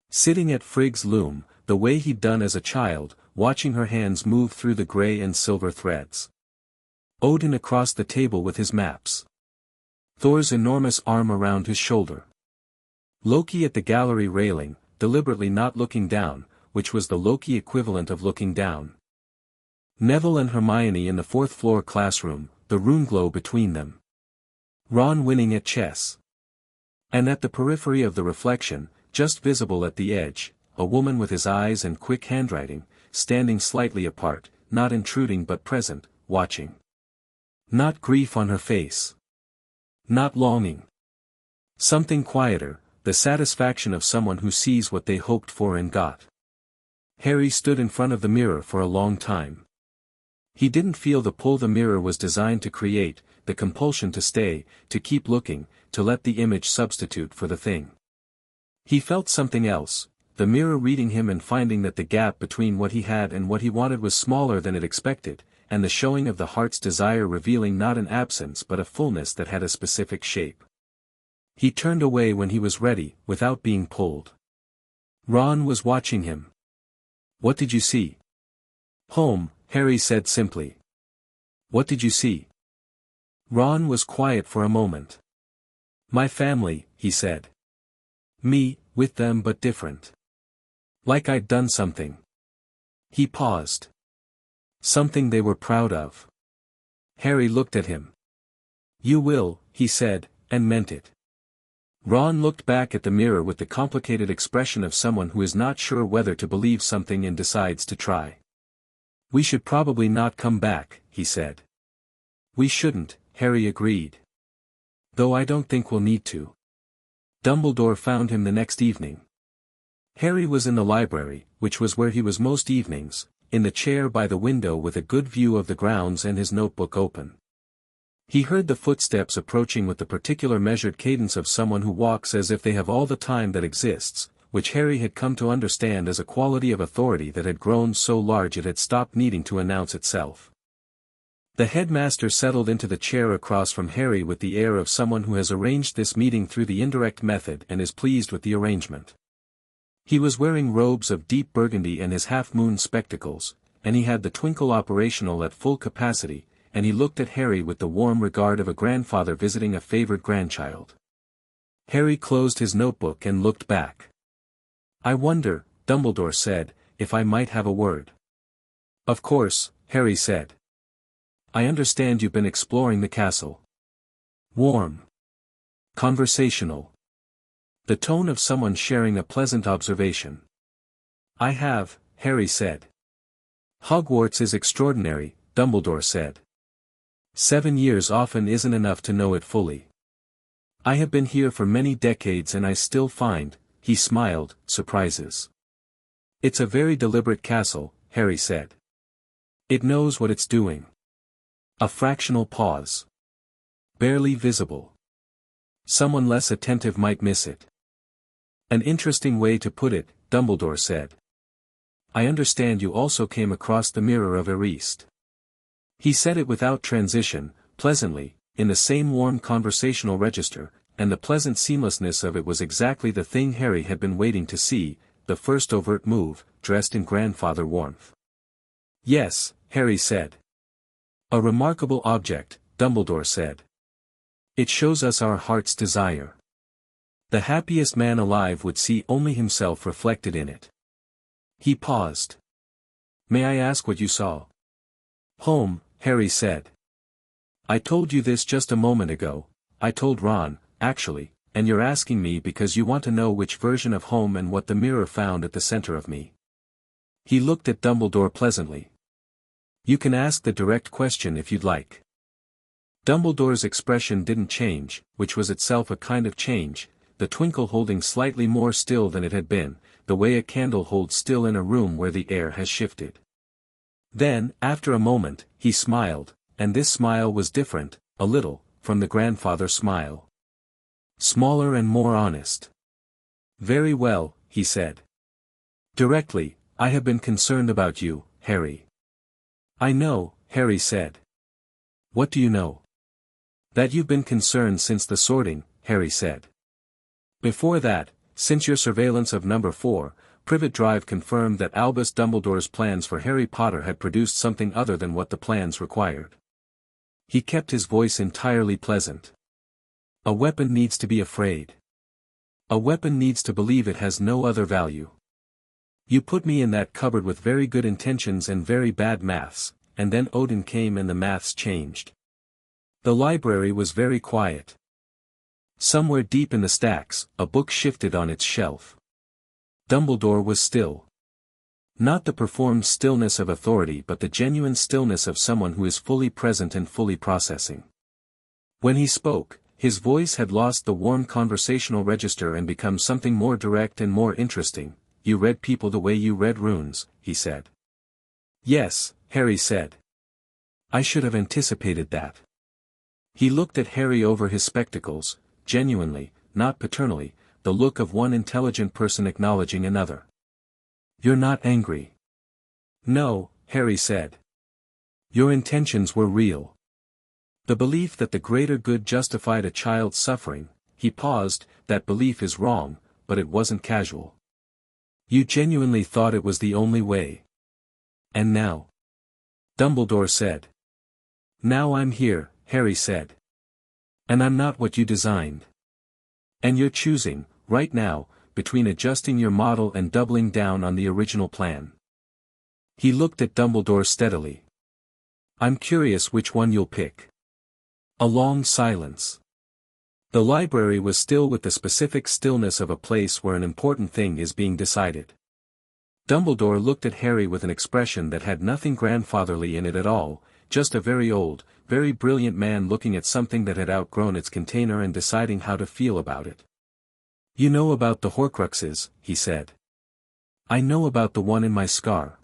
Sitting at Frigg's loom, the way he'd done as a child, watching her hands move through the grey and silver threads. Odin across the table with his maps. Thor's enormous arm around his shoulder. Loki at the gallery railing, deliberately not looking down, which was the Loki equivalent of looking down. Neville and Hermione in the fourth-floor classroom, the rune glow between them. Ron winning at chess. And at the periphery of the reflection, just visible at the edge, a woman with his eyes and quick handwriting, standing slightly apart, not intruding but present, watching. Not grief on her face. Not longing. Something quieter, the satisfaction of someone who sees what they hoped for and got. Harry stood in front of the mirror for a long time. He didn't feel the pull the mirror was designed to create, the compulsion to stay, to keep looking, to let the image substitute for the thing. He felt something else, the mirror reading him and finding that the gap between what he had and what he wanted was smaller than it expected, and the showing of the heart's desire revealing not an absence but a fullness that had a specific shape. He turned away when he was ready, without being pulled. Ron was watching him. "What did you see?" "Home," Harry said simply. "What did you see?" Ron was quiet for a moment. "My family," he said. "Me, with them but different. Like I'd done something." He paused. "Something they were proud of." Harry looked at him. "You will," he said, and meant it. Ron looked back at the mirror with the complicated expression of someone who is not sure whether to believe something and decides to try. "We should probably not come back," he said. "We shouldn't," Harry agreed. "Though I don't think we'll need to." Dumbledore found him the next evening. Harry was in the library, which was where he was most evenings, in the chair by the window with a good view of the grounds and his notebook open. He heard the footsteps approaching with the particular measured cadence of someone who walks as if they have all the time that exists, which Harry had come to understand as a quality of authority that had grown so large it had stopped needing to announce itself. The headmaster settled into the chair across from Harry with the air of someone who has arranged this meeting through the indirect method and is pleased with the arrangement. He was wearing robes of deep burgundy and his half-moon spectacles, and he had the twinkle operational at full capacity, and he looked at Harry with the warm regard of a grandfather visiting a favored grandchild. Harry closed his notebook and looked back. "I wonder," Dumbledore said, "if I might have a word." "Of course," Harry said. "I understand you've been exploring the castle." Warm. Conversational. The tone of someone sharing a pleasant observation. "I have," Harry said. "Hogwarts is extraordinary," Dumbledore said. 7 years often isn't enough to know it fully. I have been here for many decades and I still find," he smiled, "surprises. It's a very deliberate castle," Harry said. "It knows what it's doing." A fractional pause. Barely visible. Someone less attentive might miss it. "An interesting way to put it," Dumbledore said. I understand you also came across the Mirror of Erist. He said it without transition, pleasantly, in the same warm conversational register, and the pleasant seamlessness of it was exactly the thing Harry had been waiting to see, the first overt move, dressed in grandfather warmth. Yes, Harry said. A remarkable object, Dumbledore said. It shows us our heart's desire. The happiest man alive would see only himself reflected in it. He paused. May I ask what you saw? Home, Harry said. I told you this just a moment ago. I told Ron, actually, and you're asking me because you want to know which version of home and what the mirror found at the center of me. He looked at Dumbledore pleasantly. You can ask the direct question if you'd like. Dumbledore's expression didn't change, which was itself a kind of change, the twinkle holding slightly more still than it had been, the way a candle holds still in a room where the air has shifted. Then, after a moment, he smiled, and this smile was different, a little, from the grandfather smile. Smaller and more honest. Very well, he said. Directly, I have been concerned about you, Harry. I know, Harry said. What do you know? That you've been concerned since the sorting, Harry said. Before that, since your surveillance of number 4, Privet Drive confirmed that Albus Dumbledore's plans for Harry Potter had produced something other than what the plans required. He kept his voice entirely pleasant. A weapon needs to be afraid. A weapon needs to believe it has no other value. You put me in that cupboard with very good intentions and very bad maths, and then Odin came and the maths changed. The library was very quiet. Somewhere deep in the stacks, a book shifted on its shelf. Dumbledore was still. Not the performed stillness of authority but the genuine stillness of someone who is fully present and fully processing. When he spoke, his voice had lost the warm conversational register and become something more direct and more interesting. You read people the way you read runes, he said. Yes, Harry said. I should have anticipated that. He looked at Harry over his spectacles, genuinely, not paternally, the look of one intelligent person acknowledging another. You're not angry. No, Harry said. Your intentions were real. The belief that the greater good justified a child's suffering, he paused, that belief is wrong, but it wasn't casual. You genuinely thought it was the only way. And now? Dumbledore said. Now I'm here, Harry said. And I'm not what you designed. And you're choosing, right now, between adjusting your model and doubling down on the original plan. He looked at Dumbledore steadily. I'm curious which one you'll pick. A long silence. The library was still with the specific stillness of a place where an important thing is being decided. Dumbledore looked at Harry with an expression that had nothing grandfatherly in it at all, just a very old, very brilliant man looking at something that had outgrown its container and deciding how to feel about it. You know about the Horcruxes, he said. I know about the one in my scar.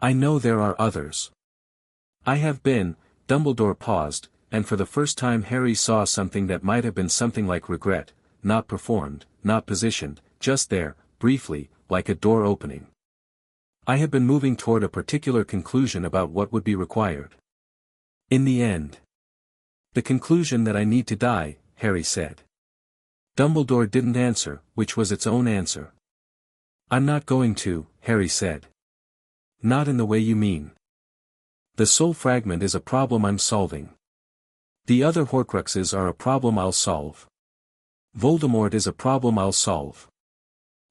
I know there are others. I have been, Dumbledore paused, and for the first time Harry saw something that might have been something like regret, not performed, not positioned, just there, briefly, like a door opening. I have been moving toward a particular conclusion about what would be required. In the end. The conclusion that I need to die, Harry said. Dumbledore didn't answer, which was its own answer. I'm not going to, Harry said. Not in the way you mean. The soul fragment is a problem I'm solving. The other Horcruxes are a problem I'll solve. Voldemort is a problem I'll solve.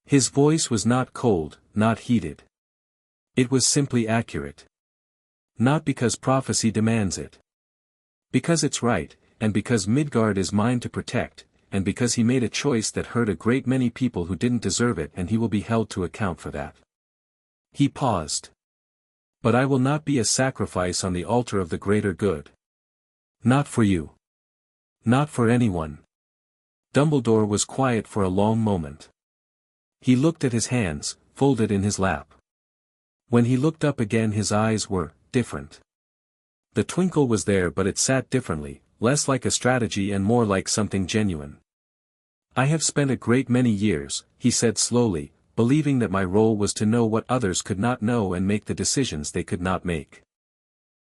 His voice was not cold, not heated. It was simply accurate. Not because prophecy demands it. Because it's right, and because Midgard is mine to protect, and because he made a choice that hurt a great many people who didn't deserve it and he will be held to account for that. He paused. But I will not be a sacrifice on the altar of the greater good. Not for you. Not for anyone. Dumbledore was quiet for a long moment. He looked at his hands, folded in his lap. When he looked up again his eyes were different. The twinkle was there but it sat differently, less like a strategy and more like something genuine. I have spent a great many years, he said slowly, believing that my role was to know what others could not know and make the decisions they could not make.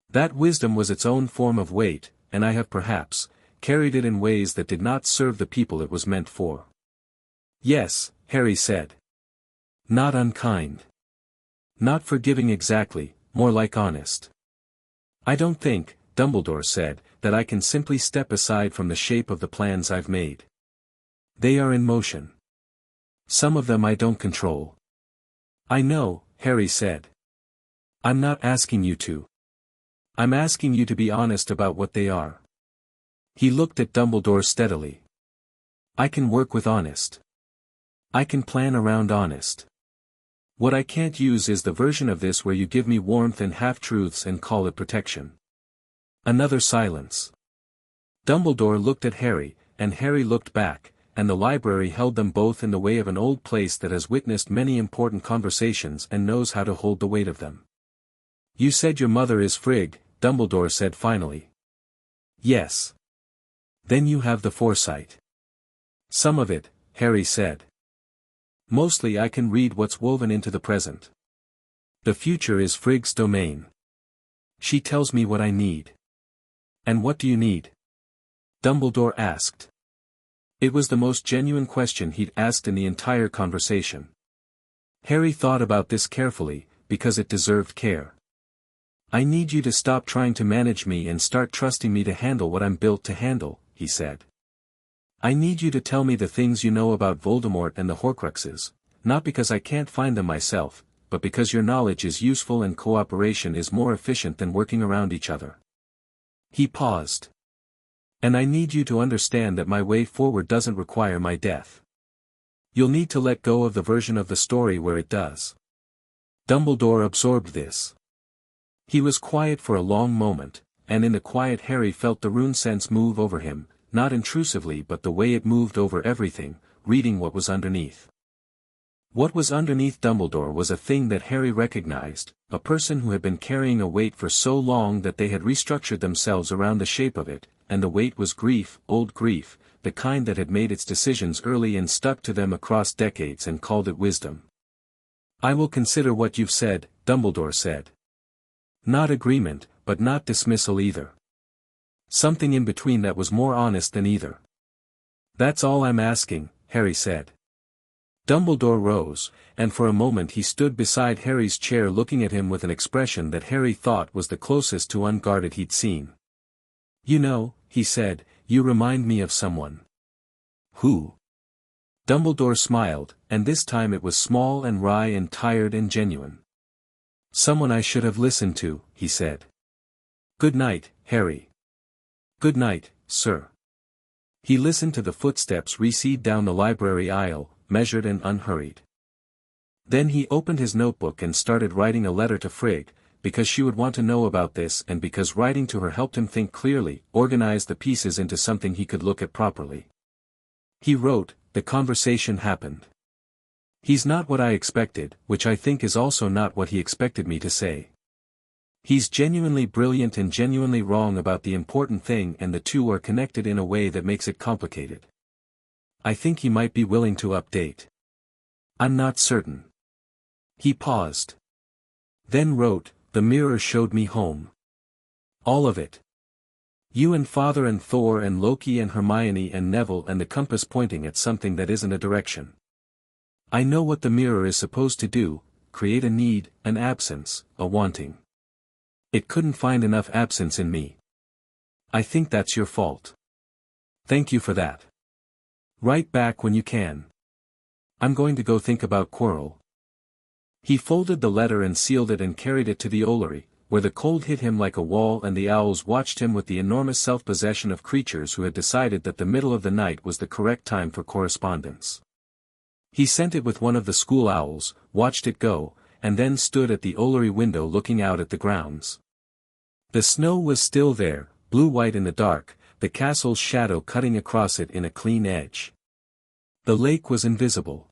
That wisdom was its own form of weight, and I have perhaps carried it in ways that did not serve the people it was meant for. Yes, Harry said. Not unkind. Not forgiving exactly, more like honest. I don't think, Dumbledore said, that I can simply step aside from the shape of the plans I've made. They are in motion. Some of them I don't control. I know, Harry said. I'm not asking you to. I'm asking you to be honest about what they are. He looked at Dumbledore steadily. I can work with honest. I can plan around honest. What I can't use is the version of this where you give me warmth and half-truths and call it protection. Another silence. Dumbledore looked at Harry, and Harry looked back, and the library held them both in the way of an old place that has witnessed many important conversations and knows how to hold the weight of them. You said your mother is Frigg, Dumbledore said finally. Yes. Then you have the foresight. Some of it, Harry said. Mostly I can read what's woven into the present. The future is Frigg's domain. She tells me what I need. And what do you need? Dumbledore asked. It was the most genuine question he'd asked in the entire conversation. Harry thought about this carefully, because it deserved care. I need you to stop trying to manage me and start trusting me to handle what I'm built to handle, he said. I need you to tell me the things you know about Voldemort and the Horcruxes, not because I can't find them myself, but because your knowledge is useful and cooperation is more efficient than working around each other. He paused. And I need you to understand that my way forward doesn't require my death. You'll need to let go of the version of the story where it does. Dumbledore absorbed this. He was quiet for a long moment, and in the quiet Harry felt the rune sense move over him, not intrusively but the way it moved over everything, reading what was underneath. What was underneath Dumbledore was a thing that Harry recognized, a person who had been carrying a weight for so long that they had restructured themselves around the shape of it, and the weight was grief, old grief, the kind that had made its decisions early and stuck to them across decades and called it wisdom. I will consider what you've said, Dumbledore said. Not agreement, but not dismissal either. Something in between that was more honest than either. That's all I'm asking, Harry said. Dumbledore rose, and for a moment he stood beside Harry's chair looking at him with an expression that Harry thought was the closest to unguarded he'd seen. You know, he said, you remind me of someone. Who? Dumbledore smiled, and this time it was small and wry and tired and genuine. Someone I should have listened to, he said. Good night, Harry. Good night, sir. He listened to the footsteps recede down the library aisle, measured and unhurried. Then he opened his notebook and started writing a letter to Frigg, because she would want to know about this and because writing to her helped him think clearly, organize the pieces into something he could look at properly. He wrote, the conversation happened. He's not what I expected, which I think is also not what he expected me to say. He's genuinely brilliant and genuinely wrong about the important thing, and the two are connected in a way that makes it complicated. I think he might be willing to update. I'm not certain. He paused. Then wrote, the mirror showed me home. All of it. You and Father and Thor and Loki and Hermione and Neville and the compass pointing at something that isn't a direction. I know what the mirror is supposed to do, create a need, an absence, a wanting. It couldn't find enough absence in me. I think that's your fault. Thank you for that. Write back when you can. I'm going to go think about Quirrell. He folded the letter and sealed it and carried it to the Ollery, where the cold hit him like a wall and the owls watched him with the enormous self-possession of creatures who had decided that the middle of the night was the correct time for correspondence. He sent it with one of the school owls, watched it go, and then stood at the Ollery window looking out at the grounds. The snow was still there, blue-white in the dark, the castle's shadow cutting across it in a clean edge. The lake was invisible.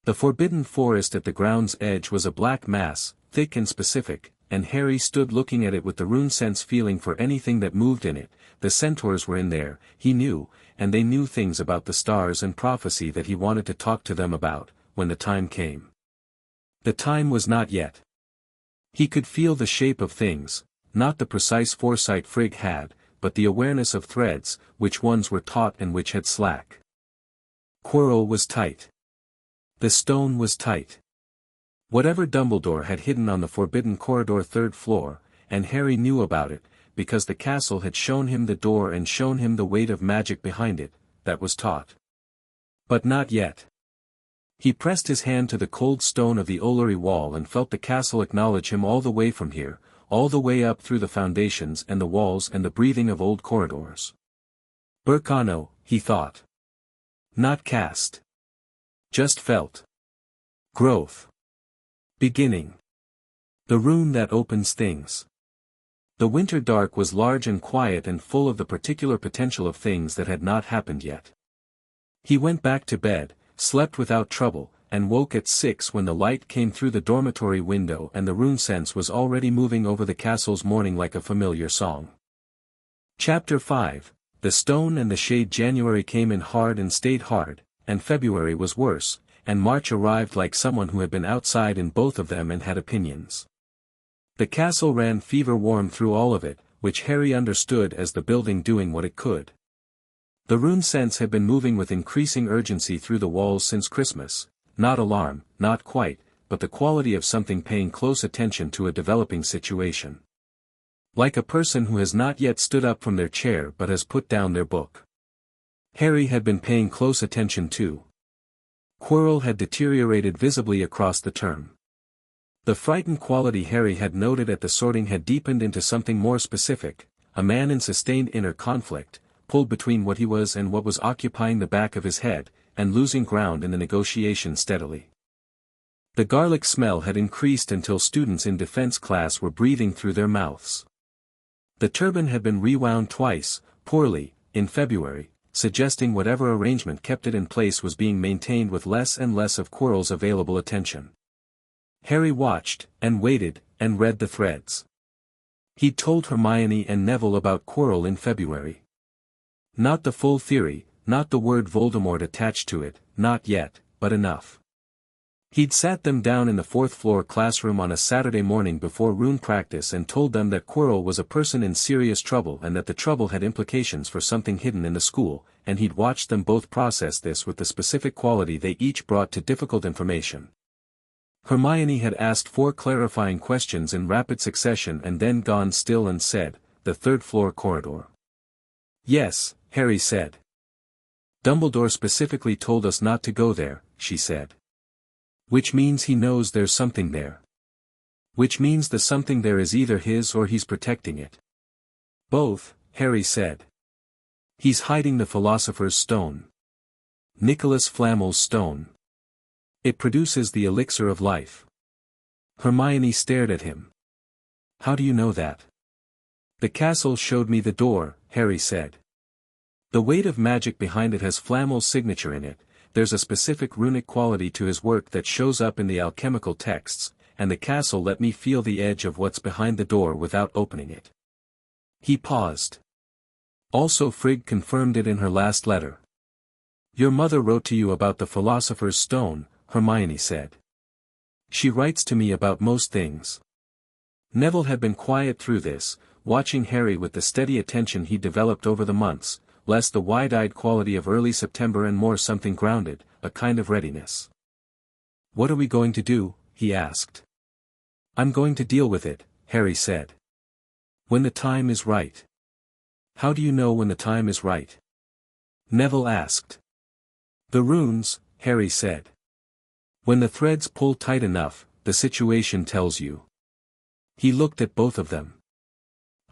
The forbidden forest at the ground's edge was a black mass, thick and specific, and Harry stood looking at it with the rune sense feeling for anything that moved in it. The centaurs were in there, he knew, and they knew things about the stars and prophecy that he wanted to talk to them about, when the time came. The time was not yet. He could feel the shape of things, not the precise foresight Frigg had, but the awareness of threads, which ones were taut and which had slack. Quirrell was tight. The stone was tight. Whatever Dumbledore had hidden on the forbidden corridor 3rd floor, and Harry knew about it, because the castle had shown him the door and shown him the weight of magic behind it, that was taut. But not yet. He pressed his hand to the cold stone of the Ollery wall and felt the castle acknowledge him all the way from here, all the way up through the foundations and the walls and the breathing of old corridors. Berkano, he thought. Not cast. Just felt. Growth. Beginning. The rune that opens things. The winter dark was large and quiet and full of the particular potential of things that had not happened yet. He went back to bed, slept without trouble, and woke at 6 when the light came through the dormitory window and the rune sense was already moving over the castle's morning like a familiar song. Chapter 5. The Stone and the Shade. January came in hard and stayed hard, and February was worse, and March arrived like someone who had been outside in both of them and had opinions. The castle ran fever-warm through all of it, which Harry understood as the building doing what it could. The rune sense had been moving with increasing urgency through the walls since Christmas. Not alarm, not quite, but the quality of something paying close attention to a developing situation. Like a person who has not yet stood up from their chair but has put down their book. Harry had been paying close attention too. Quirrell had deteriorated visibly across the term. The frightened quality Harry had noted at the sorting had deepened into something more specific, a man in sustained inner conflict, pulled between what he was and what was occupying the back of his head, and losing ground in the negotiation steadily. The garlic smell had increased until students in defense class were breathing through their mouths. The turban had been rewound twice, poorly, in February, suggesting whatever arrangement kept it in place was being maintained with less and less of Quirrell's available attention. Harry watched, and waited, and read the threads. He'd told Hermione and Neville about Quirrell in February. Not the full theory, not the word Voldemort attached to it, not yet, but enough. He'd sat them down in the 4th floor classroom on a Saturday morning before rune practice and told them that Quirrell was a person in serious trouble and that the trouble had implications for something hidden in the school, and he'd watched them both process this with the specific quality they each brought to difficult information. Hermione had asked 4 clarifying questions in rapid succession and then gone still and said, "The 3rd floor corridor." "Yes," Harry said. "Dumbledore specifically told us not to go there," she said. "Which means he knows there's something there. Which means the something there is either his or he's protecting it." "Both," Harry said. "He's hiding the Philosopher's Stone. Nicholas Flamel's stone. It produces the elixir of life." Hermione stared at him. "How do you know that?" "The castle showed me the door," Harry said. "The weight of magic behind it has Flamel's signature in it. There's a specific runic quality to his work that shows up in the alchemical texts, and the castle let me feel the edge of what's behind the door without opening it." He paused. "Also Frigg confirmed it in her last letter." "Your mother wrote to you about the Philosopher's Stone," Hermione said. "She writes to me about most things." Neville had been quiet through this, watching Harry with the steady attention he developed over the months, less the wide-eyed quality of early September and more something grounded, a kind of readiness. "What are we going to do?" he asked. "I'm going to deal with it," Harry said. "When the time is right." "How do you know when the time is right?" Neville asked. "The runes," Harry said. "When the threads pull tight enough, the situation tells you." He looked at both of them.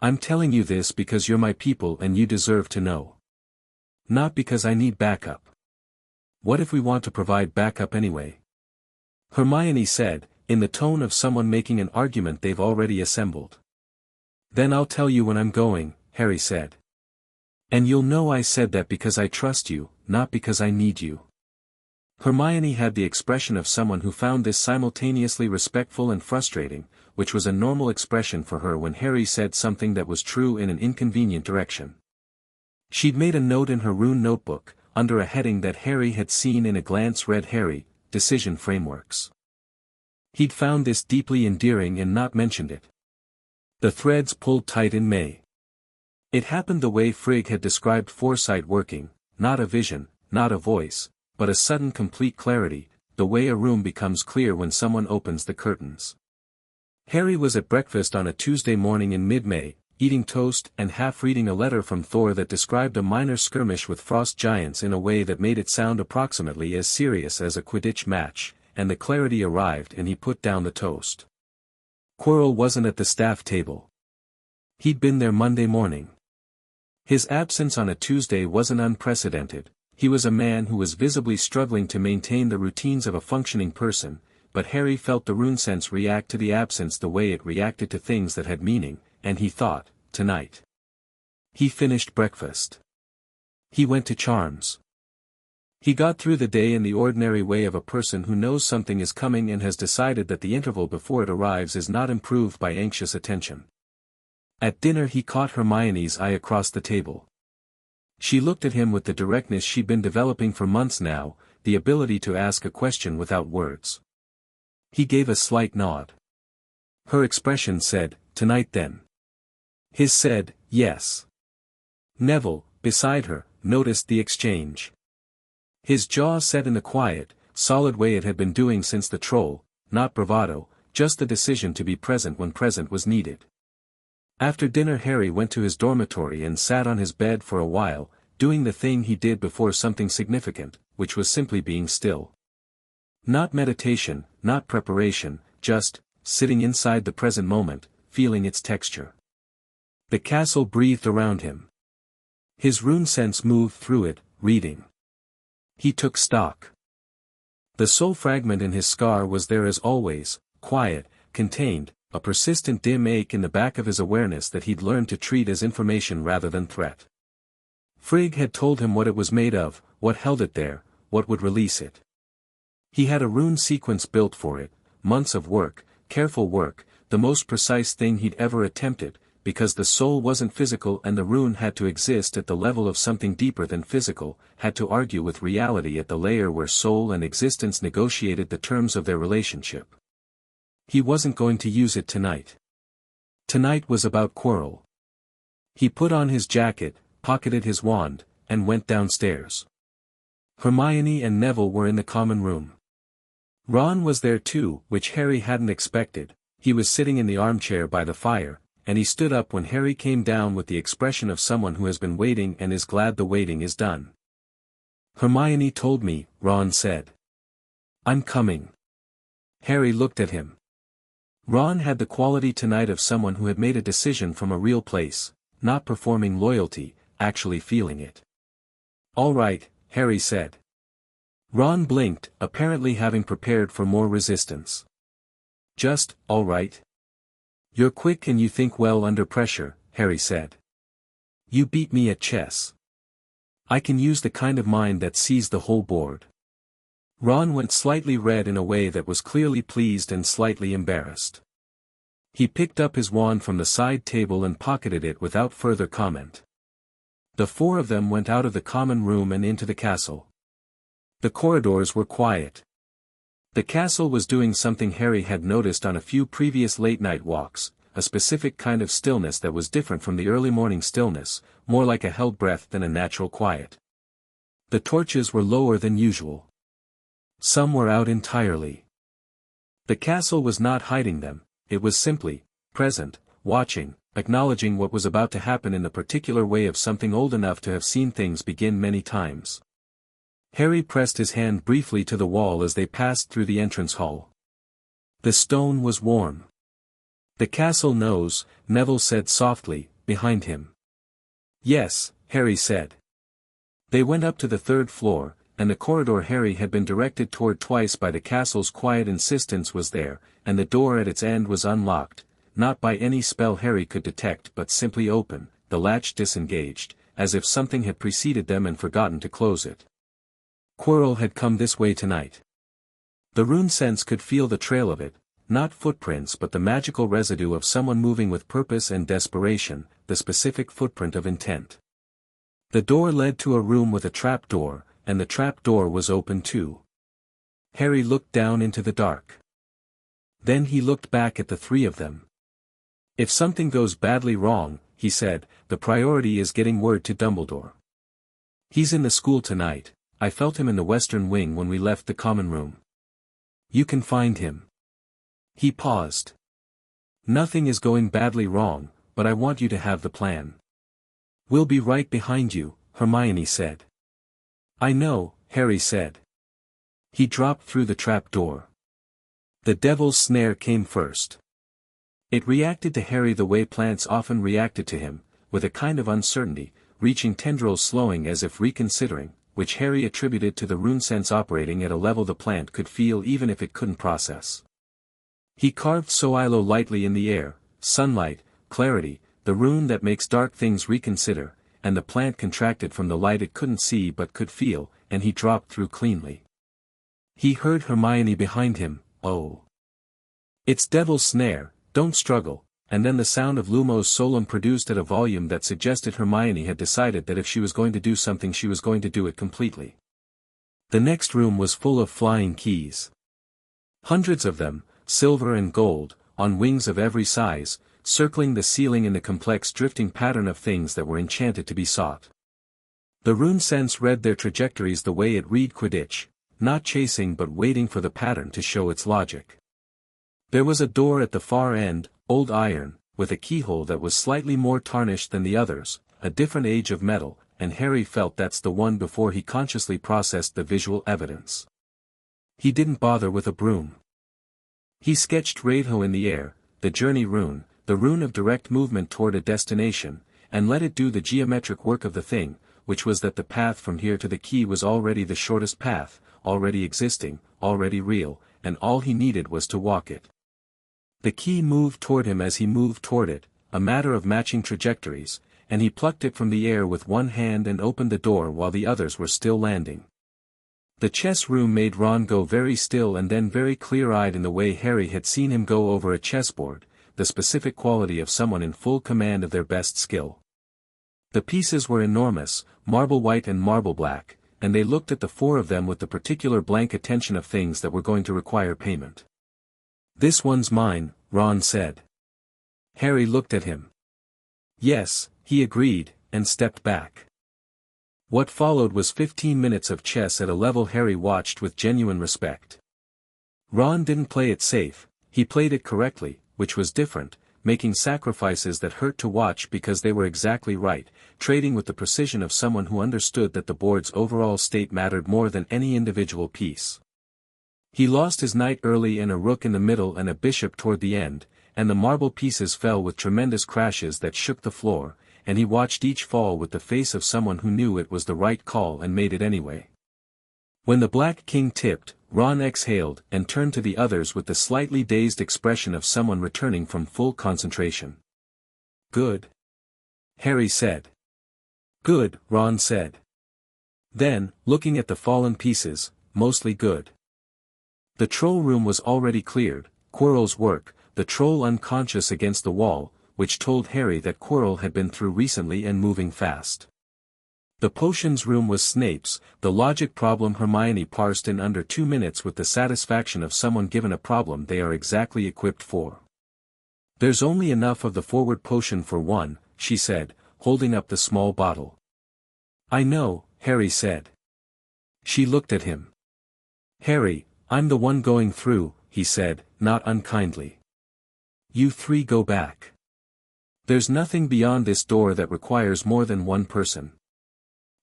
"I'm telling you this because you're my people and you deserve to know. Not because I need backup." "What if we want to provide backup anyway?" Hermione said, in the tone of someone making an argument they've already assembled. "Then I'll tell you when I'm going," Harry said. "And you'll know I said that because I trust you, not because I need you." Hermione had the expression of someone who found this simultaneously respectful and frustrating, which was a normal expression for her when Harry said something that was true in an inconvenient direction. She'd made a note in her rune notebook, under a heading that Harry had seen in a glance read Harry, decision frameworks. He'd found this deeply endearing and not mentioned it. The threads pulled tight in May. It happened the way Frigg had described foresight working, not a vision, not a voice, but a sudden complete clarity, the way a room becomes clear when someone opens the curtains. Harry was at breakfast on a Tuesday morning in mid-May, eating toast and half-reading a letter from Thor that described a minor skirmish with frost giants in a way that made it sound approximately as serious as a Quidditch match, and the clarity arrived and he put down the toast. Quirrell wasn't at the staff table. He'd been there Monday morning. His absence on a Tuesday wasn't unprecedented. He was a man who was visibly struggling to maintain the routines of a functioning person, but Harry felt the rune sense react to the absence the way it reacted to things that had meaning, and he thought, tonight. He finished breakfast. He went to Charms. He got through the day in the ordinary way of a person who knows something is coming and has decided that the interval before it arrives is not improved by anxious attention. At dinner he caught Hermione's eye across the table. She looked at him with the directness she'd been developing for months now, the ability to ask a question without words. He gave a slight nod. Her expression said, "Tonight then." His said, "Yes." Neville, beside her, noticed the exchange. His jaw set in the quiet, solid way it had been doing since the troll, not bravado, just the decision to be present when present was needed. After dinner Harry went to his dormitory and sat on his bed for a while, doing the thing he did before something significant, which was simply being still. Not meditation, not preparation, just, sitting inside the present moment, feeling its texture. The castle breathed around him. His rune sense moved through it, reading. He took stock. The soul fragment in his scar was there as always, quiet, contained, a persistent dim ache in the back of his awareness that he'd learned to treat as information rather than threat. Frigg had told him what it was made of, what held it there, what would release it. He had a rune sequence built for it, months of work, careful work, the most precise thing he'd ever attempted, because the soul wasn't physical and the rune had to exist at the level of something deeper than physical, had to argue with reality at the layer where soul and existence negotiated the terms of their relationship. He wasn't going to use it tonight. Tonight was about Quirrell. He put on his jacket, pocketed his wand, and went downstairs. Hermione and Neville were in the common room. Ron was there too, which Harry hadn't expected. He was sitting in the armchair by the fire, and he stood up when Harry came down with the expression of someone who has been waiting and is glad the waiting is done. "Hermione told me," Ron said. "I'm coming." Harry looked at him. Ron had the quality tonight of someone who had made a decision from a real place, not performing loyalty, actually feeling it. "All right," Harry said. Ron blinked, apparently having prepared for more resistance. "Just, all right? You're quick and you think well under pressure," Harry said. "You beat me at chess. I can use the kind of mind that sees the whole board." Ron went slightly red in a way that was clearly pleased and slightly embarrassed. He picked up his wand from the side table and pocketed it without further comment. The four of them went out of the common room and into the castle. The corridors were quiet. The castle was doing something Harry had noticed on a few previous late-night walks, a specific kind of stillness that was different from the early morning stillness, more like a held breath than a natural quiet. The torches were lower than usual. Some were out entirely. The castle was not hiding them, it was simply, present, watching, acknowledging what was about to happen in the particular way of something old enough to have seen things begin many times. Harry pressed his hand briefly to the wall as they passed through the entrance hall. The stone was warm. "The castle knows," Neville said softly, behind him. "Yes," Harry said. They went up to the third floor, and the corridor Harry had been directed toward twice by the castle's quiet insistence was there, and the door at its end was unlocked, not by any spell Harry could detect but simply open, the latch disengaged, as if something had preceded them and forgotten to close it. Quirrell had come this way tonight. The rune sense could feel the trail of it, not footprints but the magical residue of someone moving with purpose and desperation, the specific footprint of intent. The door led to a room with a trap door, and the trap door was open too. Harry looked down into the dark. Then he looked back at the three of them. If something goes badly wrong, he said, the priority is getting word to Dumbledore. He's in the school tonight. I felt him in the western wing when we left the common room. You can find him. He paused. Nothing is going badly wrong, but I want you to have the plan. We'll be right behind you, Hermione said. I know, Harry said. He dropped through the trap door. The devil's snare came first. It reacted to Harry the way plants often reacted to him, with a kind of uncertainty, reaching tendrils slowing as if reconsidering, which Harry attributed to the rune sense operating at a level the plant could feel even if it couldn't process. He carved Soilo lightly in the air, sunlight, clarity, the rune that makes dark things reconsider, and the plant contracted from the light it couldn't see but could feel, and he dropped through cleanly. He heard Hermione behind him, oh. It's Devil's Snare, don't struggle, and then the sound of Lumos Solum produced at a volume that suggested Hermione had decided that if she was going to do something she was going to do it completely. The next room was full of flying keys. Hundreds of them, silver and gold, on wings of every size, circling the ceiling in the complex drifting pattern of things that were enchanted to be sought. The rune sense read their trajectories the way it read Quidditch, not chasing but waiting for the pattern to show its logic. There was a door at the far end, old iron, with a keyhole that was slightly more tarnished than the others, a different age of metal, and Harry felt that's the one before he consciously processed the visual evidence. He didn't bother with a broom. He sketched Radho in the air, the journey rune, the rune of direct movement toward a destination, and let it do the geometric work of the thing, which was that the path from here to the key was already the shortest path, already existing, already real, and all he needed was to walk it. The key moved toward him as he moved toward it, a matter of matching trajectories, and he plucked it from the air with one hand and opened the door while the others were still landing. The chess room made Ron go very still and then very clear-eyed in the way Harry had seen him go over a chessboard, the specific quality of someone in full command of their best skill. The pieces were enormous, marble white and marble black, and they looked at the four of them with the particular blank attention of things that were going to require payment. This one's mine, Ron said. Harry looked at him. Yes, he agreed, and stepped back. What followed was 15 minutes of chess at a level Harry watched with genuine respect. Ron didn't play it safe, he played it correctly, which was different, making sacrifices that hurt to watch because they were exactly right, trading with the precision of someone who understood that the board's overall state mattered more than any individual piece. He lost his knight early and a rook in the middle and a bishop toward the end, and the marble pieces fell with tremendous crashes that shook the floor, and he watched each fall with the face of someone who knew it was the right call and made it anyway. When the Black King tipped, Ron exhaled and turned to the others with the slightly dazed expression of someone returning from full concentration. Good. Harry said. Good, Ron said. Then, looking at the fallen pieces, mostly good. The troll room was already cleared, Quirrell's work, the troll unconscious against the wall, which told Harry that Quirrell had been through recently and moving fast. The potions room was Snape's, the logic problem Hermione parsed in under 2 minutes with the satisfaction of someone given a problem they are exactly equipped for. There's only enough of the forward potion for one, she said, holding up the small bottle. I know, Harry said. She looked at him. Harry, I'm the one going through, he said, not unkindly. You three go back. There's nothing beyond this door that requires more than one person.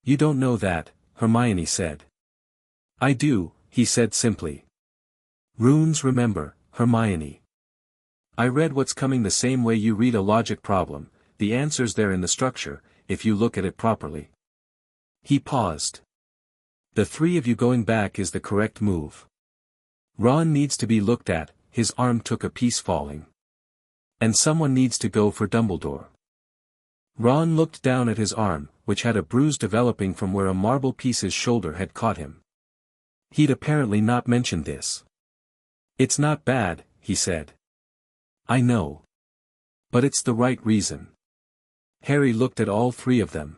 You don't know that, Hermione said. I do, he said simply. Runes remember, Hermione. I read what's coming the same way you read a logic problem, the answer's there in the structure, if you look at it properly. He paused. The three of you going back is the correct move. Ron needs to be looked at, his arm took a piece falling. And someone needs to go for Dumbledore. Ron looked down at his arm, which had a bruise developing from where a marble piece's shoulder had caught him. He'd apparently not mentioned this. It's not bad, he said. I know. But it's the right reason. Harry looked at all three of them.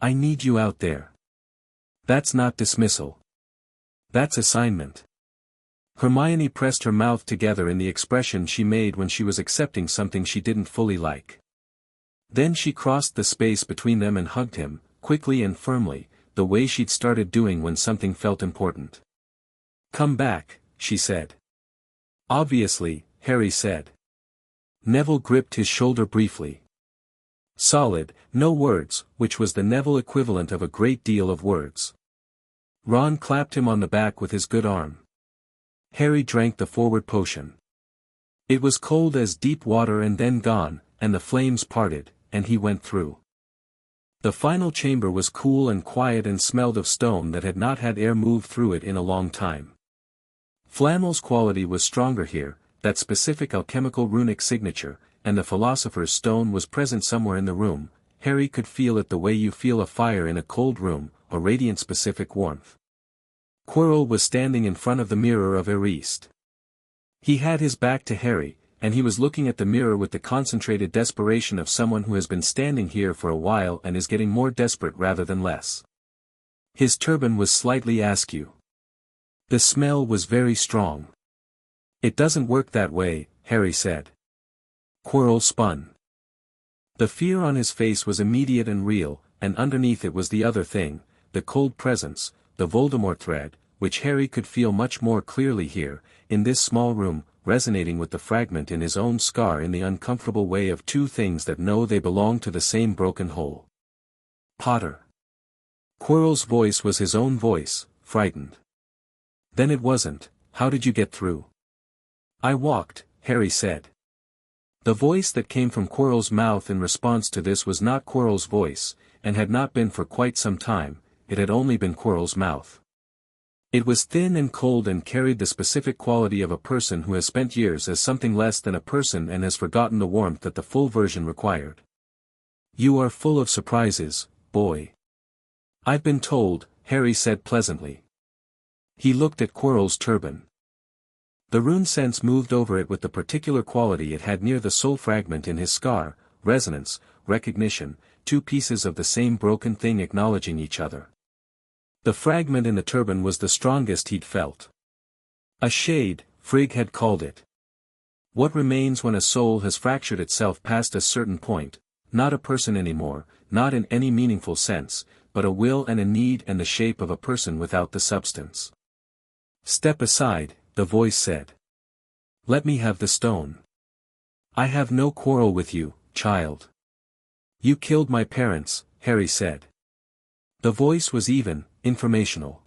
I need you out there. That's not dismissal. That's assignment. Hermione pressed her mouth together in the expression she made when she was accepting something she didn't fully like. Then she crossed the space between them and hugged him, quickly and firmly, the way she'd started doing when something felt important. "Come back," she said. "Obviously," Harry said. Neville gripped his shoulder briefly. Solid, no words, which was the Neville equivalent of a great deal of words. Ron clapped him on the back with his good arm. Harry drank the forward potion. It was cold as deep water and then gone, and the flames parted, and he went through. The final chamber was cool and quiet and smelled of stone that had not had air move through it in a long time. Flamel's quality was stronger here, that specific alchemical runic signature, and the Philosopher's Stone was present somewhere in the room. Harry could feel it the way you feel a fire in a cold room, a radiant specific warmth. Quirrell was standing in front of the mirror of Eriste. He had his back to Harry, and he was looking at the mirror with the concentrated desperation of someone who has been standing here for a while and is getting more desperate rather than less. His turban was slightly askew. The smell was very strong. "It doesn't work that way," Harry said. Quirrell spun. The fear on his face was immediate and real, and underneath it was the other thing, the cold presence, the Voldemort thread, which Harry could feel much more clearly here, in this small room, resonating with the fragment in his own scar in the uncomfortable way of two things that know they belong to the same broken whole. "Potter." Quirrell's voice was his own voice, frightened. "Then it wasn't. How did you get through?" "I walked," Harry said. The voice that came from Quirrell's mouth in response to this was not Quirrell's voice, and had not been for quite some time. It had only been Quirrell's mouth. It was thin and cold and carried the specific quality of a person who has spent years as something less than a person and has forgotten the warmth that the full version required. "You are full of surprises, boy." "I've been told," Harry said pleasantly. He looked at Quirrell's turban. The rune sense moved over it with the particular quality it had near the soul fragment in his scar: resonance, recognition, two pieces of the same broken thing acknowledging each other. The fragment in the turban was the strongest he'd felt. A shade, Frigg had called it. What remains when a soul has fractured itself past a certain point, not a person anymore, not in any meaningful sense, but a will and a need and the shape of a person without the substance. "Step aside," the voice said. "Let me have the stone. I have no quarrel with you, child." "You killed my parents," Harry said. The voice was even, informational.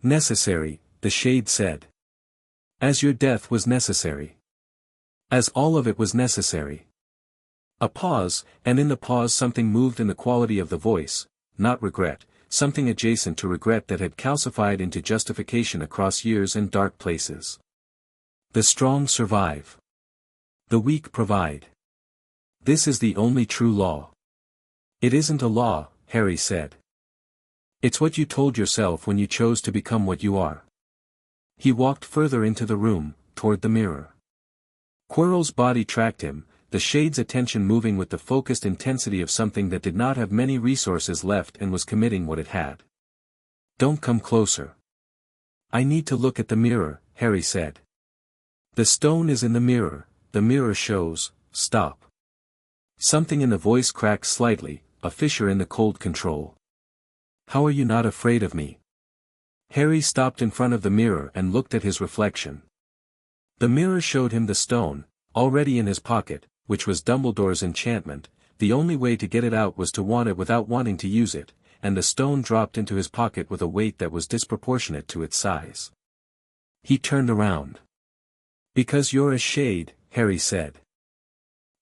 "Necessary," the shade said. "As your death was necessary. As all of it was necessary." A pause, and in the pause something moved in the quality of the voice, not regret, something adjacent to regret that had calcified into justification across years and dark places. "The strong survive. The weak provide. This is the only true law." "It isn't a law," Harry said. "It's what you told yourself when you chose to become what you are." He walked further into the room, toward the mirror. Quirrell's body tracked him, the shade's attention moving with the focused intensity of something that did not have many resources left and was committing what it had. "Don't come closer. I need to look at the mirror," Harry said. "The stone is in the mirror shows, stop." Something in the voice cracked slightly, a fissure in the cold control. "How are you not afraid of me?" Harry stopped in front of the mirror and looked at his reflection. The mirror showed him the stone, already in his pocket, which was Dumbledore's enchantment. The only way to get it out was to want it without wanting to use it, and the stone dropped into his pocket with a weight that was disproportionate to its size. He turned around. "Because you're a shade," Harry said.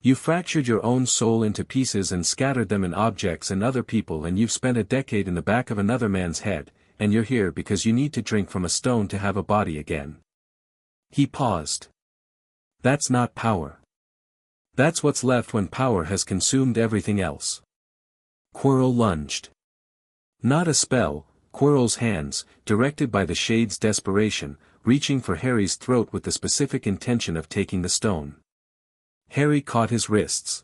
"You fractured your own soul into pieces and scattered them in objects and other people, and you've spent a decade in the back of another man's head, and you're here because you need to drink from a stone to have a body again." He paused. "That's not power. That's what's left when power has consumed everything else." Quirrell lunged. Not a spell, Quirrell's hands, directed by the shade's desperation, reaching for Harry's throat with the specific intention of taking the stone. Harry caught his wrists.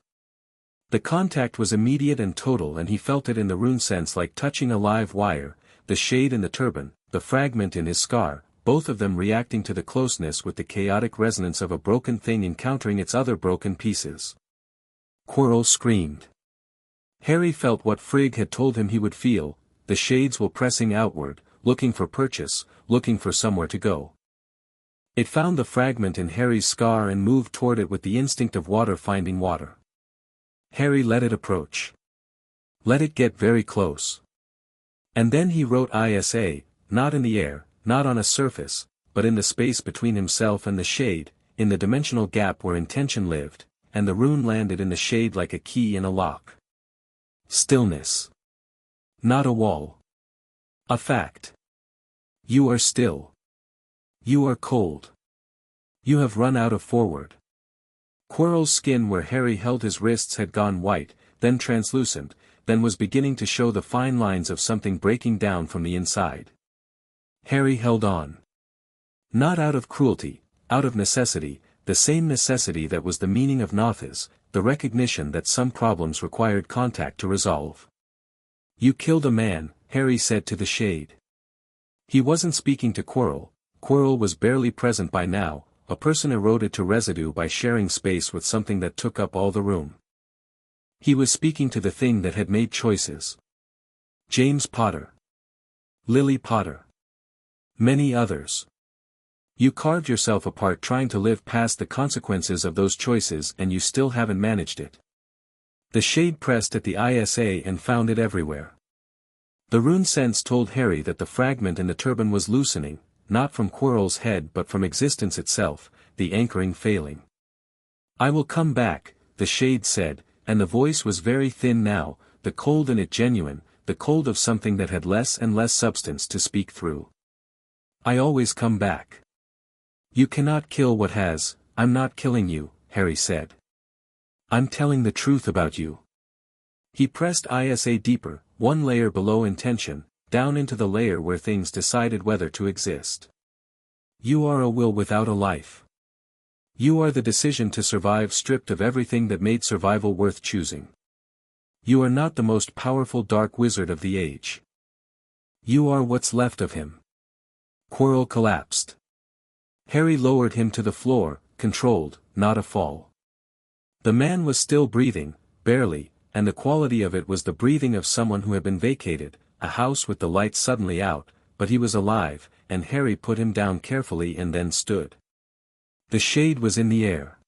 The contact was immediate and total, and he felt it in the rune sense like touching a live wire, the shade in the turban, the fragment in his scar, both of them reacting to the closeness with the chaotic resonance of a broken thing encountering its other broken pieces. Quirrell screamed. Harry felt what Frigg had told him he would feel. The shades were pressing outward, looking for purchase, looking for somewhere to go. It found the fragment in Harry's scar and moved toward it with the instinct of water finding water. Harry let it approach. Let it get very close. And then he wrote ISA, not in the air, not on a surface, but in the space between himself and the shade, in the dimensional gap where intention lived, and the rune landed in the shade like a key in a lock. Stillness. Not a wall. A fact. You are still. You are cold. You have run out of forward. Quirrell's skin where Harry held his wrists had gone white, then translucent, then was beginning to show the fine lines of something breaking down from the inside. Harry held on. Not out of cruelty, out of necessity, the same necessity that was the meaning of Nothis, the recognition that some problems required contact to resolve. You killed a man, Harry said to the shade. He wasn't speaking to Quirrell. Quirrell was barely present by now, a person eroded to residue by sharing space with something that took up all the room. He was speaking to the thing that had made choices. James Potter. Lily Potter. Many others. You carved yourself apart trying to live past the consequences of those choices and you still haven't managed it. The shade pressed at the ISA and found it everywhere. The rune sense told Harry that the fragment in the turban was loosening, not from Quirrell's head but from existence itself, the anchoring failing. I will come back, the shade said, and the voice was very thin now, the cold in it genuine, the cold of something that had less and less substance to speak through. I always come back. You cannot kill what has. I'm not killing you, Harry said. I'm telling the truth about you. He pressed ISA deeper, one layer below intention, down into the layer where things decided whether to exist. You are a will without a life. You are the decision to survive stripped of everything that made survival worth choosing. You are not the most powerful dark wizard of the age. You are what's left of him. Quirrell collapsed. Harry lowered him to the floor, controlled, not a fall. The man was still breathing, barely, and the quality of it was the breathing of someone who had been vacated, a house with the lights suddenly out, but he was alive, and Harry put him down carefully and then stood. The shade was in the air.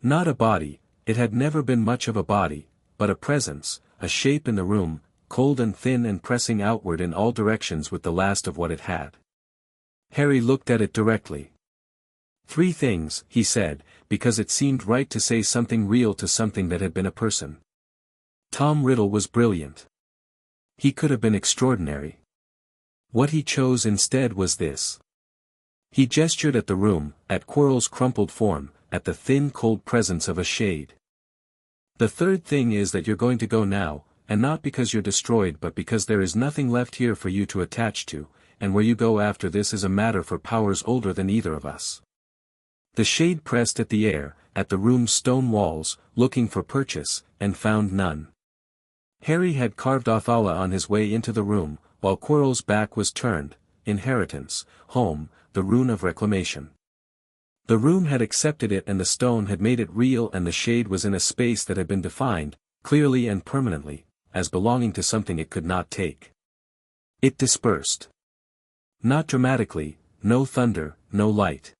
Not a body, it had never been much of a body, but a presence, a shape in the room, cold and thin and pressing outward in all directions with the last of what it had. Harry looked at it directly. 3 things, he said, because it seemed right to say something real to something that had been a person. Tom Riddle was brilliant. He could have been extraordinary. What he chose instead was this. He gestured at the room, at Quirrell's crumpled form, at the thin cold presence of a shade. The 3rd thing is that you're going to go now, and not because you're destroyed but because there is nothing left here for you to attach to, and where you go after this is a matter for powers older than either of us. The shade pressed at the air, at the room's stone walls, looking for purchase, and found none. Harry had carved off Allah on his way into the room, while Quirrell's back was turned, inheritance, home, the rune of reclamation. The room had accepted it and the stone had made it real and the shade was in a space that had been defined, clearly and permanently, as belonging to something it could not take. It dispersed. Not dramatically, no thunder, no light.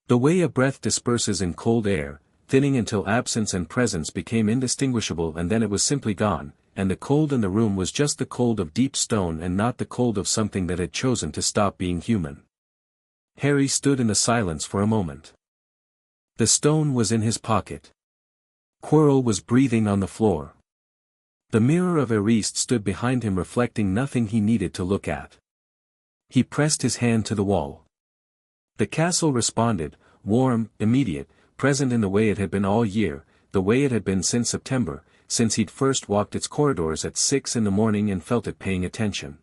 The way a breath disperses in cold air, thinning until absence and presence became indistinguishable and then it was simply gone, and the cold in the room was just the cold of deep stone and not the cold of something that had chosen to stop being human. Harry stood in the silence for a moment. The stone was in his pocket. Quirrell was breathing on the floor. The mirror of Eriste stood behind him reflecting nothing he needed to look at. He pressed his hand to the wall. The castle responded, warm, immediate, present in the way it had been all year, the way it had been since September, since he'd first walked its corridors at 6 in the morning and felt it paying attention.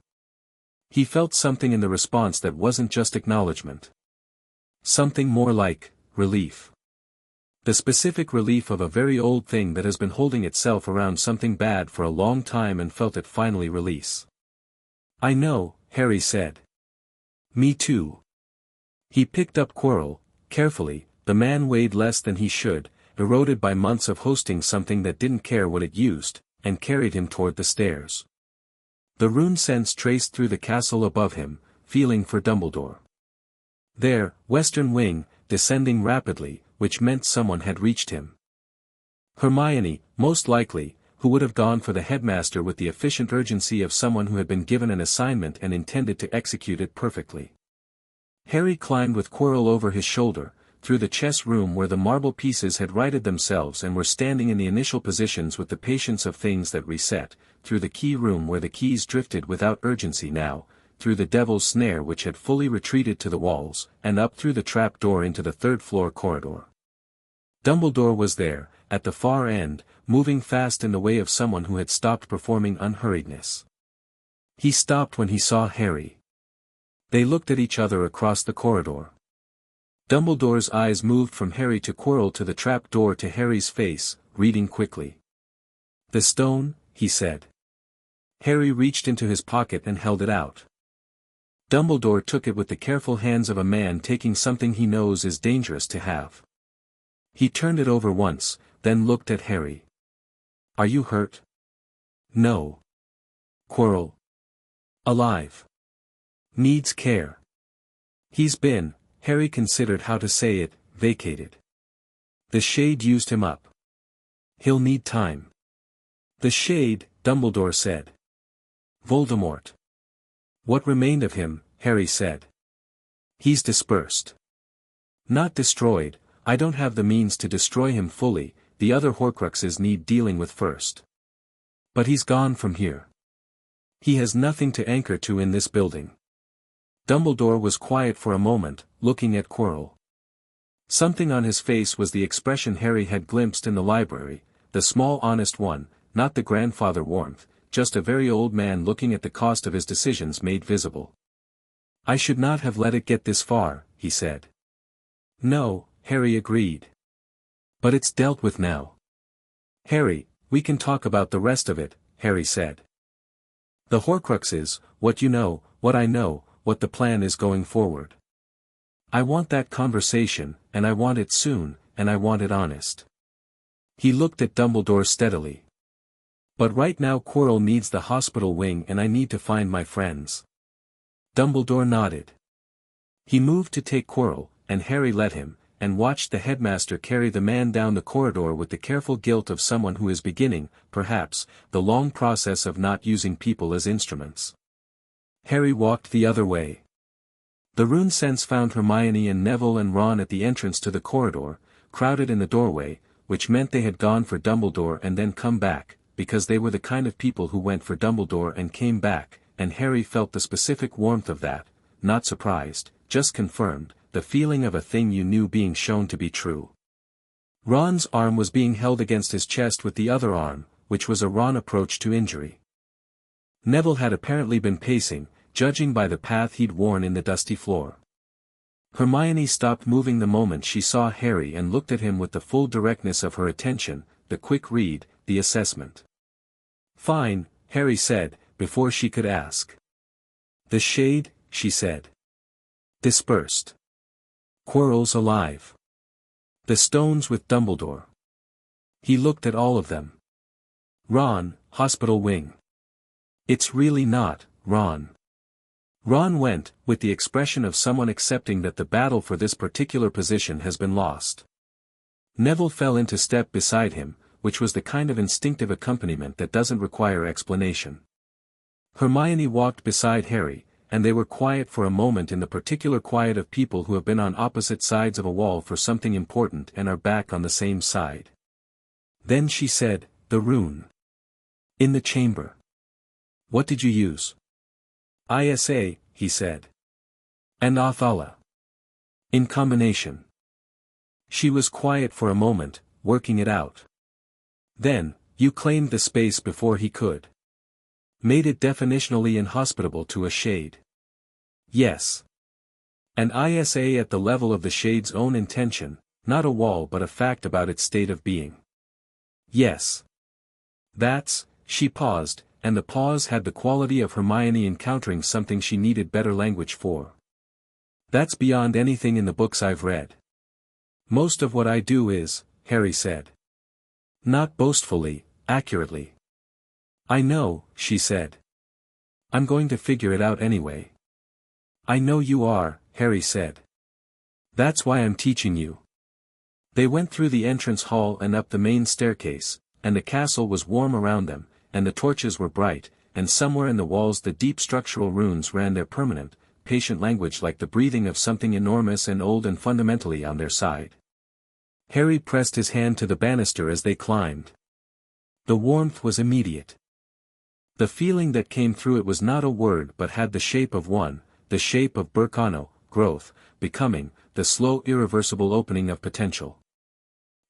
He felt something in the response that wasn't just acknowledgement. Something more like relief. The specific relief of a very old thing that has been holding itself around something bad for a long time and felt it finally release. I know, Harry said. Me too, He picked up Quirrell, carefully. The man weighed less than he should, eroded by months of hosting something that didn't care what it used, and carried him toward the stairs. The rune sense traced through the castle above him, feeling for Dumbledore. There, western wing, descending rapidly, which meant someone had reached him. Hermione, most likely, who would have gone for the headmaster with the efficient urgency of someone who had been given an assignment and intended to execute it perfectly. Harry climbed with Quirrell over his shoulder, through the chess room where the marble pieces had righted themselves and were standing in the initial positions with the patience of things that reset, through the key room where the keys drifted without urgency now, through the devil's snare which had fully retreated to the walls, and up through the trap door into the third-floor corridor. Dumbledore was there, at the far end, moving fast in the way of someone who had stopped performing unhurriedness. He stopped when he saw Harry. They looked at each other across the corridor. Dumbledore's eyes moved from Harry to Quirrell to the trap door to Harry's face, reading quickly. "The stone," he said. Harry reached into his pocket and held it out. Dumbledore took it with the careful hands of a man taking something he knows is dangerous to have. He turned it over once, then looked at Harry. "Are you hurt?" "No." "Quirrell?" "Alive. Needs care." "He's been," Harry considered how to say it, "vacated. The shade used him up. He'll need time." "The shade," Dumbledore said. "Voldemort." "What remained of him," Harry said. "He's dispersed. Not destroyed. I don't have the means to destroy him fully, the other Horcruxes need dealing with first. But he's gone from here. He has nothing to anchor to in this building." Dumbledore was quiet for a moment, looking at Quirrell. Something on his face was the expression Harry had glimpsed in the library, the small honest one, not the grandfather warmth, just a very old man looking at the cost of his decisions made visible. "I should not have let it get this far," he said. "No," Harry agreed. "But it's dealt with now." "Harry, we can talk about the rest of it," Harry said. "The Horcruxes, what you know, what I know, what the plan is going forward. I want that conversation, and I want it soon, and I want it honest." He looked at Dumbledore steadily. "But right now Quirrell needs the hospital wing and I need to find my friends." Dumbledore nodded. He moved to take Quirrell, and Harry let him, and watched the headmaster carry the man down the corridor with the careful guilt of someone who is beginning, perhaps, the long process of not using people as instruments. Harry walked the other way. The rune sense found Hermione and Neville and Ron at the entrance to the corridor, crowded in the doorway, which meant they had gone for Dumbledore and then come back, because they were the kind of people who went for Dumbledore and came back, and Harry felt the specific warmth of that, not surprised, just confirmed, the feeling of a thing you knew being shown to be true. Ron's arm was being held against his chest with the other arm, which was a Ron approach to injury. Neville had apparently been pacing, judging by the path he'd worn in the dusty floor. Hermione stopped moving the moment she saw Harry and looked at him with the full directness of her attention, the quick read, the assessment. "Fine," Harry said, before she could ask. "The shade," she said. "Dispersed. Quirrell's alive. The stones with Dumbledore." He looked at all of them. "Ron, hospital wing." "It's really not, Ron." Ron went, with the expression of someone accepting that the battle for this particular position has been lost. Neville fell into step beside him, which was the kind of instinctive accompaniment that doesn't require explanation. Hermione walked beside Harry, and they were quiet for a moment in the particular quiet of people who have been on opposite sides of a wall for something important and are back on the same side. Then she said, "The rune. In the chamber. What did you use?" "Isa," he said. "And Othala. In combination." She was quiet for a moment, working it out. "Then, you claimed the space before he could. Made it definitionally inhospitable to a shade." "Yes. And Isa at the level of the shade's own intention, not a wall but a fact about its state of being." "Yes. That's," she paused, and the pause had the quality of Hermione encountering something she needed better language for. That's beyond anything in the books I've read. Most of what I do is, Harry said. Not boastfully, accurately. I know, she said. I'm going to figure it out anyway. I know you are, Harry said. That's why I'm teaching you. They went through the entrance hall and up the main staircase, and the castle was warm around them, and the torches were bright, and somewhere in the walls the deep structural runes ran their permanent, patient language like the breathing of something enormous and old and fundamentally on their side. Harry pressed his hand to the banister as they climbed. The warmth was immediate. The feeling that came through it was not a word but had the shape of one, the shape of Berkano, growth, becoming, the slow irreversible opening of potential.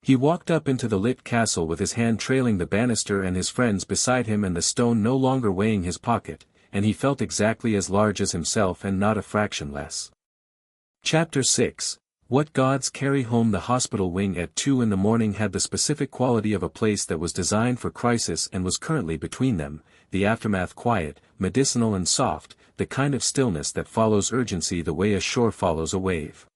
He walked up into the lit castle with his hand trailing the banister and his friends beside him and the stone no longer weighing his pocket, and he felt exactly as large as himself and not a fraction less. Chapter 6. What gods carry home? The hospital wing at 2 in the morning had the specific quality of a place that was designed for crisis and was currently between them, the aftermath quiet, medicinal and soft, the kind of stillness that follows urgency the way a shore follows a wave.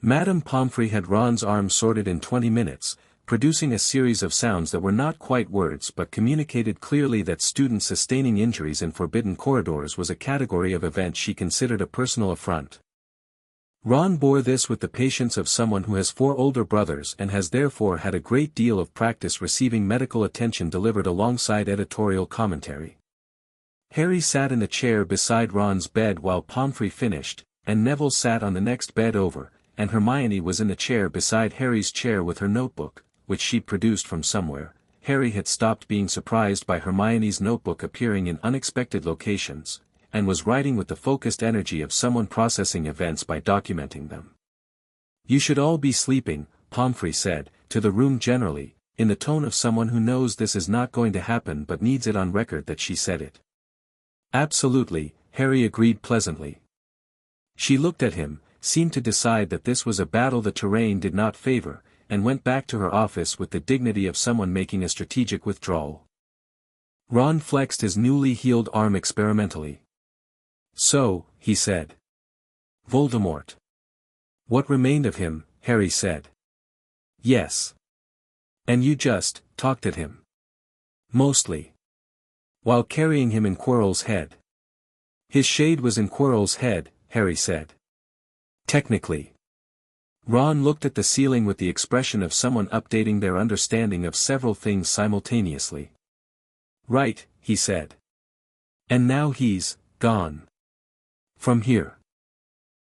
Madame Pomfrey had Ron's arm sorted in 20 minutes, producing a series of sounds that were not quite words but communicated clearly that students sustaining injuries in forbidden corridors was a category of event she considered a personal affront. Ron bore this with the patience of someone who has 4 older brothers and has therefore had a great deal of practice receiving medical attention delivered alongside editorial commentary. Harry sat in the chair beside Ron's bed while Pomfrey finished, and Neville sat on the next bed over, and Hermione was in the chair beside Harry's chair with her notebook, which she'd produced from somewhere. Harry had stopped being surprised by Hermione's notebook appearing in unexpected locations, and was writing with the focused energy of someone processing events by documenting them. You should all be sleeping, Pomfrey said, to the room generally, in the tone of someone who knows this is not going to happen but needs it on record that she said it. Absolutely, Harry agreed pleasantly. She looked at him, seemed to decide that this was a battle the terrain did not favor, and went back to her office with the dignity of someone making a strategic withdrawal. Ron flexed his newly healed arm experimentally. So, he said. Voldemort. What remained of him, Harry said. Yes. And you just talked at him. Mostly. While carrying him in Quirrell's head. His shade was in Quirrell's head, Harry said. Technically. Ron looked at the ceiling with the expression of someone updating their understanding of several things simultaneously. Right, he said. And now he's gone. From here.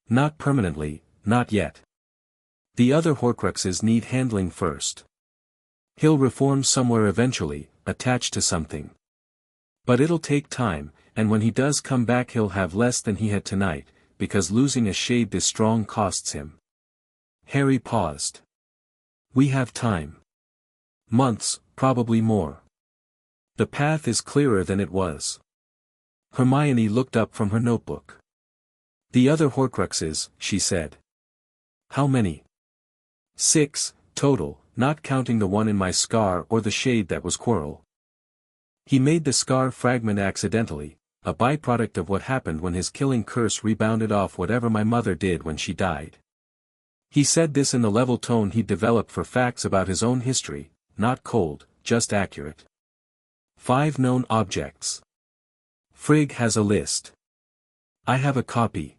Not permanently, not yet. The other Horcruxes need handling first. He'll reform somewhere eventually, attached to something. But it'll take time, and when he does come back he'll have less than he had tonight, because losing a shade this strong costs him. Harry paused. We have time. Months, probably more. The path is clearer than it was. Hermione looked up from her notebook. The other Horcruxes, she said. How many? 6, total, not counting the one in my scar or the shade that was Quirrell. He made the scar fragment accidentally, a byproduct of what happened when his killing curse rebounded off whatever my mother did when she died. He said this in the level tone he'd developed for facts about his own history, not cold, just accurate. 5 known objects. Frigg has a list. I have a copy.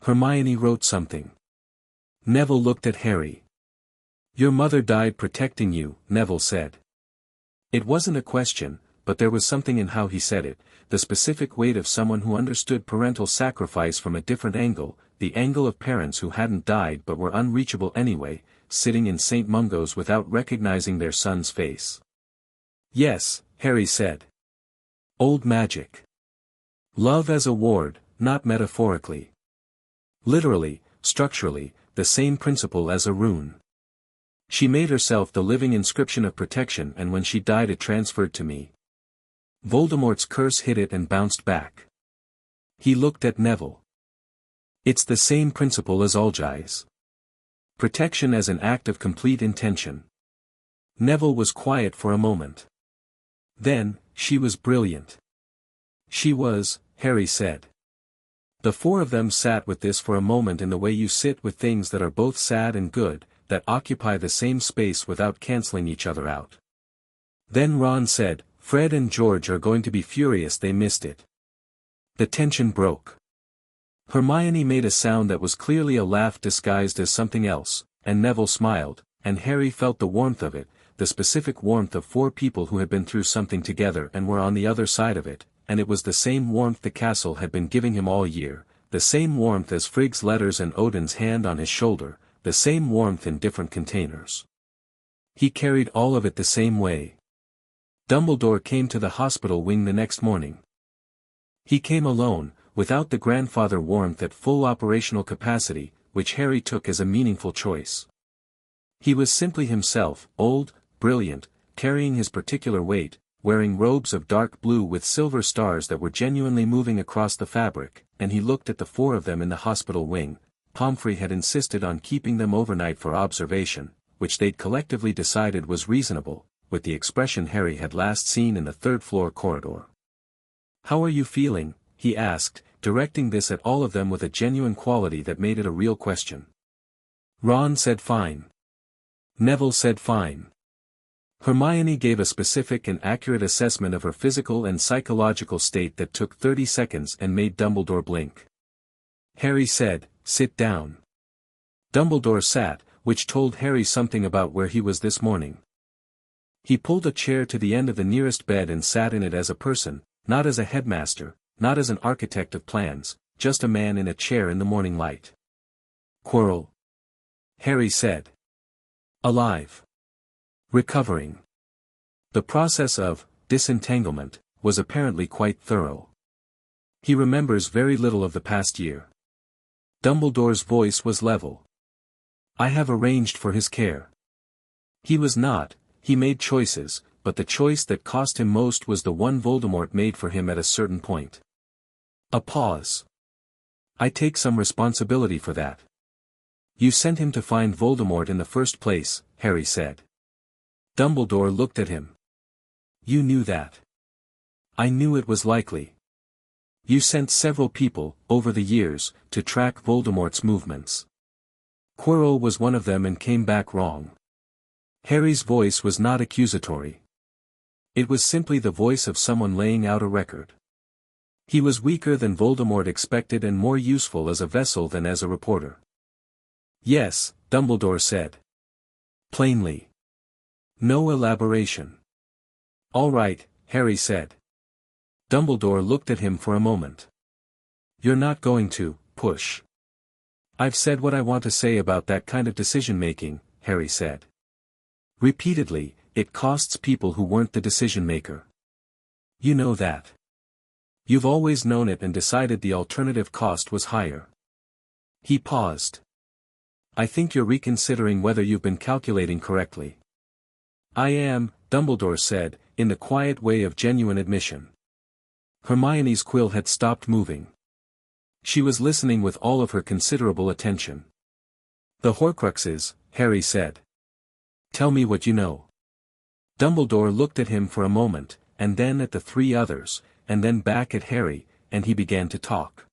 Hermione wrote something. Neville looked at Harry. Your mother died protecting you, Neville said. It wasn't a question, but there was something in how he said it, the specific weight of someone who understood parental sacrifice from a different angle, the angle of parents who hadn't died but were unreachable anyway, sitting in St. Mungo's without recognizing their son's face. Yes, Harry said. Old magic. Love as a ward, not metaphorically. Literally, structurally, the same principle as a rune. She made herself the living inscription of protection, and when she died it transferred to me. Voldemort's curse hit it and bounced back. He looked at Neville. It's the same principle as Olgi's. Protection as an act of complete intention. Neville was quiet for a moment. Then, she was brilliant. She was, Harry said. The four of them sat with this for a moment in the way you sit with things that are both sad and good, that occupy the same space without cancelling each other out. Then Ron said, "Fred and George are going to be furious they missed it." The tension broke. Hermione made a sound that was clearly a laugh disguised as something else, and Neville smiled, and Harry felt the warmth of it, the specific warmth of four people who had been through something together and were on the other side of it, and it was the same warmth the castle had been giving him all year, the same warmth as Frigg's letters and Odin's hand on his shoulder, the same warmth in different containers. He carried all of it the same way. Dumbledore came to the hospital wing the next morning. He came alone, without the grandfather warmth at full operational capacity, which Harry took as a meaningful choice. He was simply himself, old, brilliant, carrying his particular weight, wearing robes of dark blue with silver stars that were genuinely moving across the fabric, and he looked at the four of them in the hospital wing. Pomfrey had insisted on keeping them overnight for observation, which they'd collectively decided was reasonable, with the expression Harry had last seen in the third-floor corridor. "How are you feeling?" he asked, directing this at all of them with a genuine quality that made it a real question. Ron said fine. Neville said fine. Hermione gave a specific and accurate assessment of her physical and psychological state that took 30 seconds and made Dumbledore blink. Harry said, "Sit down." Dumbledore sat, which told Harry something about where he was this morning. He pulled a chair to the end of the nearest bed and sat in it as a person, not as a headmaster, not as an architect of plans, just a man in a chair in the morning light. "Quirrell," Harry said. "Alive. Recovering." The process of disentanglement was apparently quite thorough. "He remembers very little of the past year." Dumbledore's voice was level. "I have arranged for his care. He was not, he made choices, but the choice that cost him most was the one Voldemort made for him at a certain point." A pause. "I take some responsibility for that." "You sent him to find Voldemort in the first place," Harry said. Dumbledore looked at him. "You knew that." "I knew it was likely." "You sent several people, over the years, to track Voldemort's movements. Quirrell was one of them and came back wrong." Harry's voice was not accusatory. It was simply the voice of someone laying out a record. He was weaker than Voldemort expected and more useful as a vessel than as a reporter. "Yes," Dumbledore said. Plainly. No elaboration. "All right," Harry said. Dumbledore looked at him for a moment. "You're not going to push." "I've said what I want to say about that kind of decision-making," Harry said. "Repeatedly, it costs people who weren't the decision-maker. You know that. You've always known it and decided the alternative cost was higher." He paused. "I think you're reconsidering whether you've been calculating correctly." "I am," Dumbledore said, in the quiet way of genuine admission. Hermione's quill had stopped moving. She was listening with all of her considerable attention. "The Horcruxes," Harry said. "Tell me what you know." Dumbledore looked at him for a moment, and then at the three others, and then back at Harry, and he began to talk.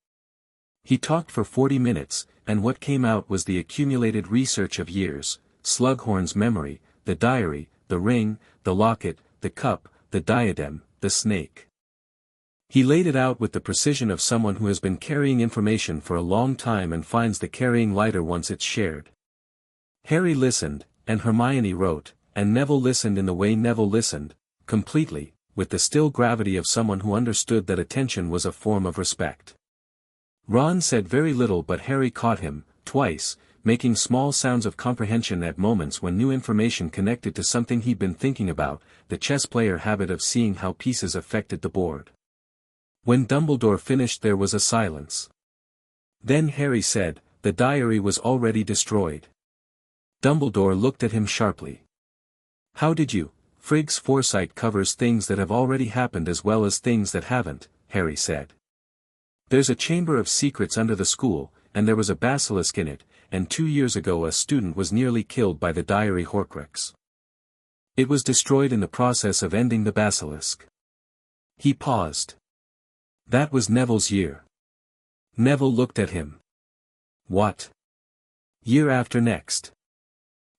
He talked for 40 minutes, and what came out was the accumulated research of years: Slughorn's memory, the diary, the ring, the locket, the cup, the diadem, the snake. He laid it out with the precision of someone who has been carrying information for a long time and finds the carrying lighter once it's shared. Harry listened, and Hermione wrote, and Neville listened in the way Neville listened, completely, with the still gravity of someone who understood that attention was a form of respect. Ron said very little, but Harry caught him, twice, making small sounds of comprehension at moments when new information connected to something he'd been thinking about, the chess player habit of seeing how pieces affected the board. When Dumbledore finished there was a silence. Then Harry said, "The diary was already destroyed." Dumbledore looked at him sharply. "How did you?" "Frigg's foresight covers things that have already happened as well as things that haven't," Harry said. "There's a chamber of secrets under the school, and there was a basilisk in it, and 2 years ago a student was nearly killed by the diary Horcrux. It was destroyed in the process of ending the basilisk." He paused. "That was Neville's year." Neville looked at him. What? Year after next.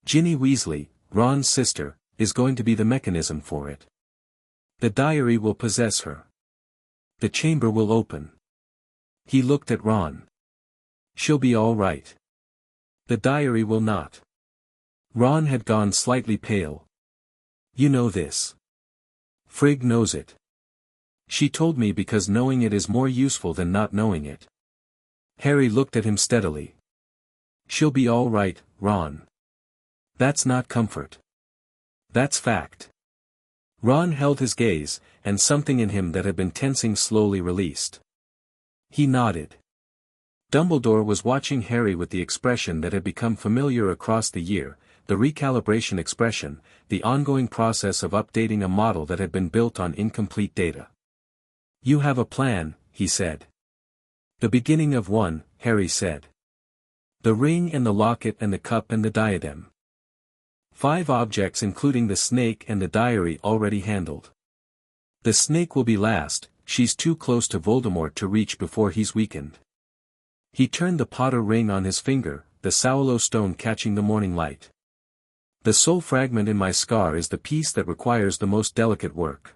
Ginny Weasley, Ron's sister, is going to be the mechanism for it. The diary will possess her. The chamber will open. He looked at Ron. She'll be all right. The diary will not. Ron had gone slightly pale. You know this. Frigg knows it. She told me because knowing it is more useful than not knowing it. Harry looked at him steadily. She'll be all right, Ron. That's not comfort. That's fact. Ron held his gaze, and something in him that had been tensing slowly released. He nodded. Dumbledore was watching Harry with the expression that had become familiar across the year, the recalibration expression, the ongoing process of updating a model that had been built on incomplete data. You have a plan, he said. The beginning of one, Harry said. The ring and the locket and the cup and the diadem. 5 objects including the snake and the diary already handled. The snake will be last, she's too close to Voldemort to reach before he's weakened. He turned the Potter ring on his finger, the Saulo stone catching the morning light. The soul fragment in my scar is the piece that requires the most delicate work.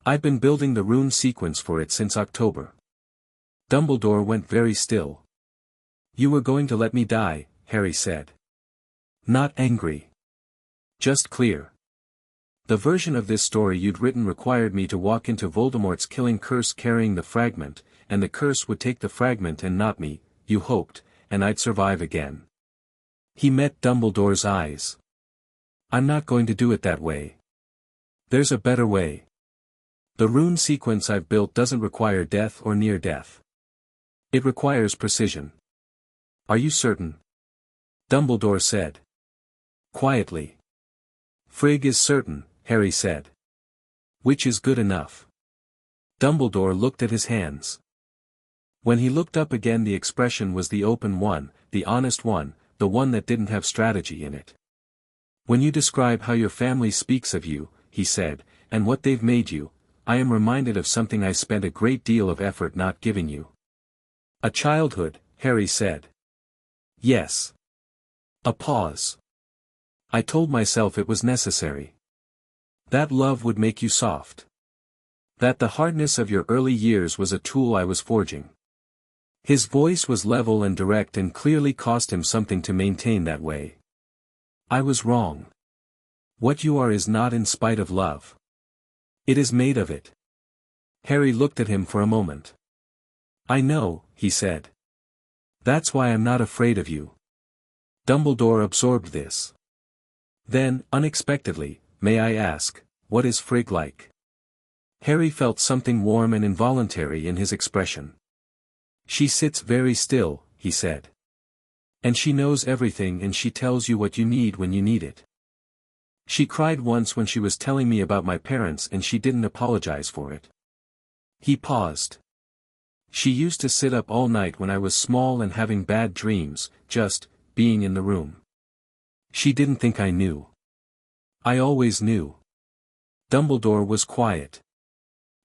I've been building the rune sequence for it since October. Dumbledore went very still. You were going to let me die, Harry said. Not angry. Just clear. The version of this story you'd written required me to walk into Voldemort's killing curse carrying the fragment, and the curse would take the fragment and not me, you hoped, and I'd survive again. He met Dumbledore's eyes. I'm not going to do it that way. There's a better way. The rune sequence I've built doesn't require death or near death. It requires precision. Are you certain? Dumbledore said. Quietly. Frigg is certain, Harry said. Which is good enough. Dumbledore looked at his hands. When he looked up again the expression was the open one, the honest one, the one that didn't have strategy in it. When you describe how your family speaks of you, he said, and what they've made you, I am reminded of something I spent a great deal of effort not giving you. A childhood, Harry said. Yes. A pause. I told myself it was necessary. That love would make you soft. That the hardness of your early years was a tool I was forging. His voice was level and direct and clearly cost him something to maintain that way. I was wrong. What you are is not in spite of love. It is made of it. Harry looked at him for a moment. I know, he said. That's why I'm not afraid of you. Dumbledore absorbed this. Then, unexpectedly, may I ask, what is Frigg like? Harry felt something warm and involuntary in his expression. She sits very still, he said. And she knows everything and she tells you what you need when you need it. She cried once when she was telling me about my parents and she didn't apologize for it. He paused. She used to sit up all night when I was small and having bad dreams, just, being in the room. She didn't think I knew. I always knew. Dumbledore was quiet.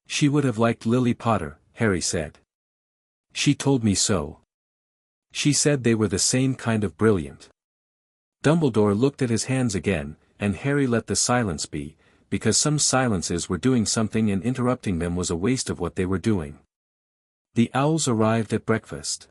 She would have liked Lily Potter, Harry said. She told me so. She said they were the same kind of brilliant. Dumbledore looked at his hands again, and Harry let the silence be, because some silences were doing something and interrupting them was a waste of what they were doing. The owls arrived at breakfast.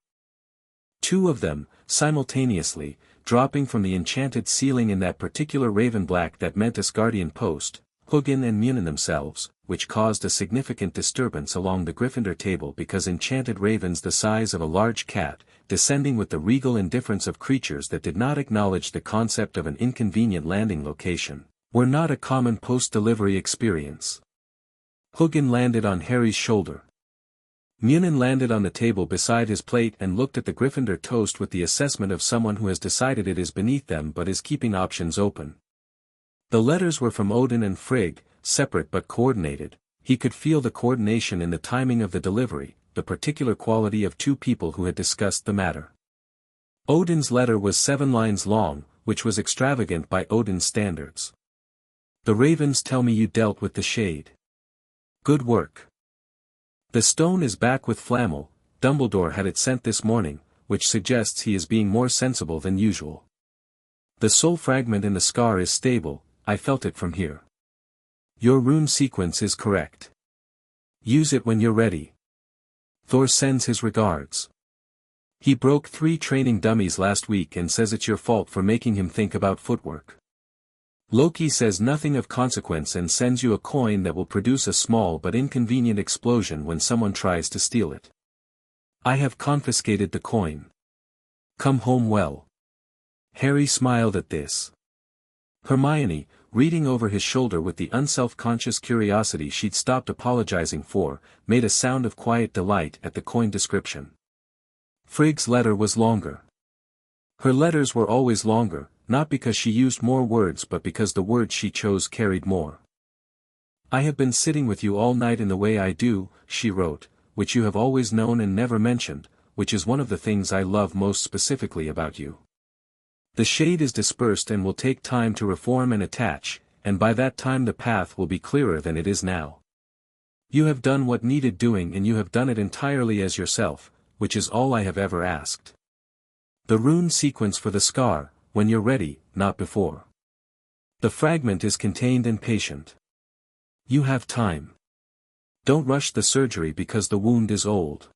2 of them, simultaneously, dropping from the enchanted ceiling in that particular raven black that meant Asgardian post, Hugin and Munin themselves, which caused a significant disturbance along the Gryffindor table because enchanted ravens the size of a large cat, descending with the regal indifference of creatures that did not acknowledge the concept of an inconvenient landing location, were not a common post-delivery experience. Hugin landed on Harry's shoulder. Munin landed on the table beside his plate and looked at the Gryffindor toast with the assessment of someone who has decided it is beneath them but is keeping options open. The letters were from Odin and Frigg, separate but coordinated. He could feel the coordination in the timing of the delivery, the particular quality of 2 people who had discussed the matter. Odin's letter was 7 lines long, which was extravagant by Odin's standards. The ravens tell me you dealt with the shade. Good work. The stone is back with Flammel, Dumbledore had it sent this morning, which suggests he is being more sensible than usual. The soul fragment in the scar is stable, I felt it from here. Your rune sequence is correct. Use it when you're ready. Thor sends his regards. He broke 3 training dummies last week and says it's your fault for making him think about footwork. Loki says nothing of consequence and sends you a coin that will produce a small but inconvenient explosion when someone tries to steal it. I have confiscated the coin. Come home well. Harry smiled at this. Hermione, reading over his shoulder with the unself-conscious curiosity she'd stopped apologizing for, made a sound of quiet delight at the coin description. Frigg's letter was longer. Her letters were always longer, not because she used more words but because the words she chose carried more. I have been sitting with you all night in the way I do, she wrote, which you have always known and never mentioned, which is one of the things I love most specifically about you. The shade is dispersed and will take time to reform and attach, and by that time the path will be clearer than it is now. You have done what needed doing and you have done it entirely as yourself, which is all I have ever asked. The rune sequence for the scar, when you're ready, not before. The fragment is contained and patient. You have time. Don't rush the surgery because the wound is old.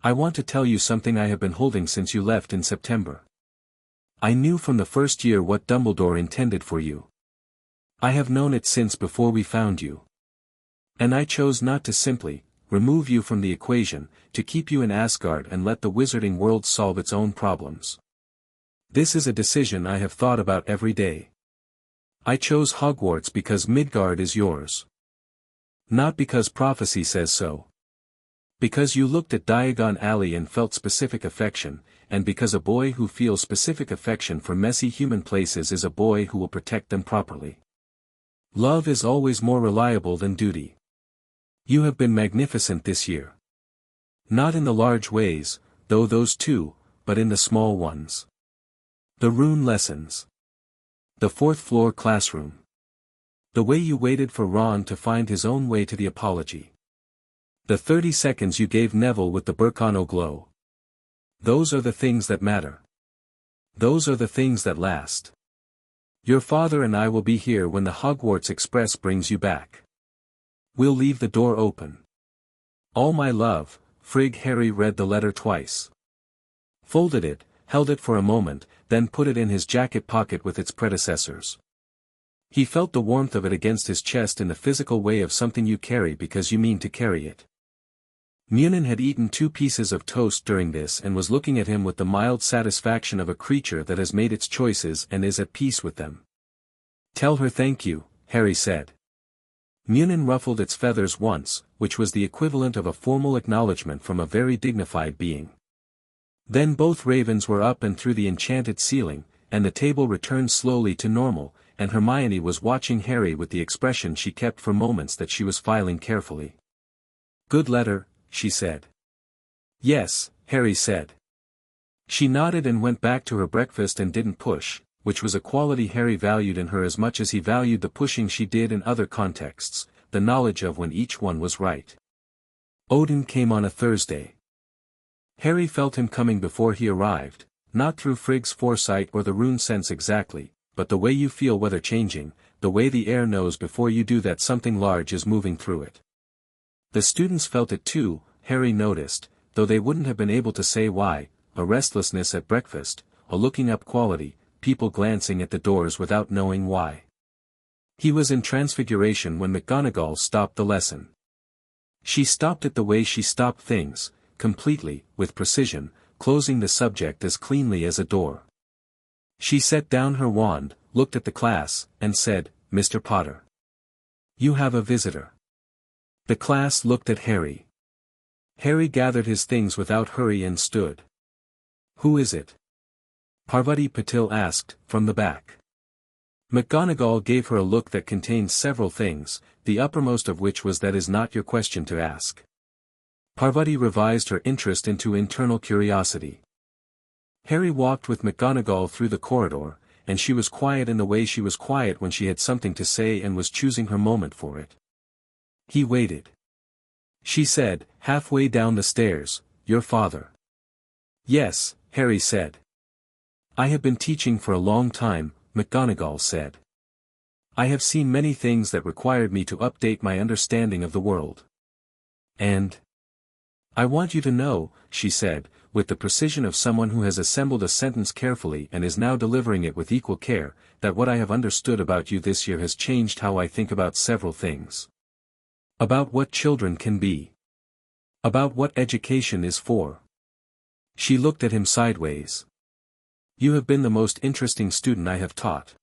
I want to tell you something I have been holding since you left in September. I knew from the first year what Dumbledore intended for you. I have known it since before we found you. And I chose not to simply remove you from the equation, to keep you in Asgard and let the wizarding world solve its own problems. This is a decision I have thought about every day. I chose Hogwarts because Midgard is yours. Not because prophecy says so. Because you looked at Diagon Alley and felt specific affection, and because a boy who feels specific affection for messy human places is a boy who will protect them properly. Love is always more reliable than duty. You have been magnificent this year. Not in the large ways, though those too, but in the small ones. The rune lessons. The 4th floor classroom. The way you waited for Ron to find his own way to the apology. The 30 seconds you gave Neville with the Burkano glow. Those are the things that matter. Those are the things that last. Your father and I will be here when the Hogwarts Express brings you back. We'll leave the door open. All my love, Frigg. Harry read the letter twice. Folded it, held it for a moment, then put it in his jacket pocket with its predecessors. He felt the warmth of it against his chest in the physical way of something you carry because you mean to carry it. Munin had eaten 2 pieces of toast during this and was looking at him with the mild satisfaction of a creature that has made its choices and is at peace with them. Tell her thank you, Harry said. Munin ruffled its feathers once, which was the equivalent of a formal acknowledgement from a very dignified being. Then both ravens were up and through the enchanted ceiling, and the table returned slowly to normal, and Hermione was watching Harry with the expression she kept for moments that she was filing carefully. Good letter, she said. Yes, Harry said. She nodded and went back to her breakfast and didn't push, which was a quality Harry valued in her as much as he valued the pushing she did in other contexts, the knowledge of when each one was right. Odin came on a Thursday. Harry felt him coming before he arrived, not through Frigg's foresight or the rune sense exactly, but the way you feel weather changing, the way the air knows before you do that something large is moving through it. The students felt it too, Harry noticed, though they wouldn't have been able to say why, a restlessness at breakfast, a looking up quality, people glancing at the doors without knowing why. He was in transfiguration when McGonagall stopped the lesson. She stopped it the way she stopped things, completely, with precision, closing the subject as cleanly as a door. She set down her wand, looked at the class, and said, Mr. Potter. You have a visitor. The class looked at Harry. Harry gathered his things without hurry and stood. Who is it? Parvati Patil asked, from the back. McGonagall gave her a look that contained several things, the uppermost of which was that is not your question to ask. Parvati revised her interest into internal curiosity. Harry walked with McGonagall through the corridor, and she was quiet in the way she was quiet when she had something to say and was choosing her moment for it. He waited. She said, halfway down the stairs, your father. Yes, Harry said. I have been teaching for a long time, McGonagall said. I have seen many things that required me to update my understanding of the world. And I want you to know, she said, with the precision of someone who has assembled a sentence carefully and is now delivering it with equal care, that what I have understood about you this year has changed how I think about several things. About what children can be. About what education is for. She looked at him sideways. You have been the most interesting student I have taught.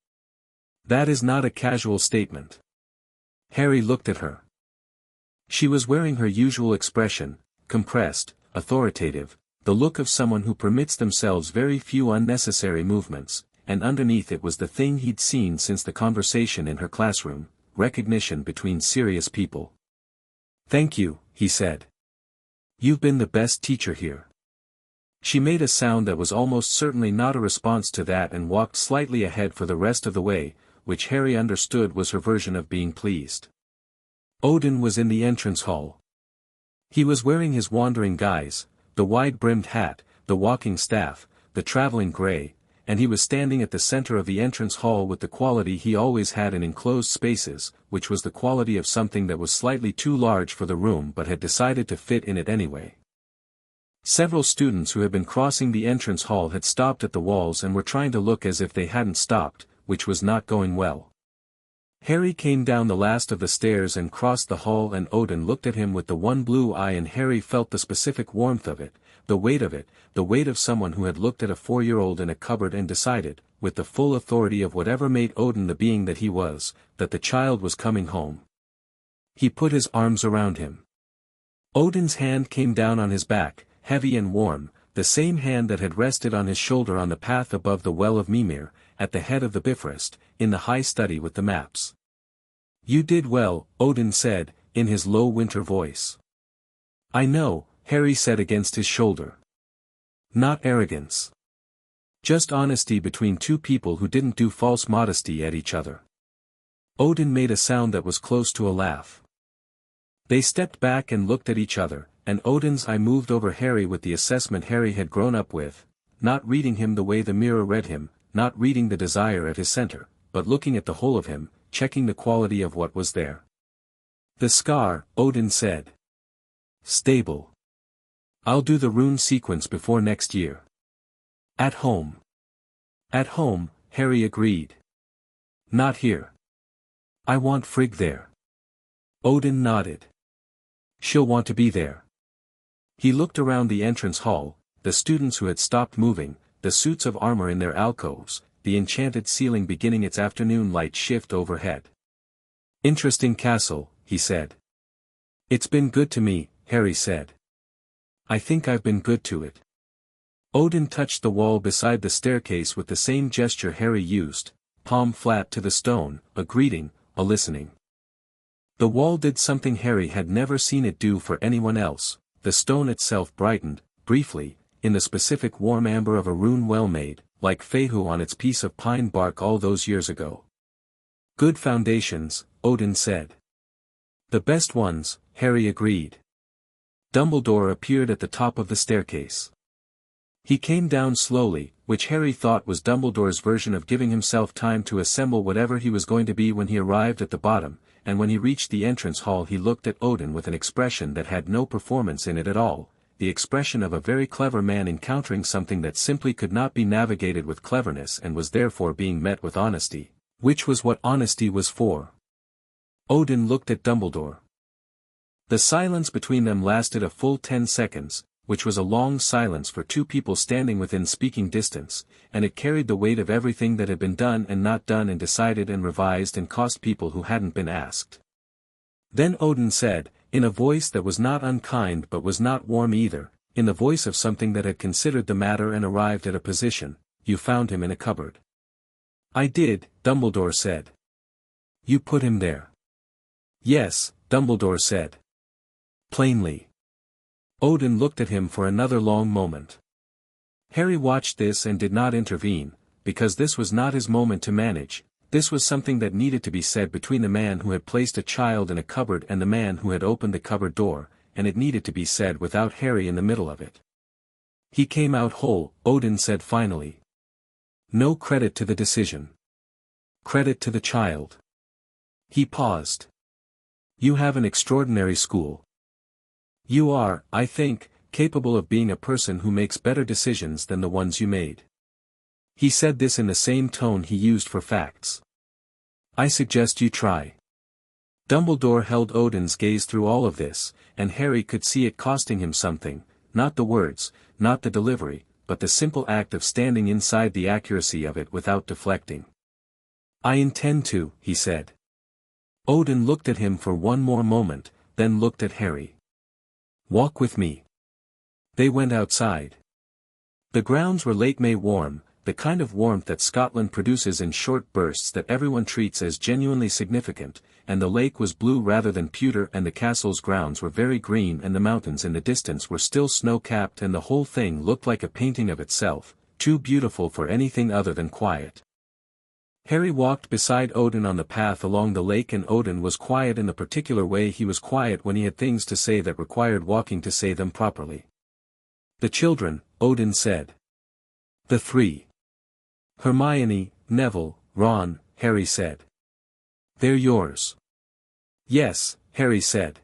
That is not a casual statement. Harry looked at her. She was wearing her usual expression, compressed, authoritative, the look of someone who permits themselves very few unnecessary movements, and underneath it was the thing he'd seen since the conversation in her classroom, recognition between serious people. Thank you, he said. You've been the best teacher here. She made a sound that was almost certainly not a response to that and walked slightly ahead for the rest of the way, which Harry understood was her version of being pleased. Odin was in the entrance hall. He was wearing his wandering guise, the wide-brimmed hat, the walking staff, the traveling grey, and he was standing at the center of the entrance hall with the quality he always had in enclosed spaces, which was the quality of something that was slightly too large for the room but had decided to fit in it anyway. Several students who had been crossing the entrance hall had stopped at the walls and were trying to look as if they hadn't stopped, which was not going well. Harry came down the last of the stairs and crossed the hall, and Odin looked at him with the one blue eye, and Harry felt the specific warmth of it, the weight of someone who had looked at a 4-year-old in a cupboard and decided, with the full authority of whatever made Odin the being that he was, that the child was coming home. He put his arms around him. Odin's hand came down on his back, heavy and warm, the same hand that had rested on his shoulder on the path above the Well of Mimir, at the head of the Bifrost, in the high study with the maps. You did well, Odin said, in his low winter voice. I know, Harry said against his shoulder. Not arrogance. Just honesty between two people who didn't do false modesty at each other. Odin made a sound that was close to a laugh. They stepped back and looked at each other, and Odin's eye moved over Harry with the assessment Harry had grown up with, not reading him the way the mirror read him, not reading the desire at his center, but looking at the whole of him, checking the quality of what was there. The scar, Odin said. Stable. I'll do the rune sequence before next year. At home. At home, Harry agreed. Not here. I want Frigg there. Odin nodded. She'll want to be there. He looked around the entrance hall, the students who had stopped moving, the suits of armor in their alcoves, the enchanted ceiling beginning its afternoon light shift overhead. Interesting castle, he said. It's been good to me, Harry said. I think I've been good to it. Odin touched the wall beside the staircase with the same gesture Harry used, palm flat to the stone, a greeting, a listening. The wall did something Harry had never seen it do for anyone else. The stone itself brightened, briefly, in the specific warm amber of a rune well made, like Fehu on its piece of pine bark all those years ago. Good foundations, Odin said. The best ones, Harry agreed. Dumbledore appeared at the top of the staircase. He came down slowly, which Harry thought was Dumbledore's version of giving himself time to assemble whatever he was going to be when he arrived at the bottom, and when he reached the entrance hall he looked at Odin with an expression that had no performance in it at all, the expression of a very clever man encountering something that simply could not be navigated with cleverness and was therefore being met with honesty, which was what honesty was for. Odin looked at Dumbledore. The silence between them lasted a full 10 seconds, which was a long silence for two people standing within speaking distance, and it carried the weight of everything that had been done and not done and decided and revised and cost people who hadn't been asked. Then Odin said, in a voice that was not unkind but was not warm either, in the voice of something that had considered the matter and arrived at a position, you found him in a cupboard. I did, Dumbledore said. You put him there. Yes, Dumbledore said. Plainly. Odin looked at him for another long moment. Harry watched this and did not intervene, because this was not his moment to manage. This was something that needed to be said between the man who had placed a child in a cupboard and the man who had opened the cupboard door, and it needed to be said without Harry in the middle of it. He came out whole, Odin said finally. No credit to the decision. Credit to the child. He paused. You have an extraordinary school. You are, I think, capable of being a person who makes better decisions than the ones you made. He said this in the same tone he used for facts. I suggest you try. Dumbledore held Odin's gaze through all of this, and Harry could see it costing him something, not the words, not the delivery, but the simple act of standing inside the accuracy of it without deflecting. I intend to, he said. Odin looked at him for one more moment, then looked at Harry. Walk with me. They went outside. The grounds were late May warm, the kind of warmth that Scotland produces in short bursts that everyone treats as genuinely significant, and the lake was blue rather than pewter and the castle's grounds were very green and the mountains in the distance were still snow-capped and the whole thing looked like a painting of itself, too beautiful for anything other than quiet. Harry walked beside Odin on the path along the lake and Odin was quiet in the particular way he was quiet when he had things to say that required walking to say them properly. The children, Odin said. The three. Hermione, Neville, Ron, Harry said. They're yours. Yes, Harry said.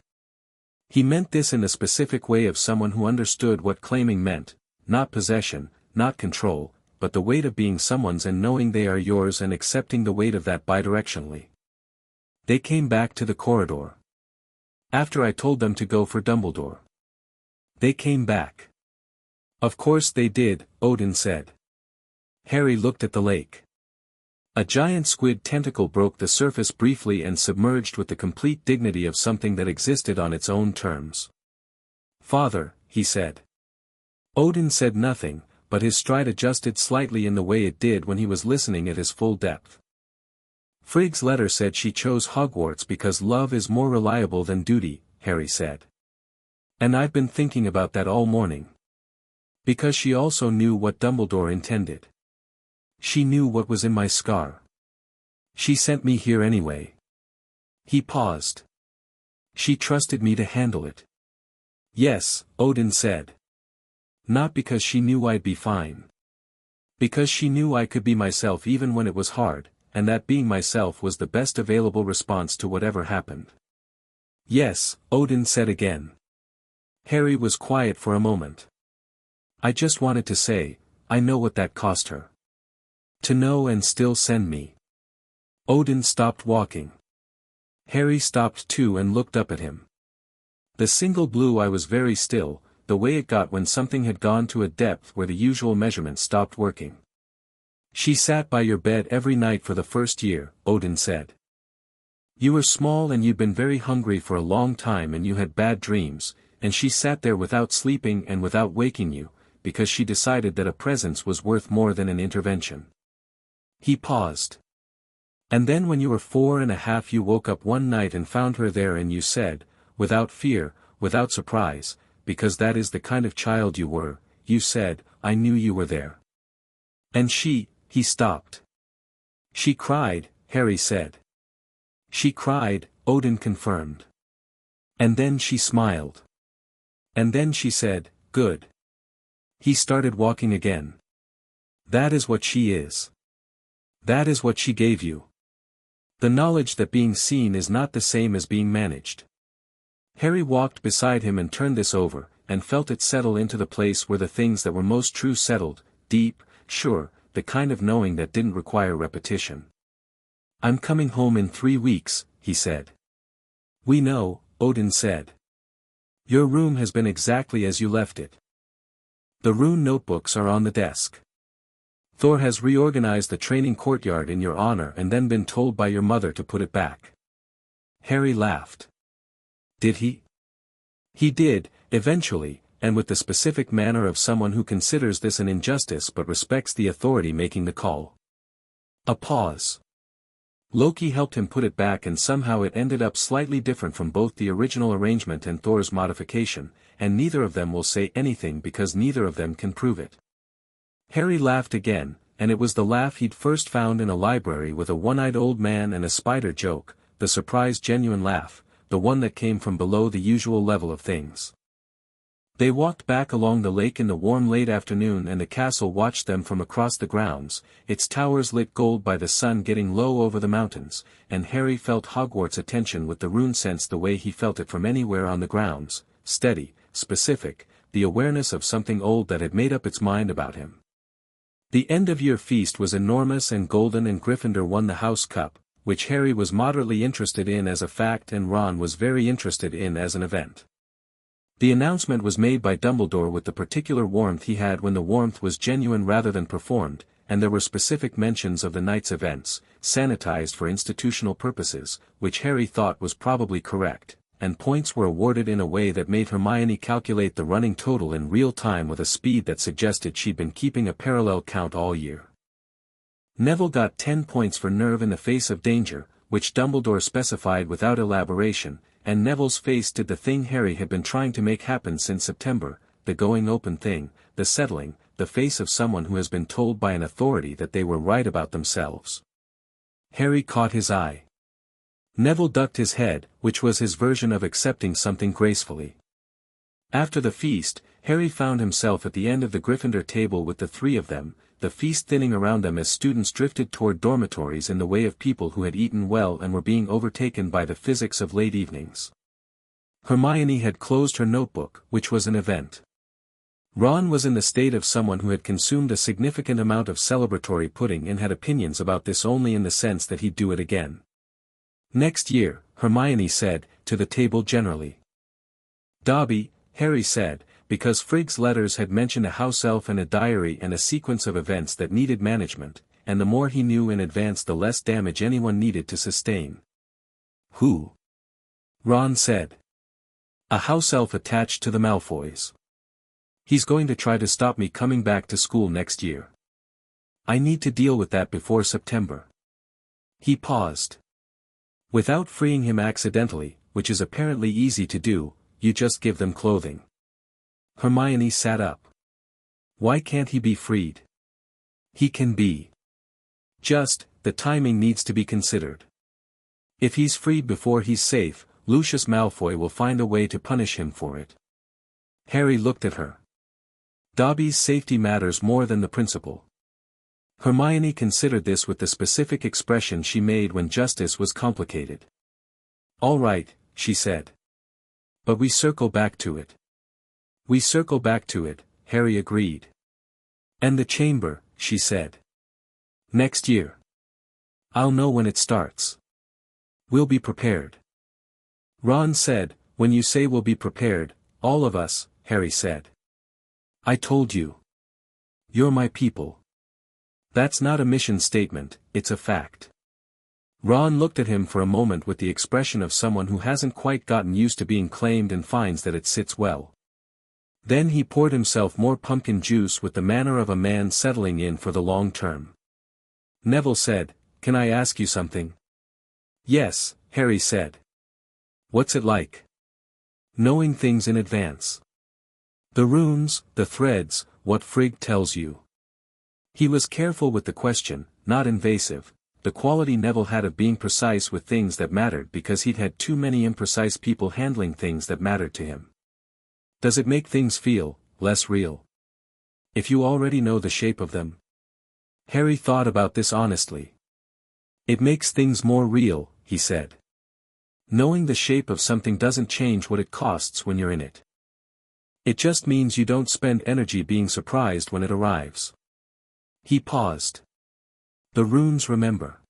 He meant this in the specific way of someone who understood what claiming meant, not possession, not control, but the weight of being someone's and knowing they are yours and accepting the weight of that bidirectionally. They came back to the corridor. After I told them to go for Dumbledore. They came back. Of course they did, Odin said. Harry looked at the lake. A giant squid tentacle broke the surface briefly and submerged with the complete dignity of something that existed on its own terms. Father, he said. Odin said nothing, but his stride adjusted slightly in the way it did when he was listening at his full depth. Frigg's letter said she chose Hogwarts because love is more reliable than duty, Harry said. And I've been thinking about that all morning. Because she also knew what Dumbledore intended. She knew what was in my scar. She sent me here anyway. He paused. She trusted me to handle it. Yes, Odin said. Not because she knew I'd be fine. Because she knew I could be myself even when it was hard, and that being myself was the best available response to whatever happened. Yes, Odin said again. Harry was quiet for a moment. I just wanted to say, I know what that cost her. To know and still send me. Odin stopped walking. Harry stopped too and looked up at him. The single blue eye was very still, the way it got when something had gone to a depth where the usual measurement stopped working. She sat by your bed every night for the first year, Odin said. You were small and you'd been very hungry for a long time and you had bad dreams, and she sat there without sleeping and without waking you, because she decided that a presence was worth more than an intervention. He paused. And then when you were 4.5 you woke up one night and found her there and you said, without fear, without surprise, because that is the kind of child you were, you said, I knew you were there. And he stopped. She cried, Harry said. She cried, Odin confirmed. And then she smiled. And then she said, good. He started walking again. That is what she is. That is what she gave you. The knowledge that being seen is not the same as being managed. Harry walked beside him and turned this over, and felt it settle into the place where the things that were most true settled, deep, sure, the kind of knowing that didn't require repetition. I'm coming home in 3 weeks, he said. We know, Odin said. Your room has been exactly as you left it. The rune notebooks are on the desk. Thor has reorganized the training courtyard in your honor and then been told by your mother to put it back. Harry laughed. Did he? He did, eventually, and with the specific manner of someone who considers this an injustice but respects the authority making the call. A pause. Loki helped him put it back and somehow it ended up slightly different from both the original arrangement and Thor's modification, and neither of them will say anything because neither of them can prove it. Harry laughed again, and it was the laugh he'd first found in a library with a one-eyed old man and a spider joke, the surprised genuine laugh, the one that came from below the usual level of things. They walked back along the lake in the warm late afternoon, and the castle watched them from across the grounds, its towers lit gold by the sun getting low over the mountains, and Harry felt Hogwarts' attention with the rune sense the way he felt it from anywhere on the grounds, steady, specific, the awareness of something old that had made up its mind about him. The end-of-year feast was enormous and golden, and Gryffindor won the House Cup, which Harry was moderately interested in as a fact and Ron was very interested in as an event. The announcement was made by Dumbledore with the particular warmth he had when the warmth was genuine rather than performed, and there were specific mentions of the night's events, sanitized for institutional purposes, which Harry thought was probably correct, and points were awarded in a way that made Hermione calculate the running total in real time with a speed that suggested she'd been keeping a parallel count all year. Neville got 10 points for nerve in the face of danger, which Dumbledore specified without elaboration, and Neville's face did the thing Harry had been trying to make happen since September, the going open thing, the settling, the face of someone who has been told by an authority that they were right about themselves. Harry caught his eye. Neville ducked his head, which was his version of accepting something gracefully. After the feast, Harry found himself at the end of the Gryffindor table with the three of them, the feast thinning around them as students drifted toward dormitories in the way of people who had eaten well and were being overtaken by the physics of late evenings. Hermione had closed her notebook, which was an event. Ron was in the state of someone who had consumed a significant amount of celebratory pudding and had opinions about this only in the sense that he'd do it again. Next year, Hermione said, to the table generally. Dobby, Harry said, because Frigg's letters had mentioned a house elf and a diary and a sequence of events that needed management, and the more he knew in advance the less damage anyone needed to sustain. Who? Ron said. A house elf attached to the Malfoys. He's going to try to stop me coming back to school next year. I need to deal with that before September. He paused. Without freeing him accidentally, which is apparently easy to do, you just give them clothing. Hermione sat up. Why can't he be freed? He can be. Just, the timing needs to be considered. If he's freed before he's safe, Lucius Malfoy will find a way to punish him for it. Harry looked at her. Dobby's safety matters more than the principle. Hermione considered this with the specific expression she made when justice was complicated. All right, she said. But we circle back to it. We circle back to it, Harry agreed. And the chamber, she said. Next year. I'll know when it starts. We'll be prepared. Ron said, when you say we'll be prepared, all of us, Harry said. I told you. You're my people. That's not a mission statement, it's a fact. Ron looked at him for a moment with the expression of someone who hasn't quite gotten used to being claimed and finds that it sits well. Then he poured himself more pumpkin juice with the manner of a man settling in for the long term. Neville said, Can I ask you something? Yes, Harry said. What's it like? Knowing things in advance. The runes, the threads, what Frigg tells you. He was careful with the question, not invasive, the quality Neville had of being precise with things that mattered because he'd had too many imprecise people handling things that mattered to him. Does it make things feel less real? If you already know the shape of them? Harry thought about this honestly. It makes things more real, he said. Knowing the shape of something doesn't change what it costs when you're in it. It just means you don't spend energy being surprised when it arrives. He paused. The runes remember.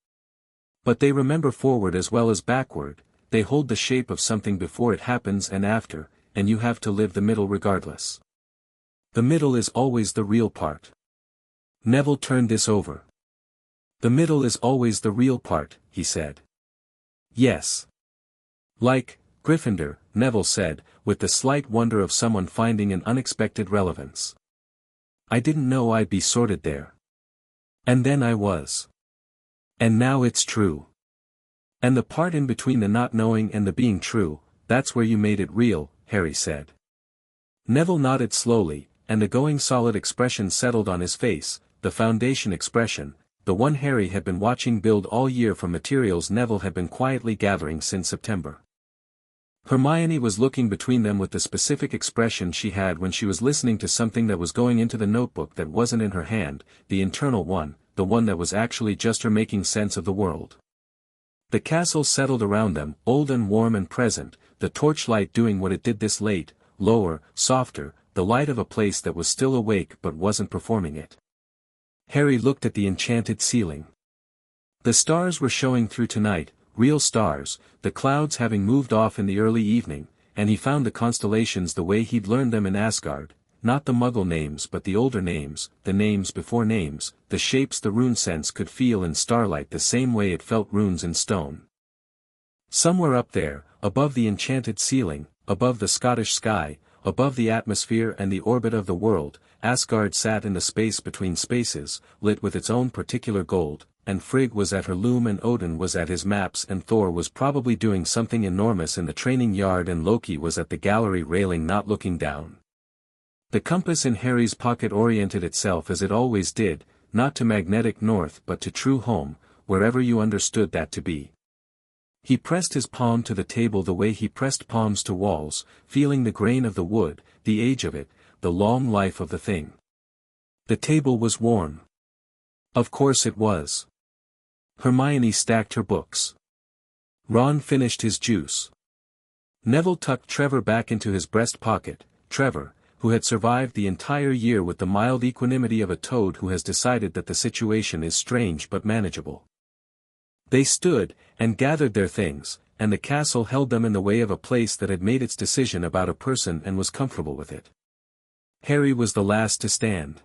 But they remember forward as well as backward, they hold the shape of something before it happens and after, and you have to live the middle regardless. The middle is always the real part. Neville turned this over. The middle is always the real part, he said. Yes. Like, Gryffindor, Neville said, with the slight wonder of someone finding an unexpected relevance. I didn't know I'd be sorted there. And then I was. And now it's true. And the part in between the not knowing and the being true, that's where you made it real, Harry said. Neville nodded slowly, and the going solid expression settled on his face, the foundation expression, the one Harry had been watching build all year from materials Neville had been quietly gathering since September. Hermione was looking between them with the specific expression she had when she was listening to something that was going into the notebook that wasn't in her hand, the internal one, the one that was actually just her making sense of the world. The castle settled around them, old and warm and present, the torchlight doing what it did this late, lower, softer, the light of a place that was still awake but wasn't performing it. Harry looked at the enchanted ceiling. The stars were showing through tonight, real stars, the clouds having moved off in the early evening, and he found the constellations the way he'd learned them in Asgard, not the Muggle names but the older names, the names before names, the shapes the rune sense could feel in starlight the same way it felt runes in stone. Somewhere up there, above the enchanted ceiling, above the Scottish sky, above the atmosphere and the orbit of the world, Asgard sat in the space between spaces, lit with its own particular gold, and Frigg was at her loom and Odin was at his maps and Thor was probably doing something enormous in the training yard and Loki was at the gallery railing not looking down. The compass in Harry's pocket oriented itself as it always did, not to magnetic north but to true home, wherever you understood that to be. He pressed his palm to the table the way he pressed palms to walls, feeling the grain of the wood, the age of it, the long life of the thing. The table was warm. Of course it was. Hermione stacked her books. Ron finished his juice. Neville tucked Trevor back into his breast pocket, Trevor, who had survived the entire year with the mild equanimity of a toad who has decided that the situation is strange but manageable. They stood, and gathered their things, and the castle held them in the way of a place that had made its decision about a person and was comfortable with it. Harry was the last to stand.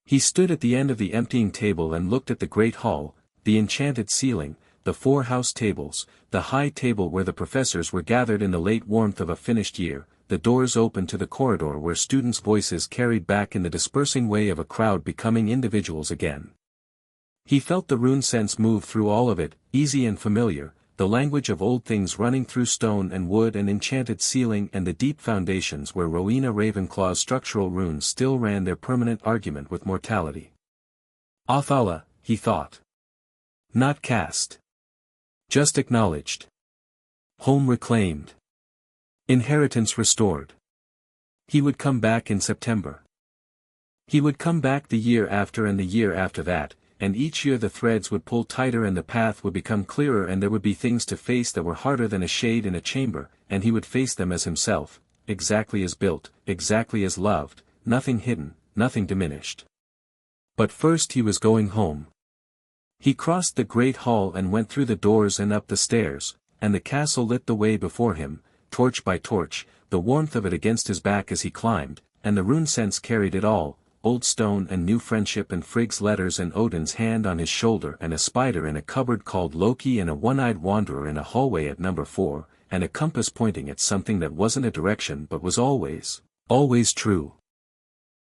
He stood at the end of the emptying table and looked at the great hall, the enchanted ceiling, the 4 house tables, the high table where the professors were gathered in the late warmth of a finished year, the doors open to the corridor where students' voices carried back in the dispersing way of a crowd becoming individuals again. He felt the rune sense move through all of it, easy and familiar, the language of old things running through stone and wood and enchanted ceiling and the deep foundations where Rowena Ravenclaw's structural runes still ran their permanent argument with mortality. Othala, he thought. Not cast. Just acknowledged. Home reclaimed. Inheritance restored. He would come back in September. He would come back the year after and the year after that, and each year the threads would pull tighter and the path would become clearer and there would be things to face that were harder than a shade in a chamber, and he would face them as himself, exactly as built, exactly as loved, nothing hidden, nothing diminished. But first he was going home. He crossed the great hall and went through the doors and up the stairs, and the castle lit the way before him, torch by torch, the warmth of it against his back as he climbed, and the rune sense carried it all, old stone and new friendship and Frigg's letters and Odin's hand on his shoulder and a spider in a cupboard called Loki and a one-eyed wanderer in a hallway at number 4, and a compass pointing at something that wasn't a direction but was always, always true.